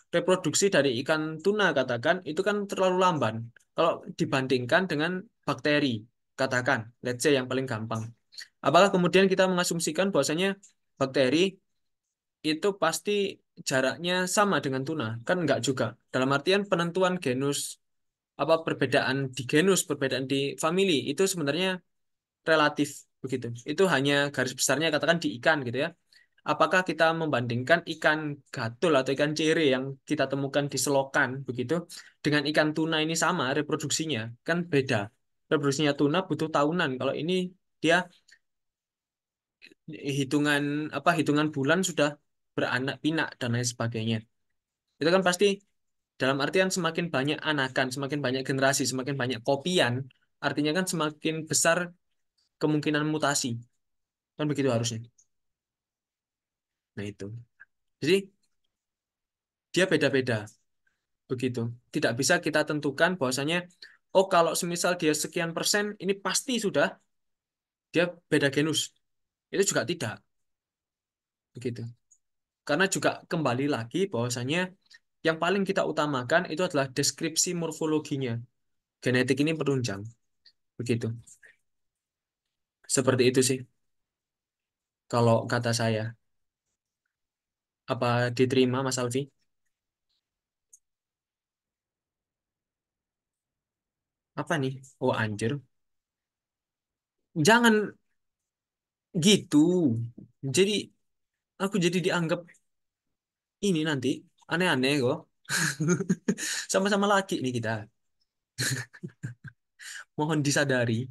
Reproduksi dari ikan tuna katakan itu kan terlalu lamban kalau dibandingkan dengan bakteri, katakan, let's say yang paling gampang. Apakah kemudian kita mengasumsikan bahwasanya bakteri itu pasti jaraknya sama dengan tuna? Kan enggak juga. Dalam artian penentuan genus apa perbedaan di genus, perbedaan di famili itu sebenarnya relatif begitu. Itu hanya garis besarnya katakan di ikan gitu ya. Apakah kita membandingkan ikan gatul atau ikan cere yang kita temukan di selokan begitu dengan ikan tuna ini sama reproduksinya? Kan beda. Reproduksinya tuna butuh tahunan. Kalau ini dia hitungan hitungan bulan sudah beranak pinak dan lain sebagainya. Itu kan pasti dalam artian semakin banyak anakan, semakin banyak generasi, semakin banyak kopian, artinya kan semakin besar kemungkinan mutasi. Kan begitu harusnya. Nah itu. Jadi dia beda-beda begitu. Tidak bisa kita tentukan bahwasanya oh kalau semisal dia sekian persen ini pasti sudah dia beda genus. Itu juga tidak begitu. Karena juga kembali lagi bahwasanya yang paling kita utamakan itu adalah deskripsi morfologinya. Genetik ini penunjang begitu. Seperti itu sih kalau kata saya. Apa diterima Mas Alfi? Apa nih? Oh anjir. Jangan gitu. Jadi aku jadi dianggap ini nanti aneh-aneh kok. Sama-sama laki nih kita. Mohon disadari.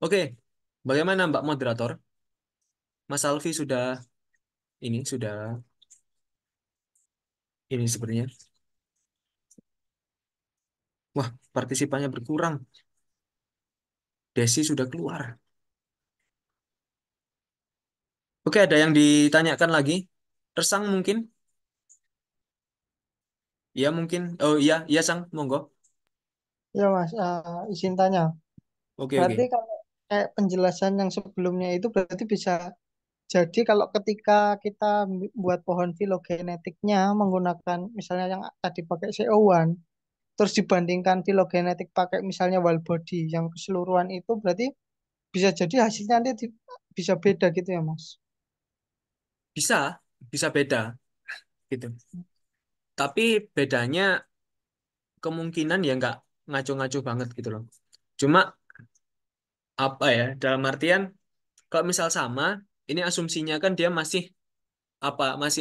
Oke, bagaimana Mbak Moderator? Mas Alfi sudah ini sepertinya. Wah, partisipannya berkurang. Desi sudah keluar. Oke, ada yang ditanyakan lagi? Resang mungkin? Ya mungkin. Oh iya, iya Sang, monggo. Ya Mas, izin tanya. Oke, Berarti oke. kalau kayak penjelasan yang sebelumnya itu berarti bisa jadi kalau ketika kita buat pohon filogenetiknya menggunakan misalnya yang tadi pakai CO1, terus dibandingkan filogenetik pakai misalnya wild body yang keseluruhan itu berarti bisa jadi hasilnya nanti bisa beda gitu ya Mas. Bisa, bisa beda gitu. Tapi bedanya kemungkinan ya nggak ngaco-ngaco banget gitu loh. Cuma apa ya, dalam artian kalau misal sama, ini asumsinya kan dia masih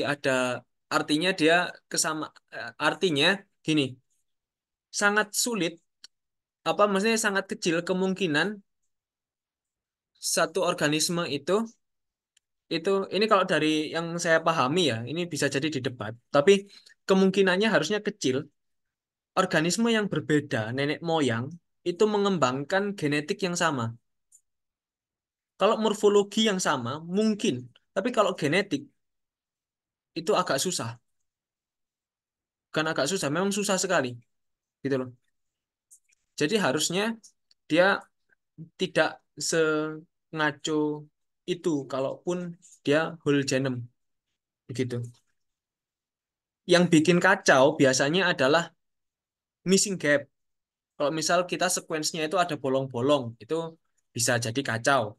ada artinya dia kesama artinya gini, sangat sulit maksudnya sangat kecil kemungkinan satu organisme itu ini kalau dari yang saya pahami ya, ini bisa jadi di debat, tapi kemungkinannya harusnya kecil organisme yang berbeda nenek moyang itu mengembangkan genetik yang sama. Kalau morfologi yang sama, mungkin. Tapi kalau genetik itu agak susah. Kan agak susah, memang susah sekali gitu loh. Jadi harusnya dia tidak sengaco itu kalaupun dia whole genome begitu. Yang bikin kacau biasanya adalah missing gap. Kalau misal kita sequence-nya itu ada bolong-bolong, itu bisa jadi kacau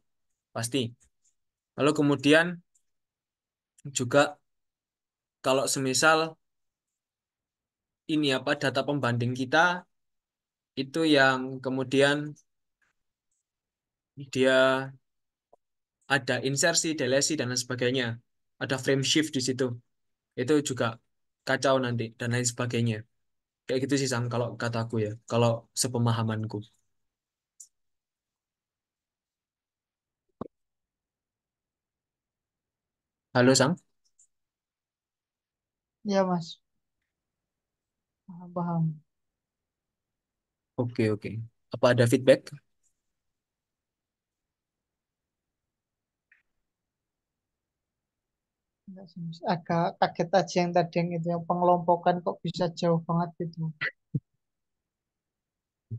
pasti. Lalu kemudian juga kalau semisal ini apa data pembanding kita itu yang kemudian dia ada insersi, delesi dan lain sebagainya. Ada frame shift di situ. Itu juga kacau nanti dan lain sebagainya. Kayak gitu sih Sang kalau kataku ya. Kalau sepemahamanku. Halo Sang. Ya Mas, paham, paham. Oke oke. Apa ada feedback? Enggak sih, Mas. Agak kaget aja yang tadi yang itu yang pengelompokan kok bisa jauh banget gitu.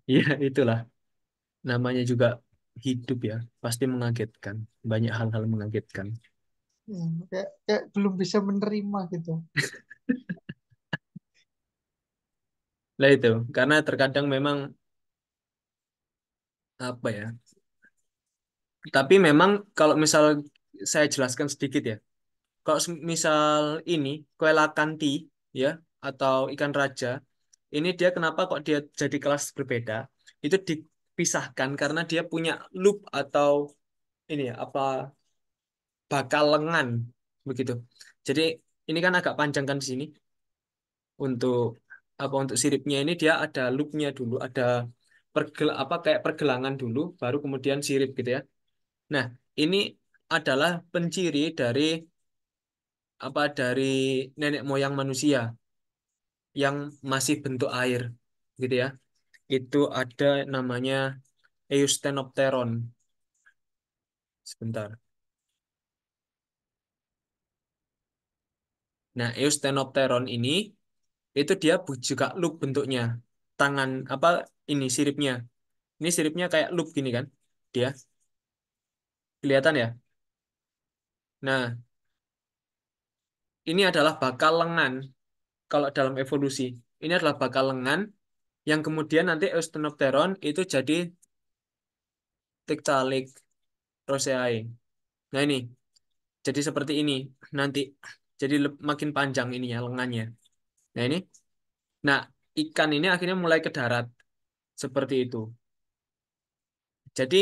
Iya itulah. Namanya juga hidup ya. Pasti mengagetkan. Banyak hal-hal mengagetkan. Ya, kayak belum bisa menerima gitu. Lah itu. Karena terkadang memang apa ya. Tapi memang kalau misal saya jelaskan sedikit ya. Kalau misal ini Coelacanthi ya atau ikan raja, ini dia kenapa kok dia jadi kelas berbeda? Itu dipisahkan karena dia punya loop atau ini ya apa bakal lengan begitu. Jadi ini kan agak panjang kan di sini untuk apa untuk siripnya ini dia ada loopnya dulu, ada apa kayak pergelangan dulu, baru kemudian sirip gitu ya. Nah ini adalah penciri dari apa dari nenek moyang manusia yang masih bentuk air gitu ya. Itu ada namanya Eusthenopteron. Sebentar. Nah, Eusthenopteron ini itu dia juga loop bentuknya. Tangan apa ini siripnya. Ini siripnya kayak loop gini kan. Dia kelihatan ya. Nah, ini adalah bakal lengan kalau dalam evolusi. Ini adalah bakal lengan yang kemudian nanti Eusthenopteron itu jadi Tiktaalik roseae. Nah, ini jadi seperti ini nanti. Jadi makin panjang ininya lengannya. Nah, ini. Nah, ikan ini akhirnya mulai ke darat seperti itu. Jadi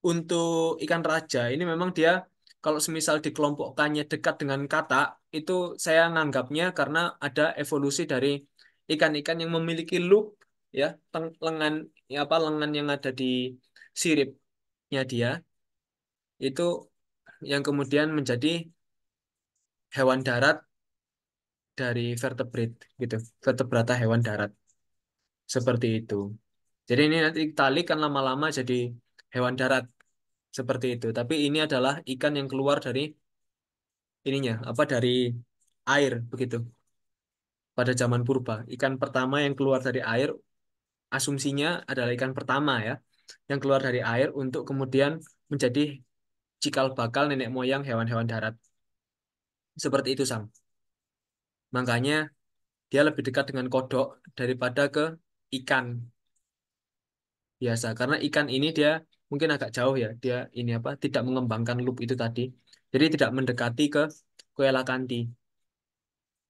untuk ikan raja ini memang dia kalau semisal dikelompokkannya dekat dengan kata itu saya nganggapnya karena ada evolusi dari ikan-ikan yang memiliki loop ya lengan ya apa lengan yang ada di siripnya dia itu yang kemudian menjadi hewan darat dari vertebrate gitu vertebrata hewan darat seperti itu. Jadi ini nanti tali kan lama-lama jadi hewan darat seperti itu. Tapi ini adalah ikan yang keluar dari ininya, apa dari air begitu. Pada zaman purba, ikan pertama yang keluar dari air, asumsinya adalah ikan pertama ya, yang keluar dari air untuk kemudian menjadi cikal bakal nenek moyang hewan-hewan darat. Seperti itu, Sam. Makanya dia lebih dekat dengan kodok daripada ke ikan biasa. Karena ikan ini dia mungkin agak jauh ya, dia ini apa, tidak mengembangkan loop itu tadi. Jadi tidak mendekati ke Coelacanthi.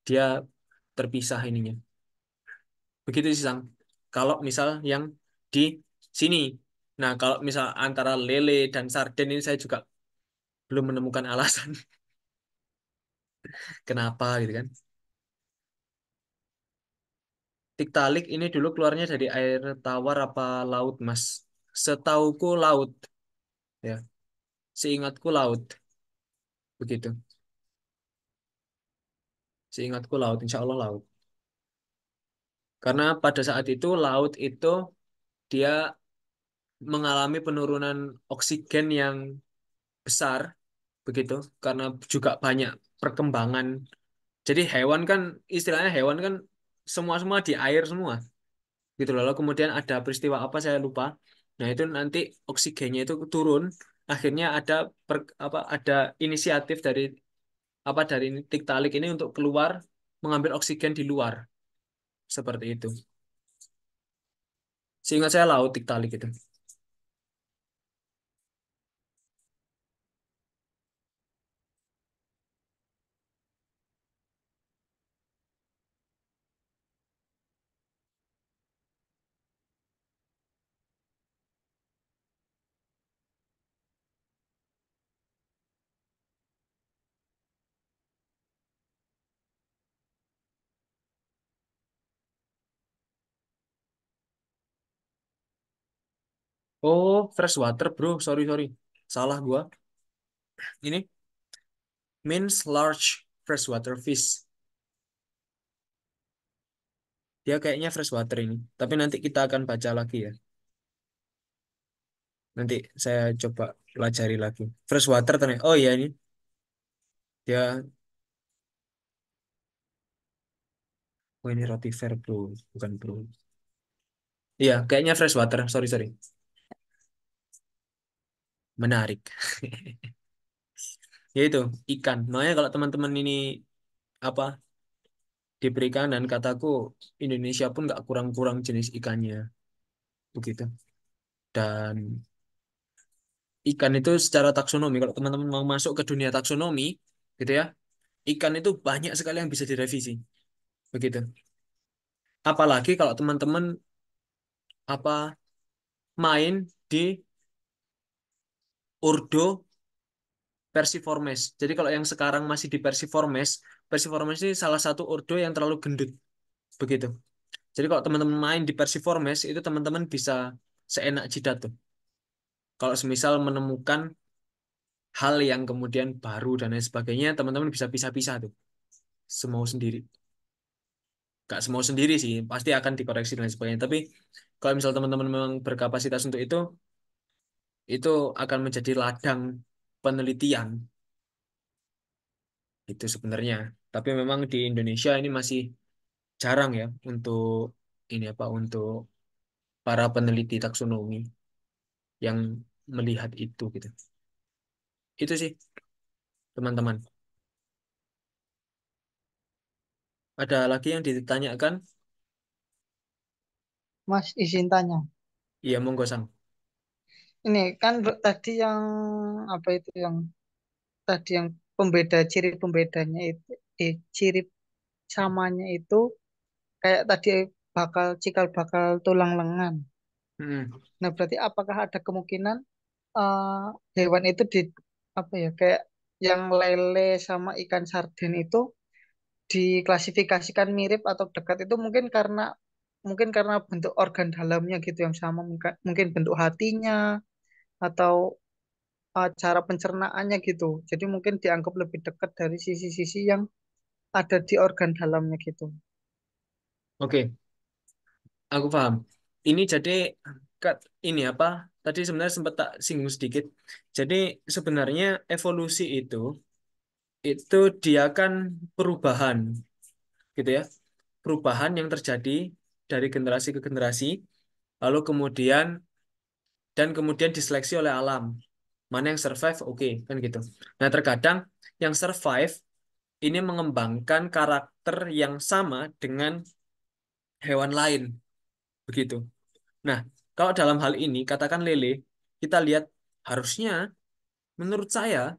Dia terpisah ininya. Begitu sih, Sang. Kalau misal yang di sini. Nah, kalau misal antara lele dan sarden ini saya juga belum menemukan alasan kenapa gitu kan. Tiktaalik ini dulu keluarnya dari air tawar apa laut, Mas? Setauku laut, ya. Seingatku laut, begitu. Seingatku laut, insya Allah laut. Karena pada saat itu laut itu dia mengalami penurunan oksigen yang besar begitu. Karena juga banyak perkembangan. Jadi hewan kan istilahnya hewan kan semua di air semua gitu loh. Lalu kemudian ada peristiwa apa saya lupa. Nah, itu nanti oksigennya itu turun. Akhirnya ada inisiatif dari Tiktaalik ini untuk keluar mengambil oksigen di luar seperti itu. Seingat saya laut Tiktaalik itu. Oh, fresh water, bro. Sorry, sorry. Salah gua. Ini means large freshwater fish. Dia kayaknya freshwater ini. Tapi nanti kita akan baca lagi ya. Nanti saya coba pelajari lagi. Freshwater ternyata. Oh iya ini. Dia, oh ini rotifer, bro. Bukan, bro. Iya, kayaknya freshwater. Sorry, sorry. Menarik. Ya itu, ikan. Makanya kalau teman-teman ini apa diberikan dan kataku Indonesia pun nggak kurang-kurang jenis ikannya. Begitu. Dan ikan itu secara taksonomi, kalau teman-teman mau masuk ke dunia taksonomi, gitu ya, ikan itu banyak sekali yang bisa direvisi, begitu. Apalagi kalau teman-teman apa main di Urdo Persiformes. Jadi kalau yang sekarang masih di Persiformes, Persiformes ini salah satu Urdo yang terlalu gendut, begitu. Jadi kalau teman-teman main di Persiformes itu teman-teman bisa seenak jidat tuh. Kalau semisal menemukan hal yang kemudian baru dan lain sebagainya, teman-teman bisa pisah-pisah tuh, semau sendiri. Gak semau sendiri sih, pasti akan dikoreksi dan lain sebagainya. Tapi kalau misal teman-teman memang berkapasitas untuk itu akan menjadi ladang penelitian itu sebenarnya. Tapi memang di Indonesia ini masih jarang ya untuk ini apa untuk para peneliti taksonomi yang melihat itu gitu. Itu sih teman-teman. Ada lagi yang ditanyakan? Mas izin tanya. Iya, monggo Sang. Ini kan tadi yang apa itu yang tadi yang pembeda ciri pembedanya itu ciri samanya itu kayak tadi cikal bakal tulang lengan. Hmm. Nah, berarti apakah ada kemungkinan eh, hewan itu di apa ya kayak yang lele sama ikan sarden itu diklasifikasikan mirip atau dekat itu mungkin karena bentuk organ dalamnya gitu yang sama mungkin bentuk hatinya atau cara pencernaannya gitu. Jadi mungkin dianggap lebih dekat dari sisi-sisi yang ada di organ dalamnya gitu. Oke, aku paham. Ini jadi ini apa? Tadi sebenarnya sempat tak singgung sedikit. Jadi sebenarnya evolusi itu dia kan perubahan gitu ya. Perubahan yang terjadi dari generasi ke generasi, lalu kemudian diseleksi oleh alam. Mana yang survive, oke, kan gitu. Nah, terkadang yang survive ini mengembangkan karakter yang sama dengan hewan lain, begitu. Nah, kalau dalam hal ini, katakan lele, kita lihat harusnya, menurut saya,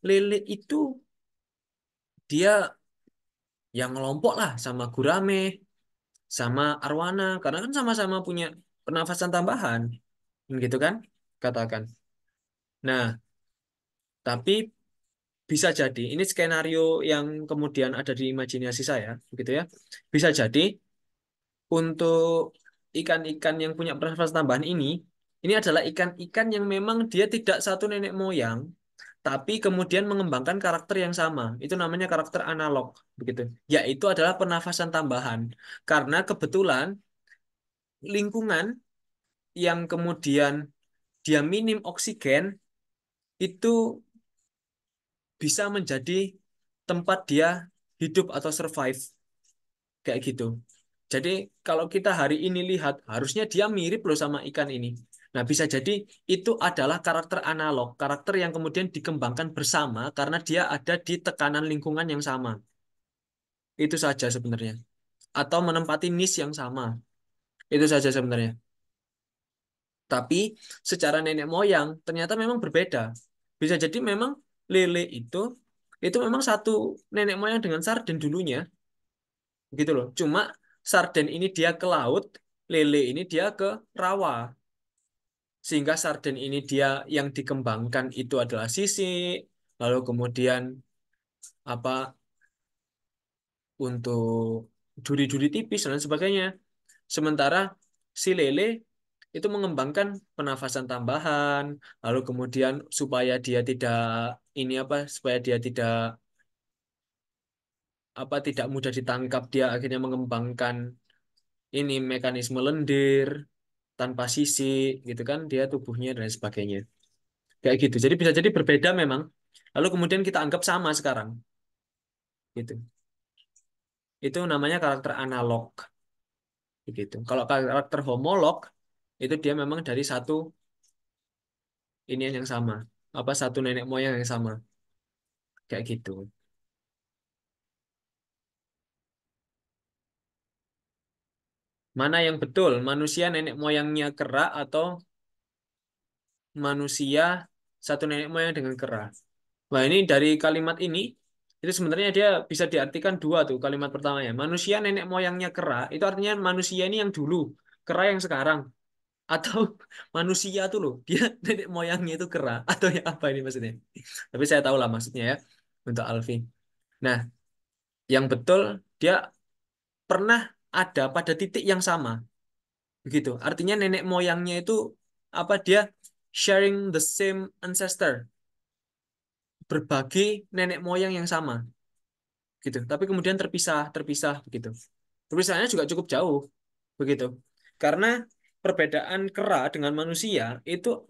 lele itu dia yang ngelompok lah sama gurame, sama arwana, karena kan sama-sama punya pernafasan tambahan, gitu kan, katakan. Nah, tapi bisa jadi, ini skenario yang kemudian ada di imajinasi saya, begitu ya. Bisa jadi untuk ikan-ikan yang punya pernafasan tambahan ini adalah ikan-ikan yang memang dia tidak satu nenek moyang, tapi kemudian mengembangkan karakter yang sama. Itu namanya karakter analog, begitu. Yaitu adalah pernafasan tambahan. Karena kebetulan lingkungan yang kemudian dia minim oksigen itu bisa menjadi tempat dia hidup atau survive kayak gitu. Jadi kalau kita hari ini lihat harusnya dia mirip loh sama ikan ini. Nah, bisa jadi itu adalah karakter analog, karakter yang kemudian dikembangkan bersama karena dia ada di tekanan lingkungan yang sama. Itu saja sebenarnya. Atau menempati niche yang sama. Itu saja sebenarnya. Tapi secara nenek moyang ternyata memang berbeda. Bisa jadi memang lele itu memang satu nenek moyang dengan sarden dulunya, gitu loh. Cuma sarden ini dia ke laut, lele ini dia ke rawa. Sehingga sarden ini dia yang dikembangkan itu adalah sisik, lalu kemudian apa untuk duri-duri tipis dan sebagainya. Sementara si lele itu mengembangkan penafasan tambahan, lalu kemudian supaya dia tidak ini apa, supaya dia tidak mudah ditangkap, dia akhirnya mengembangkan ini mekanisme lendir tanpa sisik, gitu kan, dia tubuhnya dan sebagainya. Kayak gitu. Jadi bisa jadi berbeda memang. Lalu kemudian kita anggap sama sekarang, gitu. Itu namanya karakter analog, gitu. Kalau karakter homolog itu dia memang dari satu ini yang sama, apa satu nenek moyang yang sama, kayak gitu. Mana yang betul? Manusia nenek moyangnya kera atau manusia satu nenek moyang dengan kera? Wah, ini dari kalimat ini itu sebenarnya dia bisa diartikan dua tuh kalimat pertamanya. Manusia nenek moyangnya kera itu artinya manusia ini yang dulu, kera yang sekarang. Atau manusia tuh loh, dia nenek moyangnya itu kera. Atau ya apa ini maksudnya? Tapi saya tahu lah maksudnya ya untuk Alfi. Nah, yang betul dia pernah ada pada titik yang sama. Begitu. Artinya nenek moyangnya itu apa dia sharing the same ancestor, berbagi nenek moyang yang sama gitu. Tapi kemudian terpisah, terpisah begitu. Perpisahannya juga cukup jauh begitu. Karena perbedaan kera dengan manusia itu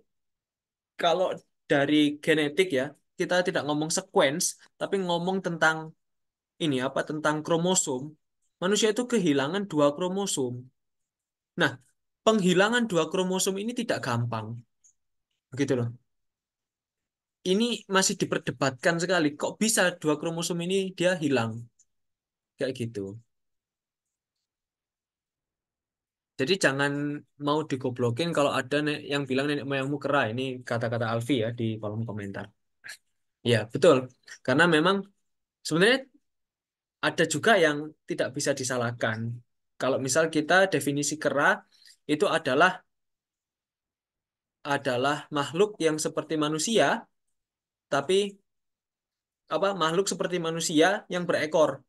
kalau dari genetik ya, kita tidak ngomong sequence, tapi ngomong tentang ini apa tentang kromosom. Manusia itu kehilangan dua kromosom. Nah, penghilangan dua kromosom ini tidak gampang, begitu loh. Ini masih diperdebatkan sekali. Kok bisa dua kromosom ini dia hilang? Kayak gitu. Jadi jangan mau digoblokin kalau ada yang bilang nenek moyangmu kera. Ini kata-kata Alfi ya di kolom komentar. Ya, betul. Karena memang sebenarnya ada juga yang tidak bisa disalahkan. Kalau misal kita definisi kera itu adalah makhluk yang seperti manusia, tapi apa makhluk seperti manusia yang berekor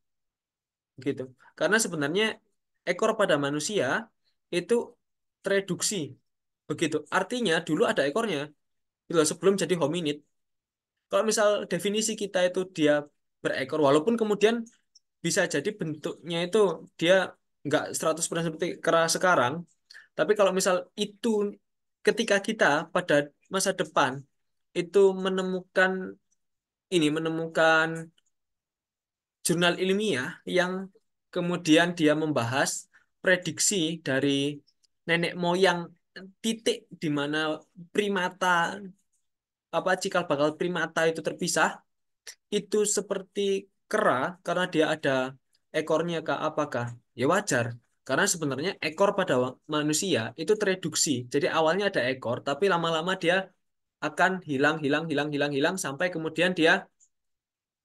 gitu. Karena sebenarnya ekor pada manusia itu tereduksi begitu. Artinya dulu ada ekornya gitu loh, sebelum jadi hominid. Kalau misal definisi kita itu dia berekor, walaupun kemudian bisa jadi bentuknya itu dia nggak 100% seperti kera sekarang, tapi kalau misal itu ketika kita pada masa depan itu menemukan jurnal ilmiah yang kemudian dia membahas prediksi dari nenek moyang titik di mana primata cikal bakal primata itu terpisah itu seperti kera karena dia ada ekornya kah apakah ya wajar karena sebenarnya ekor pada manusia itu tereduksi jadi awalnya ada ekor tapi lama-lama dia akan hilang hilang hilang hilang hilang sampai kemudian dia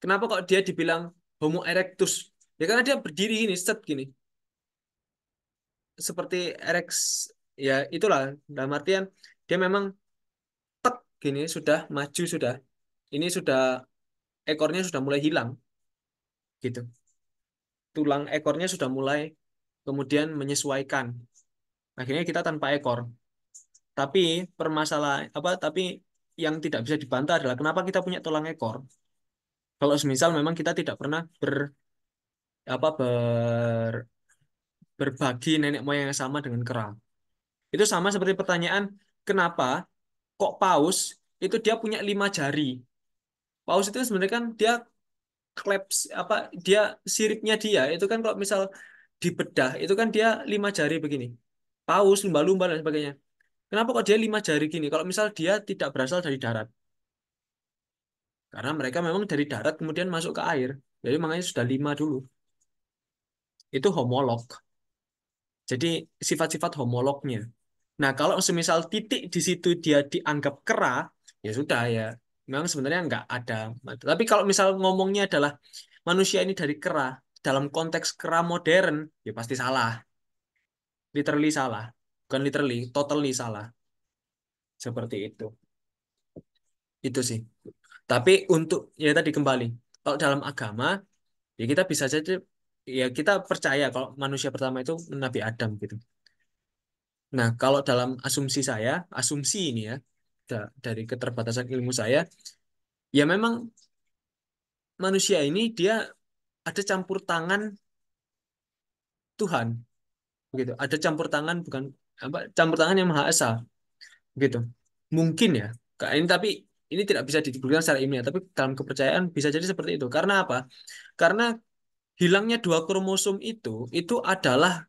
kenapa kok dia dibilang Homo erectus ya karena dia berdiri gini set gini seperti erex ya itulah dalam artian dia memang tek gini sudah maju sudah ini sudah ekornya sudah mulai hilang gitu tulang ekornya sudah mulai kemudian menyesuaikan. Akhirnya kita tanpa ekor. Tapi permasalahan apa? Tapi yang tidak bisa dibantah adalah kenapa kita punya tulang ekor. Kalau semisal memang kita tidak pernah apa berbagi nenek moyang yang sama dengan kera. Itu sama seperti pertanyaan kenapa kok paus itu dia punya 5 jari. Paus itu sebenarnya kan dia claps apa dia siripnya dia itu kan kalau misal dibedah itu kan dia 5 jari begini. Paus, lumba-lumba dan sebagainya. Kenapa kok dia 5 jari gini? Kalau misal dia tidak berasal dari darat, karena mereka memang dari darat kemudian masuk ke air. Jadi makanya sudah 5 dulu. Itu homolog. Jadi sifat-sifat homolognya. Nah, kalau semisal titik di situ dia dianggap kera, ya sudah ya. Memang sebenarnya nggak ada. Tapi kalau misal ngomongnya adalah manusia ini dari kera, dalam konteks kera modern, ya pasti salah. Literally salah. Bukan literally, totally salah. Seperti itu. Itu sih. Tapi untuk, ya tadi kembali. Kalau dalam agama, ya kita bisa saja, ya kita percaya kalau manusia pertama itu Nabi Adam gitu. Nah, kalau dalam asumsi saya, asumsi ini ya, dari keterbatasan ilmu saya, ya memang manusia ini dia ada campur tangan Tuhan, begitu. Ada campur tangan bukan apa campur tangan yang Maha Esa, gitu. Mungkin ya, ini tapi ini tidak bisa dibuktikan secara ilmiah, tapi dalam kepercayaan bisa jadi seperti itu. Karena apa? Karena hilangnya 2 kromosom itu adalah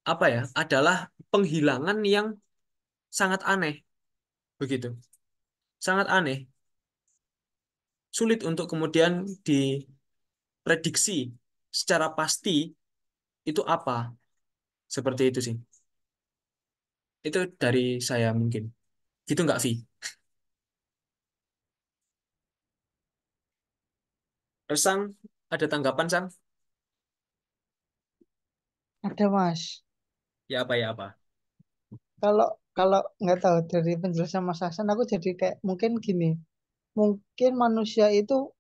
apa ya? Adalah penghilangan yang sangat aneh, begitu. Sangat aneh, sulit untuk kemudian diprediksi secara pasti itu apa. Seperti itu sih. Itu dari saya mungkin. Gitu nggak, Vi? Terus, Sang, ada tanggapan, Sang? Ada Mas. Ya apa, ya apa? Kalau kalau nggak tahu dari penjelasan Mas Hasan, aku jadi kayak mungkin gini, mungkin manusia itu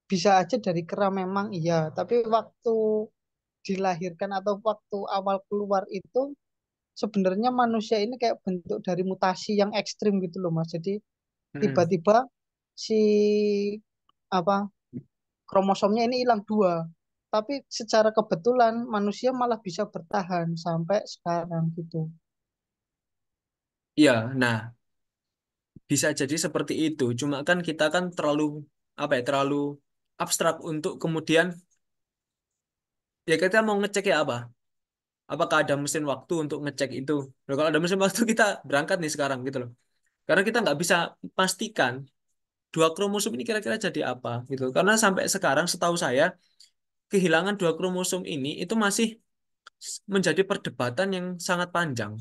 bisa aja dari kera memang iya, tapi waktu dilahirkan atau waktu awal keluar itu sebenarnya manusia ini kayak bentuk dari mutasi yang ekstrim gitu loh Mas. Jadi Mm-mm. tiba-tiba si apa kromosomnya ini hilang 2. Tapi secara kebetulan manusia malah bisa bertahan sampai sekarang gitu. Iya, nah, bisa jadi seperti itu. Cuma kan kita kan terlalu, apa ya, terlalu abstrak untuk kemudian, ya kita mau ngecek ya apa? Apakah ada mesin waktu untuk ngecek itu? Nah, kalau ada mesin waktu kita berangkat nih sekarang gitu loh. Karena kita nggak bisa pastikan 2 kromosom ini kira-kira jadi apa gitu. Karena sampai sekarang setahu saya kehilangan 2 kromosom ini itu masih menjadi perdebatan yang sangat panjang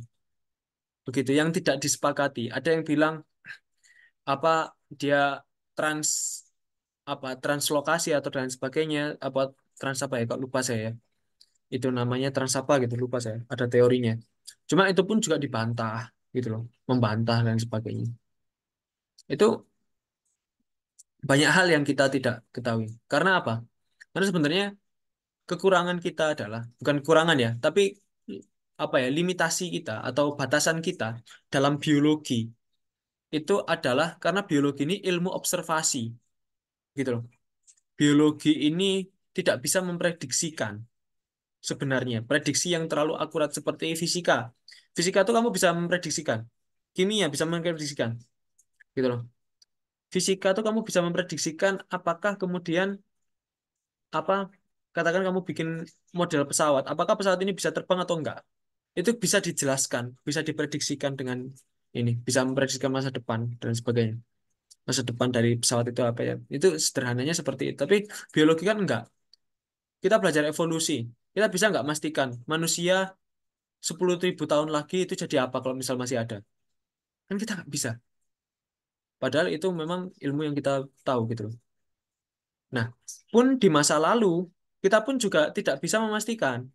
begitu yang tidak disepakati. Ada yang bilang apa dia trans translokasi atau dan sebagainya apa trans apa ya kok lupa saya ya. Itu namanya trans apa gitu lupa saya. Ada teorinya. Cuma itu pun juga dibantah gitu loh, membantah dan sebagainya. Itu banyak hal yang kita tidak ketahui. Karena apa? Karena sebenarnya kekurangan kita adalah bukan kekurangan ya, tapi apa ya limitasi kita atau batasan kita dalam biologi itu adalah karena biologi ini ilmu observasi gitu loh. Biologi ini tidak bisa memprediksikan sebenarnya prediksi yang terlalu akurat seperti fisika. Fisika itu kamu bisa memprediksikan, kimia bisa memprediksikan gitu loh. Fisika itu kamu bisa memprediksikan apakah kemudian apa katakan kamu bikin model pesawat, apakah pesawat ini bisa terbang atau enggak. Itu bisa dijelaskan, bisa diprediksikan dengan ini, bisa memprediksikan masa depan dan sebagainya. Masa depan dari pesawat itu apa ya? Itu sederhananya seperti itu. Tapi biologi kan enggak. Kita belajar evolusi. Kita bisa enggak memastikan manusia 10.000 tahun lagi itu jadi apa kalau misal masih ada? Kan kita nggak bisa. Padahal itu memang ilmu yang kita tahu gitu loh. Nah, pun di masa lalu kita pun juga tidak bisa memastikan.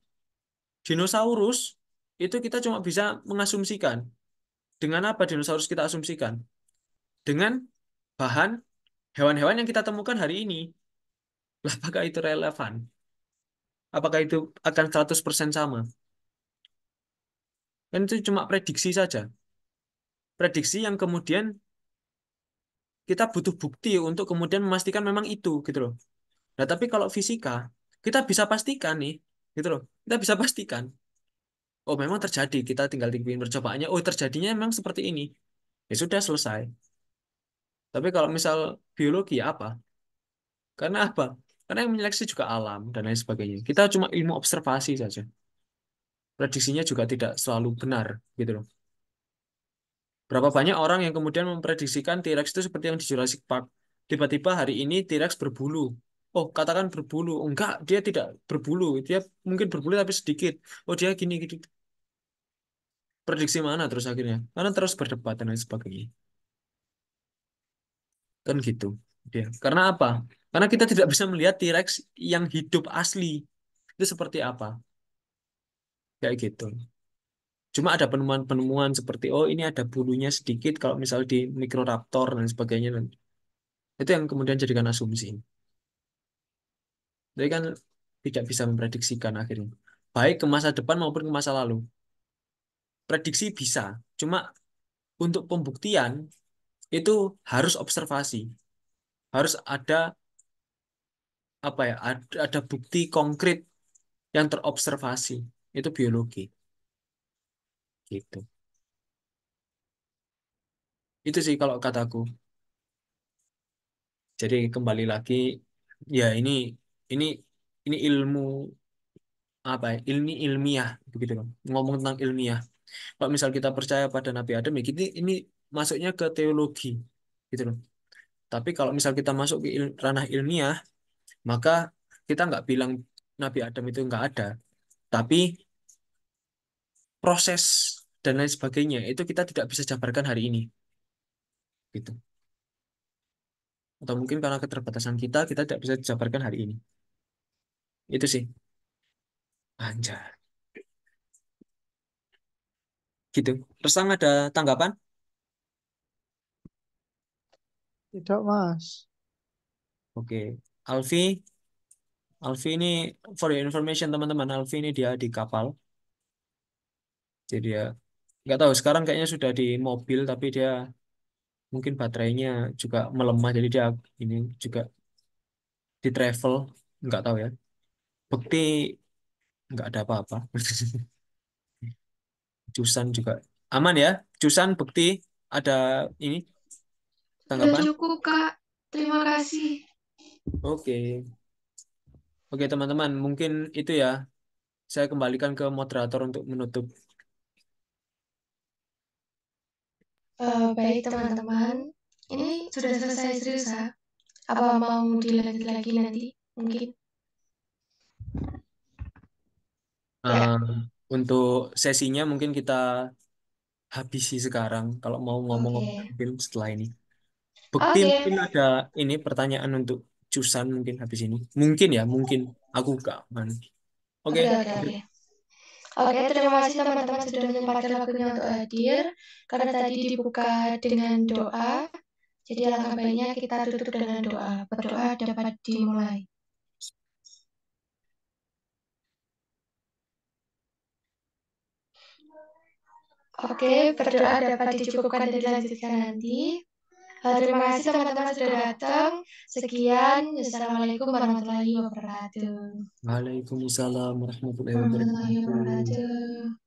Dinosaurus itu kita cuma bisa mengasumsikan. Dengan apa dinosaurus kita asumsikan? Dengan bahan hewan-hewan yang kita temukan hari ini. Lah, apakah itu relevan? Apakah itu akan 100% sama? Kan itu cuma prediksi saja. Prediksi yang kemudian kita butuh bukti untuk kemudian memastikan memang itu gitu loh. Nah, tapi kalau fisika, kita bisa pastikan nih, gitu loh. Kita bisa pastikan. Oh, memang terjadi. Kita tinggal bikin percobaannya. Oh, terjadinya memang seperti ini. Ya sudah selesai. Tapi kalau misal biologi apa? Karena apa? Karena yang menyeleksi juga alam dan lain sebagainya. Kita cuma ilmu observasi saja. Prediksinya juga tidak selalu benar, gitu loh. Berapa banyak orang yang kemudian memprediksikan T-Rex itu seperti yang di Jurassic Park. Tiba-tiba hari ini T-Rex berbulu. Oh, katakan berbulu. Enggak, dia tidak berbulu. Dia mungkin berbulu tapi sedikit. Oh, dia gini, gitu. Prediksi mana terus akhirnya? Karena terus berdebat dan lain sebagainya. Kan gitu. Dia. Karena apa? Karena kita tidak bisa melihat T-Rex yang hidup asli. Itu seperti apa? Kayak gitu. Cuma ada penemuan-penemuan seperti, oh ini ada bulunya sedikit kalau misal di Microraptor dan sebagainya. Itu yang kemudian jadikan asumsi. Jadi kan tidak bisa memprediksikan akhirnya. Baik ke masa depan maupun ke masa lalu. Prediksi bisa. Cuma untuk pembuktian itu harus observasi. Harus ada apa ya? Ada bukti konkret yang terobservasi. Itu biologi. Gitu. Itu sih kalau kataku. Jadi kembali lagi ya ini ini ilmu apa ya? Ilmiah begitu loh. Ngomong tentang ilmiah. Kalau misal kita percaya pada Nabi Adam ya ini masuknya ke teologi gitu loh. Tapi kalau misal kita masuk ke ranah ilmiah, maka kita nggak bilang Nabi Adam itu nggak ada, tapi proses dan lain sebagainya itu kita tidak bisa jabarkan hari ini, gitu. Atau mungkin karena keterbatasan kita tidak bisa jabarkan hari ini. Itu sih, anjay, gitu. Terus Sang ada tanggapan? Tidak, Mas. Oke, Alfi, Alfi ini for your information teman-teman, Alfi ini dia di kapal, jadi dia nggak tahu sekarang kayaknya sudah di mobil, tapi dia mungkin baterainya juga melemah, jadi dia ini juga di travel, nggak tahu ya. Bekti nggak ada apa-apa. Jusan juga aman ya. Jusan Bekti ada ini Sudah tanggapan? cukup, Kak. Terima kasih. Oke, oke teman-teman, mungkin itu ya. Saya kembalikan ke moderator untuk menutup. Baik, teman-teman. Ini sudah selesai serius, ya? Apa mau dilanjut lagi nanti? Mungkin. Ya, Eh, untuk sesinya mungkin kita habisi sekarang. Kalau mau ngomong-ngomong oke. film setelah ini. Bekti Oke, mungkin ada ini pertanyaan untuk Jusan mungkin habis ini. Mungkin ya, mungkin. Aku gak aman. Oke. oke. Oke, terima kasih teman-teman sudah menyempatkan waktunya untuk hadir. Karena tadi dibuka dengan doa, jadi alangkah baiknya kita tutup dengan doa. Berdoa dapat dimulai. Oke, berdoa dapat dicukupkan dan dilanjutkan nanti. Terima kasih teman-teman sudah datang. Sekian, Assalamualaikum warahmatullahi wabarakatuh. Waalaikumsalam warahmatullahi Warahmatullahi wabarakatuh. wabarakatuh.